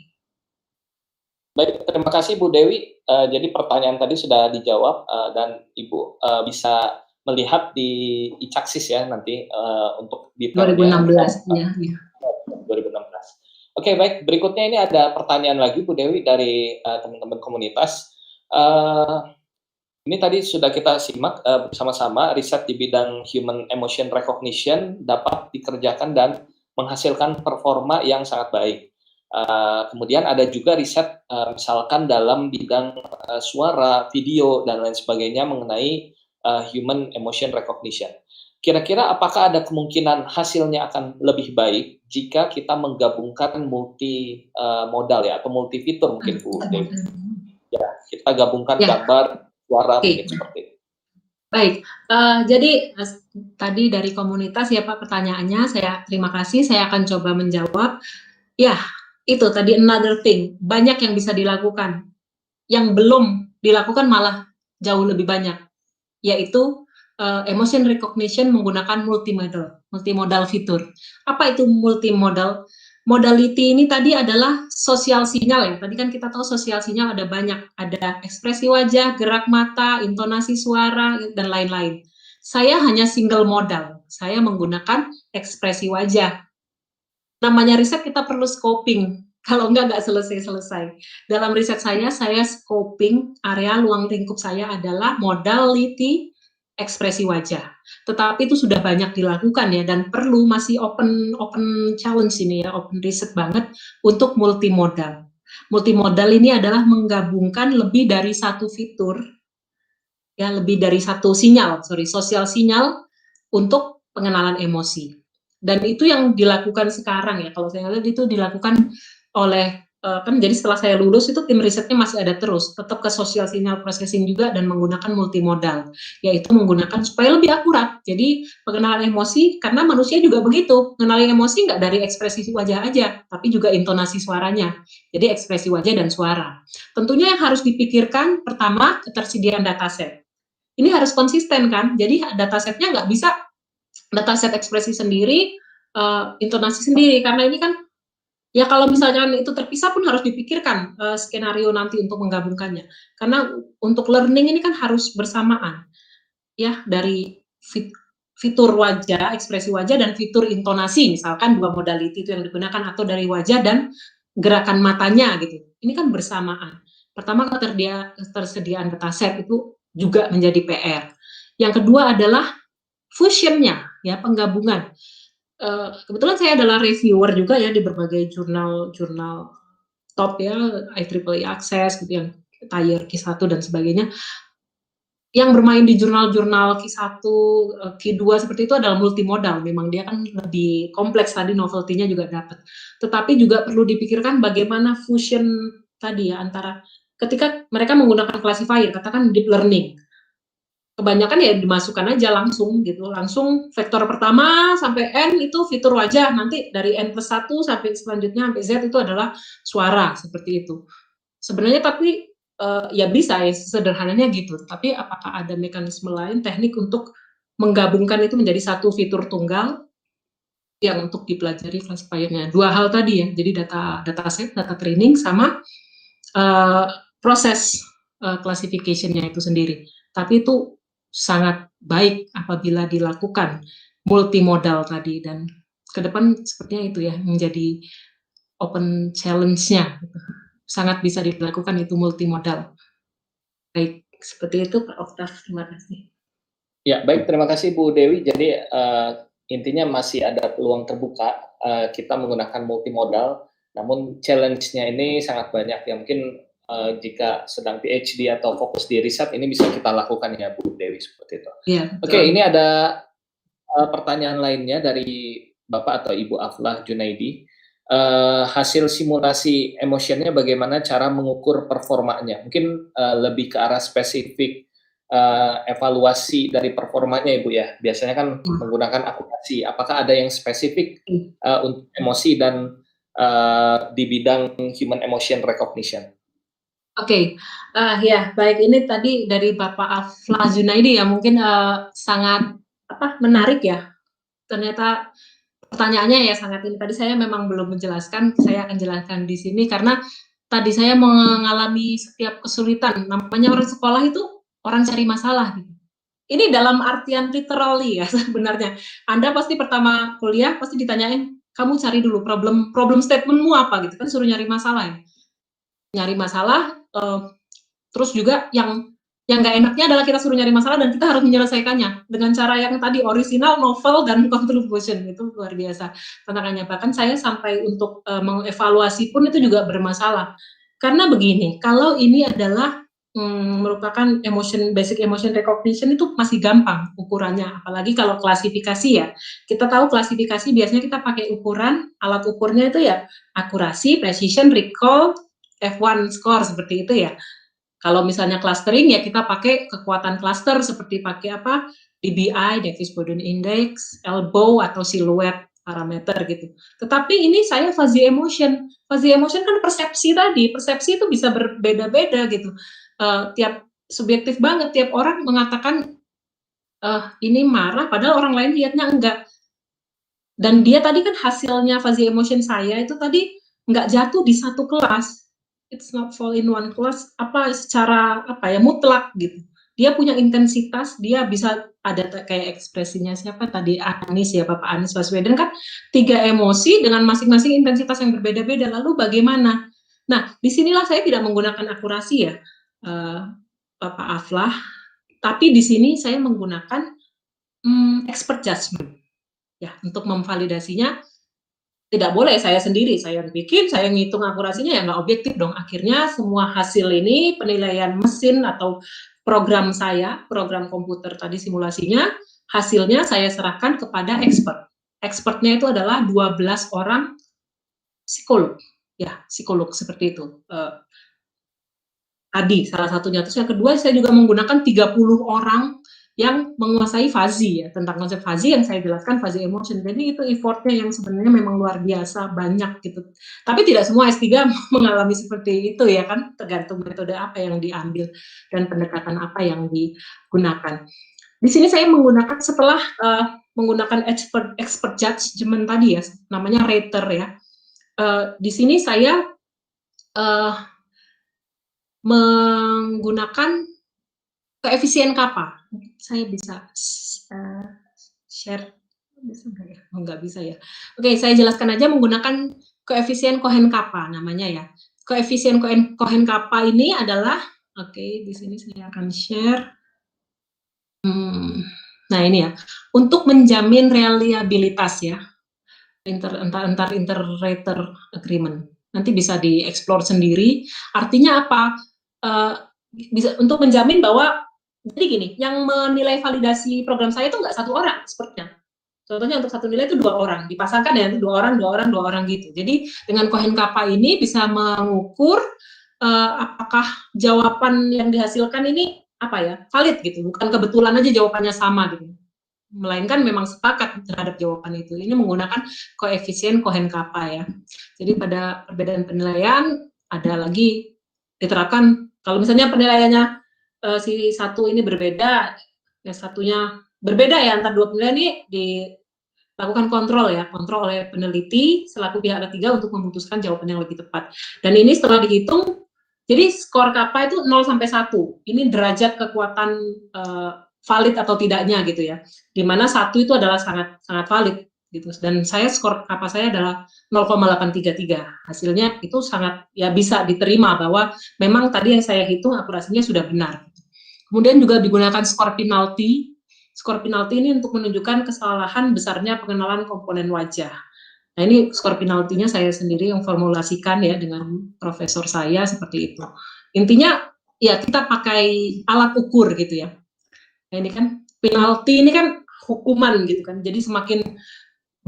Baik, terima kasih Bu Dewi. Jadi pertanyaan tadi sudah dijawab dan Ibu bisa melihat di ICAXIS ya nanti untuk detailnya. 2016 ya. 2016. Oke, baik. Berikutnya ini ada pertanyaan lagi Bu Dewi dari teman-teman komunitas. Ini tadi sudah kita simak bersama-sama, riset di bidang human emotion recognition dapat dikerjakan dan menghasilkan performa yang sangat baik. Kemudian ada juga riset misalkan dalam bidang suara, video, dan lain sebagainya mengenai human emotion recognition. Kira-kira apakah ada kemungkinan hasilnya akan lebih baik jika kita menggabungkan multi modal ya, atau multi fitur mungkin Bu Dewi? Ya, kita gabungkan gambar, suara, mungkin seperti itu. Baik, jadi tadi dari komunitas ya Pak pertanyaannya, saya terima kasih, saya akan coba menjawab. Ya, itu tadi another thing, banyak yang bisa dilakukan. Yang belum dilakukan malah jauh lebih banyak, yaitu emotion recognition menggunakan multimodal fitur. Apa itu multimodal? modality ini tadi adalah sosial sinyal ya. Tadi kan kita tahu sosial sinyal ada banyak, ada ekspresi wajah, gerak mata, intonasi suara, dan lain-lain. Saya hanya single modal, saya menggunakan ekspresi wajah. Namanya riset kita perlu scoping, kalau nggak selesai-selesai. Dalam riset saya scoping area luang lingkup saya adalah modality ekspresi wajah. Tetapi itu sudah banyak dilakukan ya, dan perlu masih open challenge ini ya, open riset banget untuk multimodal. Multimodal ini adalah menggabungkan lebih dari satu fitur, ya lebih dari satu sinyal, sosial sinyal untuk pengenalan emosi. Dan itu yang dilakukan sekarang ya, kalau saya lihat itu dilakukan oleh kan jadi setelah saya lulus itu tim risetnya masih ada terus, tetap ke social signal processing juga dan menggunakan multimodal, yaitu menggunakan supaya lebih akurat. Jadi pengenalan emosi, karena manusia juga begitu, mengenali emosi nggak dari ekspresi wajah aja, tapi juga intonasi suaranya. Jadi ekspresi wajah dan suara. Tentunya yang harus dipikirkan pertama ketersediaan dataset. Ini harus konsisten kan, jadi datasetnya nggak bisa dataset ekspresi sendiri, intonasi sendiri, karena ini kan ya kalau misalnya itu terpisah pun harus dipikirkan skenario nanti untuk menggabungkannya. Karena untuk learning ini kan harus bersamaan, ya dari fitur wajah, ekspresi wajah dan fitur intonasi, misalkan dua modality itu yang digunakan atau dari wajah dan gerakan matanya gitu. Ini kan bersamaan. Pertama ketersediaan dataset itu juga menjadi PR. Yang kedua adalah fusionnya, ya penggabungan. Kebetulan saya adalah reviewer juga ya di berbagai jurnal top ya, IEEE Access gitu yang Tier Q1 dan sebagainya. Yang bermain di jurnal-jurnal Q1, Q2 seperti itu adalah multimodal. Memang dia kan lebih kompleks tadi, novelty-nya juga dapat. Tetapi juga perlu dipikirkan bagaimana fusion tadi ya antara ketika mereka menggunakan classifier, katakan deep learning. Kebanyakan ya dimasukkan aja langsung gitu, langsung vektor pertama sampai N itu fitur wajah, nanti dari N+1 sampai selanjutnya sampai Z itu adalah suara, seperti itu. Sebenarnya tapi ya bisa ya sederhananya gitu, tapi apakah ada mekanisme lain, teknik untuk menggabungkan itu menjadi satu fitur tunggal yang untuk dipelajari classifier-nya. Dua hal tadi ya, jadi dataset, data training, sama proses classification-nya itu sendiri. Tapi itu sangat baik apabila dilakukan multimodal tadi, dan ke depan sepertinya itu ya menjadi open challenge-nya. Sangat bisa dilakukan itu multimodal. Baik, seperti itu Pak Oktav, terima kasih. Ya, baik, terima kasih Bu Dewi. Jadi intinya masih ada peluang terbuka kita menggunakan multimodal, namun challenge-nya ini sangat banyak. Ya mungkin jika sedang PhD atau fokus di riset ini bisa kita lakukan ya Bu Dewi, seperti itu. Ya, Oke, ini ada pertanyaan lainnya dari Bapak atau Ibu Aflah Junaidi. Hasil simulasi emotionnya bagaimana cara mengukur performanya? Mungkin lebih ke arah spesifik evaluasi dari performanya Ibu ya. Biasanya kan menggunakan akurasi. Apakah ada yang spesifik untuk emosi dan di bidang human emotion recognition? Oke, ya baik, ini tadi dari Bapak Aflah Junaidi ya, mungkin sangat menarik ya. Ternyata pertanyaannya ya sangat ini. Tadi saya memang belum menjelaskan, saya akan jelaskan di sini karena tadi saya mengalami setiap kesulitan. Namanya orang sekolah itu orang cari masalah. Ini dalam artian literally ya sebenarnya. Anda pasti pertama kuliah pasti ditanyain, kamu cari dulu problem statementmu apa gitu kan, suruh nyari masalah ya. Nyari masalah, terus juga yang nggak enaknya adalah kita suruh nyari masalah dan kita harus menyelesaikannya dengan cara yang tadi original, novel, dan contribution. Itu luar biasa tantangannya. Bahkan saya sampai untuk mengevaluasi pun itu juga bermasalah. Karena begini, kalau ini adalah merupakan basic emotion recognition itu masih gampang ukurannya, apalagi kalau klasifikasi ya. Kita tahu klasifikasi biasanya kita pakai ukuran, alat ukurnya itu ya akurasi, precision, recall, F1 score seperti itu ya. Kalau misalnya clustering ya kita pakai kekuatan cluster seperti pakai apa? DBI, Davis Bode Index, elbow atau silhouette parameter gitu. Tetapi ini saya fuzzy emotion. Fuzzy emotion kan persepsi tadi. Persepsi itu bisa berbeda-beda gitu. Tiap subjektif banget, tiap orang mengatakan ini marah padahal orang lain lihatnya enggak. Dan dia tadi kan hasilnya fuzzy emotion saya itu tadi nggak jatuh di satu kelas. It's not fall in one class, secara mutlak gitu. Dia punya intensitas, dia bisa ada kayak ekspresinya siapa tadi, Anies ya, Bapak Anies Baswedan kan 3 emosi dengan masing-masing intensitas yang berbeda-beda. Lalu bagaimana? Nah, disinilah saya tidak menggunakan akurasi ya, Bapak Aflah, tapi di sini saya menggunakan expert judgment ya untuk memvalidasinya. Tidak boleh saya sendiri, saya bikin, saya ngitung akurasinya ya nggak objektif dong. Akhirnya semua hasil ini penilaian mesin atau program saya, program komputer tadi simulasinya, hasilnya saya serahkan kepada expert. Expertnya itu adalah 12 orang psikolog, ya psikolog seperti itu. Tadi salah satunya. Terus yang kedua saya juga menggunakan 30 orang yang menguasai fuzzy ya, tentang konsep fuzzy yang saya jelaskan fuzzy emotion. Jadi itu effortnya yang sebenarnya memang luar biasa banyak gitu. Tapi tidak semua S3 mengalami seperti itu ya kan, tergantung metode apa yang diambil dan pendekatan apa yang digunakan. Di sini saya menggunakan setelah menggunakan expert judgment tadi ya, namanya rater ya. Di sini saya menggunakan koefisien kappa. Saya bisa share, bisa nggak ya? Oh, nggak bisa ya. Oke, saya jelaskan aja menggunakan koefisien Cohen-Kappa namanya ya. Koefisien Cohen-Kappa ini adalah, oke, di sini saya akan share. Nah ini ya, untuk menjamin reliabilitas ya, inter-rater agreement. Nanti bisa dieksplor sendiri. Artinya apa? Bisa untuk menjamin bahwa jadi gini, yang menilai validasi program saya itu nggak satu orang expertnya. Contohnya untuk satu nilai itu 2 orang, dipasangkan ya, 2 orang gitu. Jadi dengan Cohen-Kappa ini bisa mengukur apakah jawaban yang dihasilkan ini valid gitu, bukan kebetulan aja jawabannya sama gitu. Melainkan memang sepakat terhadap jawaban itu. Ini menggunakan koefisien Cohen-Kappa ya. Jadi pada perbedaan penilaian ada lagi diterapkan, kalau misalnya penilaiannya si satu ini berbeda, yang satunya berbeda ya, antar dua penilaian ini dilakukan kontrol oleh peneliti selaku pihak ketiga untuk memutuskan jawaban yang lebih tepat. Dan ini setelah dihitung, jadi skor kappa itu 0 sampai 1. Ini derajat kekuatan valid atau tidaknya gitu ya. Dimana 1 itu adalah sangat valid gitu. Dan saya skor kappa saya adalah 0,833. Hasilnya itu sangat ya bisa diterima bahwa memang tadi yang saya hitung akurasinya sudah benar. Kemudian juga digunakan skor penalti. Skor penalti ini untuk menunjukkan kesalahan besarnya pengenalan komponen wajah. Nah ini skor penaltinya saya sendiri yang formulasikan ya dengan profesor saya seperti itu. Intinya ya kita pakai alat ukur gitu ya. Nah ini kan penalti ini kan hukuman gitu kan. Jadi semakin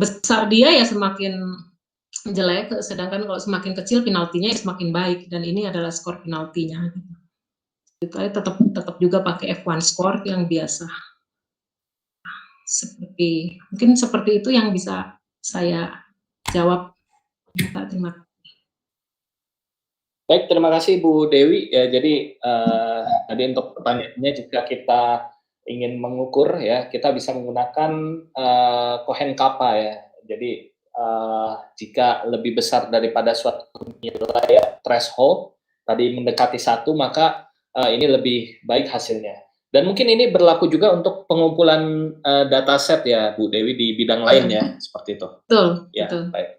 besar dia ya semakin jelek, sedangkan kalau semakin kecil penaltinya ya semakin baik, dan ini adalah skor penaltinya. Kita tetap juga pakai F1 score yang biasa. Mungkin seperti itu yang bisa saya jawab. Terima kasih. Baik, terima kasih Bu Dewi. Ya, jadi tadi untuk pertanyaannya, jika kita ingin mengukur ya, kita bisa menggunakan Cohen-Kappa ya. Jadi jika lebih besar daripada suatu nilai ya, threshold tadi mendekati 1, maka ini lebih baik hasilnya. Dan mungkin ini berlaku juga untuk pengumpulan dataset ya Bu Dewi di bidang lain ya, seperti itu. Betul, ya, betul. Baik.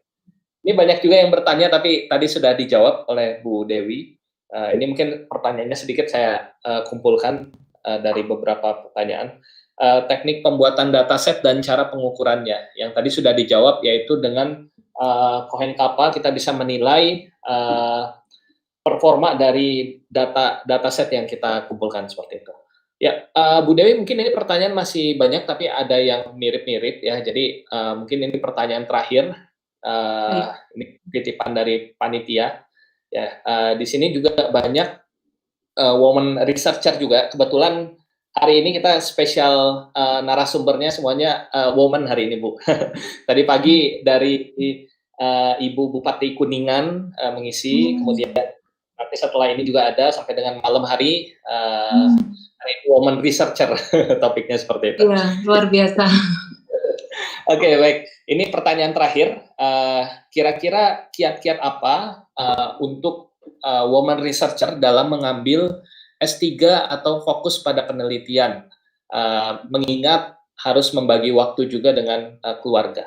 Ini banyak juga yang bertanya, tapi tadi sudah dijawab oleh Bu Dewi. Ini mungkin pertanyaannya sedikit saya kumpulkan dari beberapa pertanyaan. Teknik pembuatan dataset dan cara pengukurannya. Yang tadi sudah dijawab, yaitu dengan Cohen-Kappa kita bisa menilai performa dari dataset yang kita kumpulkan seperti itu. Ya, Bu Dewi, mungkin ini pertanyaan masih banyak, tapi ada yang mirip-mirip ya. Jadi mungkin ini pertanyaan terakhir. Ini titipan dari panitia ya. Di sini juga banyak woman researcher juga. Kebetulan hari ini kita spesial narasumbernya semuanya woman hari ini, Bu. Tadi pagi dari Ibu Bupati Kuningan mengisi, kemudian nanti setelah ini juga ada sampai dengan malam hari woman researcher topiknya seperti itu. Iya, luar biasa. Oke, baik. Ini pertanyaan terakhir. Kira-kira kiat-kiat apa untuk woman researcher dalam mengambil S3 atau fokus pada penelitian, mengingat harus membagi waktu juga dengan keluarga?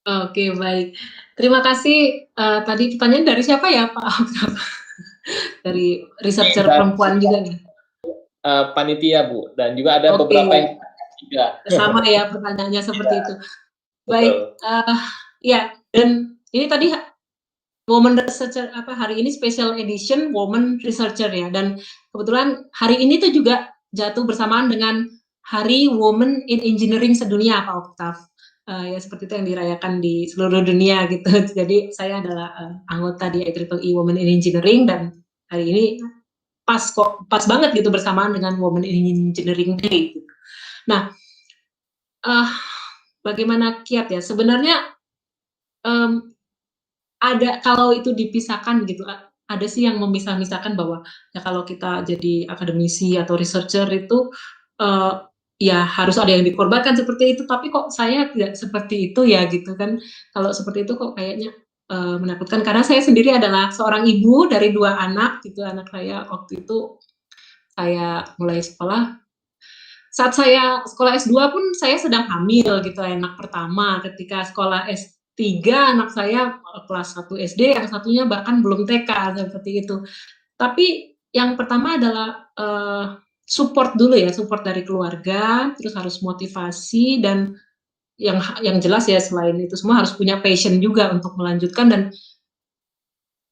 Oke, baik. Terima kasih. Tadi pertanyaan dari siapa ya, Pak? Dari researcher perempuan juga nih. Panitia, Bu, dan juga ada Oke, beberapa yang juga. sama ya pertanyaannya seperti itu. Baik, Betul. ya, dan ini tadi Woman Researcher hari ini special edition Woman Researcher ya, dan kebetulan hari ini tuh juga jatuh bersamaan dengan Hari Women in Engineering sedunia, Pak Oktav. Ya seperti itu yang dirayakan di seluruh dunia gitu. Jadi saya adalah anggota di IEEE Women in Engineering, dan hari ini pas banget gitu bersamaan dengan Women in Engineering Day. Gitu. Nah, bagaimana kiat ya? Sebenarnya ada, kalau itu dipisahkan gitu, ada sih yang memisah-misahkan bahwa ya kalau kita jadi akademisi atau researcher itu ya harus ada yang dikorbankan seperti itu, tapi kok saya tidak seperti itu ya gitu kan. Kalau seperti itu kok kayaknya menakutkan, karena saya sendiri adalah seorang ibu dari 2 anak gitu. Anak saya waktu itu saya mulai sekolah, saat saya sekolah S2 pun saya sedang hamil gitu, anak pertama. Ketika sekolah S3 anak saya kelas 1 SD, yang satunya bahkan belum TK, seperti itu. Tapi yang pertama adalah support dulu ya, support dari keluarga, terus harus motivasi, dan yang jelas ya selain itu semua harus punya passion juga untuk melanjutkan. Dan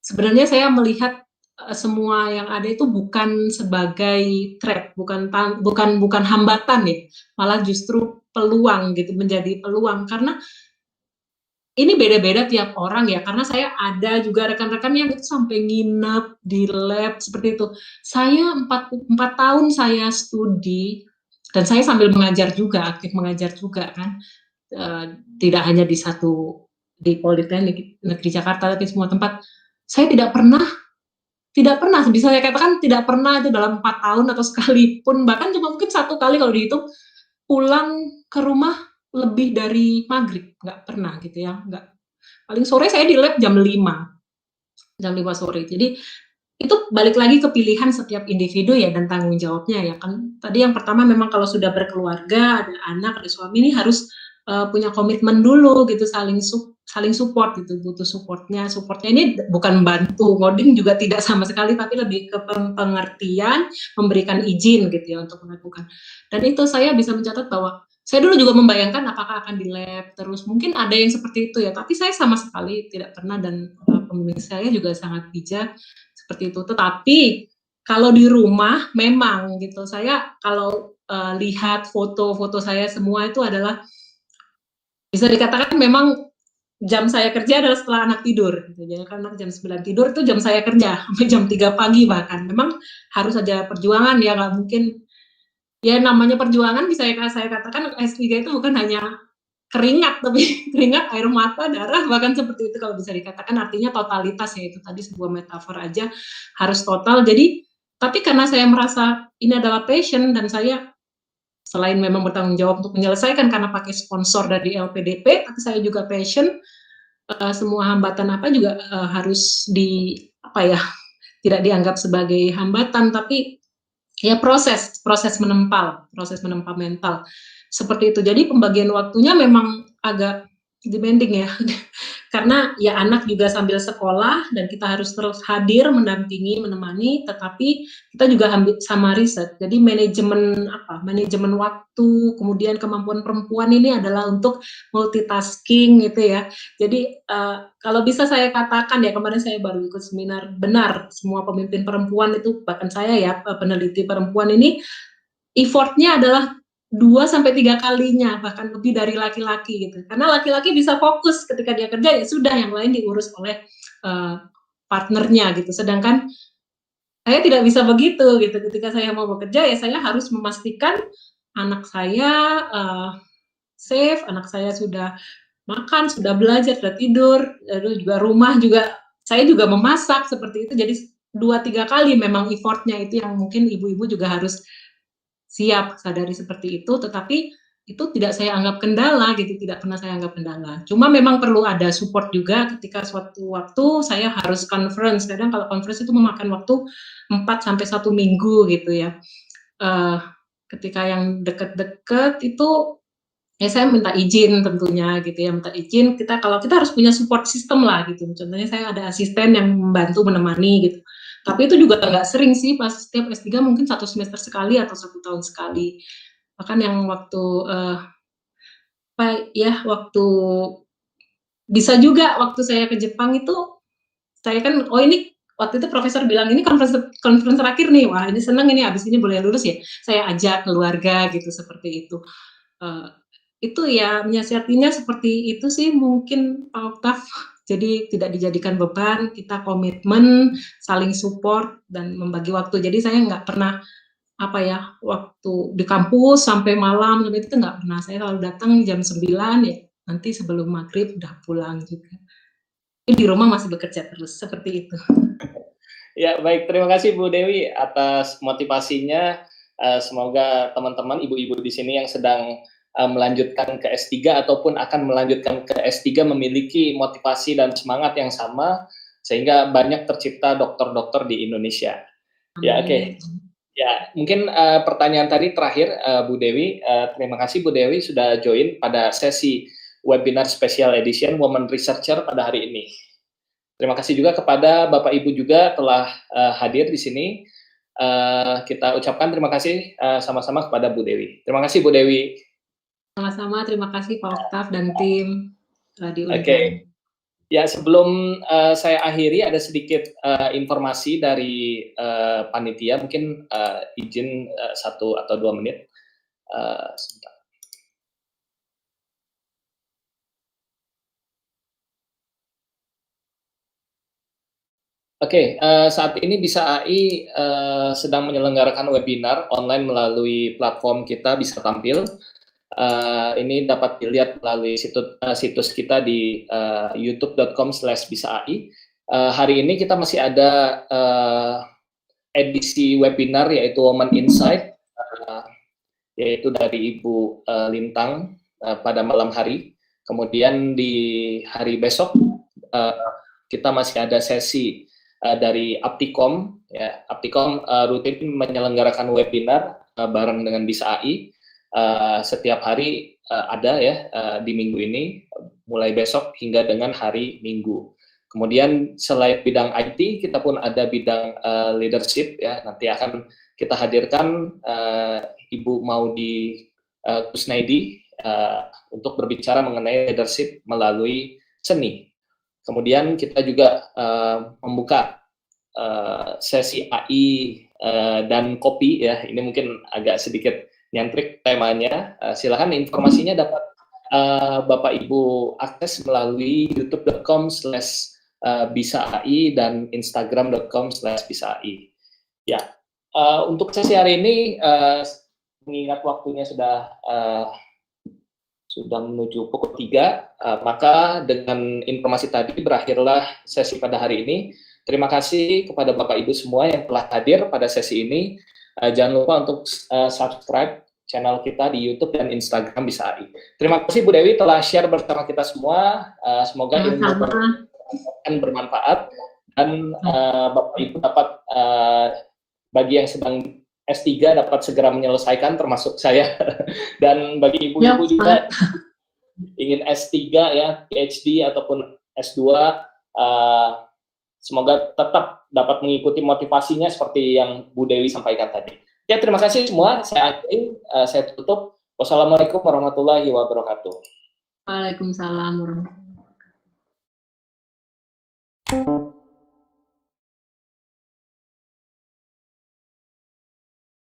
sebenarnya saya melihat semua yang ada itu bukan sebagai threat, bukan hambatan ya, malah justru peluang gitu, menjadi peluang. Karena ini beda-beda tiap orang ya, karena saya ada juga rekan-rekan yang itu sampai nginep di lab seperti itu. Saya 4 tahun saya studi, dan saya sambil mengajar juga, aktif mengajar juga kan. Tidak hanya di Politeknik Negeri Jakarta, tapi semua tempat. Saya tidak pernah bisa saya katakan tidak pernah itu dalam 4 tahun, atau sekalipun bahkan cuma mungkin 1 kali kalau dihitung, pulang ke rumah lebih dari maghrib, nggak pernah gitu ya, nggak. Paling sore saya di lab jam 5 sore. Jadi itu balik lagi ke pilihan setiap individu ya, dan tanggung jawabnya ya kan. Tadi yang pertama memang kalau sudah berkeluarga, ada anak, ada suami, ini harus punya komitmen dulu gitu, saling support gitu, butuh supportnya ini bukan bantu ngoding juga tidak sama sekali, tapi lebih ke pengertian, memberikan izin gitu ya untuk melakukan. Dan itu saya bisa mencatat bahwa saya dulu juga membayangkan apakah akan di lab terus, mungkin ada yang seperti itu ya, tapi saya sama sekali tidak pernah, dan pembimbing saya juga sangat bijak seperti itu. Tetapi kalau di rumah memang gitu, saya kalau lihat foto-foto saya semua itu adalah bisa dikatakan memang jam saya kerja adalah setelah anak tidur gitu. Jadi karena jam 9 tidur itu jam saya kerja sampai jam 3 pagi bahkan. Memang harus ada perjuangan ya, nggak mungkin ya, namanya perjuangan bisa saya katakan S3 itu bukan hanya keringat, tapi keringat, air mata, darah, bahkan seperti itu kalau bisa dikatakan. Artinya totalitas ya, itu tadi sebuah metafor aja, harus total. Jadi tapi karena saya merasa ini adalah passion, dan saya selain memang bertanggung jawab untuk menyelesaikan karena pakai sponsor dari LPDP, tapi saya juga passion, semua hambatan apa juga harus tidak dianggap sebagai hambatan, tapi ya proses menempa mental seperti itu. Jadi pembagian waktunya memang agak demanding ya, karena ya anak juga sambil sekolah dan kita harus terus hadir, mendampingi, menemani, tetapi kita juga ambil sama riset. Jadi manajemen waktu, kemudian kemampuan perempuan ini adalah untuk multitasking gitu ya. Jadi kalau bisa saya katakan ya, kemarin saya baru ikut seminar, benar semua pemimpin perempuan itu, bahkan saya ya peneliti perempuan ini, effortnya adalah 2 sampai 3 kalinya, bahkan lebih dari laki-laki gitu. Karena laki-laki bisa fokus ketika dia kerja, ya sudah, yang lain diurus oleh partnernya gitu. Sedangkan saya tidak bisa begitu gitu. Ketika saya mau bekerja, ya saya harus memastikan anak saya safe, anak saya sudah makan, sudah belajar, sudah tidur, lalu juga rumah juga, saya juga memasak seperti itu. Jadi 2-3 kali memang effortnya itu yang mungkin ibu-ibu juga harus siap sadari seperti itu. Tetapi itu tidak saya anggap kendala gitu, tidak pernah saya anggap kendala. Cuma memang perlu ada support juga ketika suatu waktu saya harus conference. Kadang kalau conference itu memakan waktu 4 sampai 1 minggu gitu ya. Ketika yang deket-deket itu ya saya minta izin tentunya gitu ya, minta izin kalau kita harus punya support system lah gitu. Contohnya saya ada asisten yang membantu menemani gitu. Tapi itu juga nggak sering sih, pas setiap S3 mungkin 1 semester sekali atau 1 tahun sekali. Bahkan yang waktu waktu bisa juga waktu saya ke Jepang itu, saya kan, ini waktu itu profesor bilang, ini conference terakhir nih, wah ini seneng ini, abis ini boleh lulus ya, saya ajak keluarga gitu, seperti itu. Itu ya, menyiasatinya seperti itu sih mungkin Pak Oktav, jadi tidak dijadikan beban, kita komitmen, saling support, dan membagi waktu. Jadi saya nggak pernah waktu di kampus sampai malam itu nggak pernah. Saya selalu datang jam 9 ya, nanti sebelum maghrib udah pulang juga. Di rumah masih bekerja terus, seperti itu. Ya, baik. Terima kasih Bu Dewi atas motivasinya. Semoga teman-teman ibu-ibu di sini yang sedang melanjutkan ke S3 ataupun akan melanjutkan ke S3 memiliki motivasi dan semangat yang sama sehingga banyak tercipta dokter-dokter di Indonesia. Ya, oke. Ya, mungkin pertanyaan tadi terakhir, Bu Dewi. Terima kasih Bu Dewi sudah join pada sesi webinar special edition Women Researcher pada hari ini. Terima kasih juga kepada Bapak Ibu juga telah hadir di sini. Kita ucapkan terima kasih sama-sama kepada Bu Dewi. Terima kasih Bu Dewi. Sama-sama, terima kasih Pak Oktav dan tim diundang. Oke. Ya, sebelum saya akhiri ada sedikit informasi dari panitia, mungkin izin 1 atau 2 menit. Sebentar. Oke, saat ini Bisa AI sedang menyelenggarakan webinar online melalui platform kita Bisa Tampil. Ini dapat dilihat melalui situs kita di youtube.com/bisai. Hari ini kita masih ada edisi webinar yaitu Women Insight, yaitu dari Ibu Lintang pada malam hari. Kemudian di hari besok kita masih ada sesi dari Aptikom. Ya, Aptikom rutin menyelenggarakan webinar bareng dengan Bisa AI. Setiap hari ada ya di minggu ini, mulai besok hingga dengan hari Minggu. Kemudian selain bidang IT, kita pun ada bidang leadership ya. Nanti akan kita hadirkan Ibu Maudi Kusnaidi untuk berbicara mengenai leadership melalui seni. Kemudian kita juga membuka sesi AI dan kopi ya. Ini mungkin agak sedikit nyentrik temanya. Silakan informasinya dapat Bapak Ibu akses melalui youtube.com/bisai dan instagram.com/bisai. Ya, untuk sesi hari ini mengingat waktunya sudah menuju pukul 3, maka dengan informasi tadi berakhirlah sesi pada hari ini. Terima kasih kepada Bapak Ibu semua yang telah hadir pada sesi ini. Jangan lupa untuk subscribe channel kita di YouTube dan Instagram Bisa AI. Terima kasih Bu Dewi telah share bersama kita semua. Semoga ilmu akan bermanfaat dan Bapak Ibu dapat bagi yang sedang S3 dapat segera menyelesaikan, termasuk saya. Dan bagi ibu-ibu juga ingin S3 ya, PhD ataupun S2, semoga tetap dapat mengikuti motivasinya seperti yang Bu Dewi sampaikan tadi. Ya, terima kasih semua. Saya akhiri, saya tutup. Wassalamualaikum warahmatullahi wabarakatuh. Waalaikumsalam warahmatullahi wabarakatuh.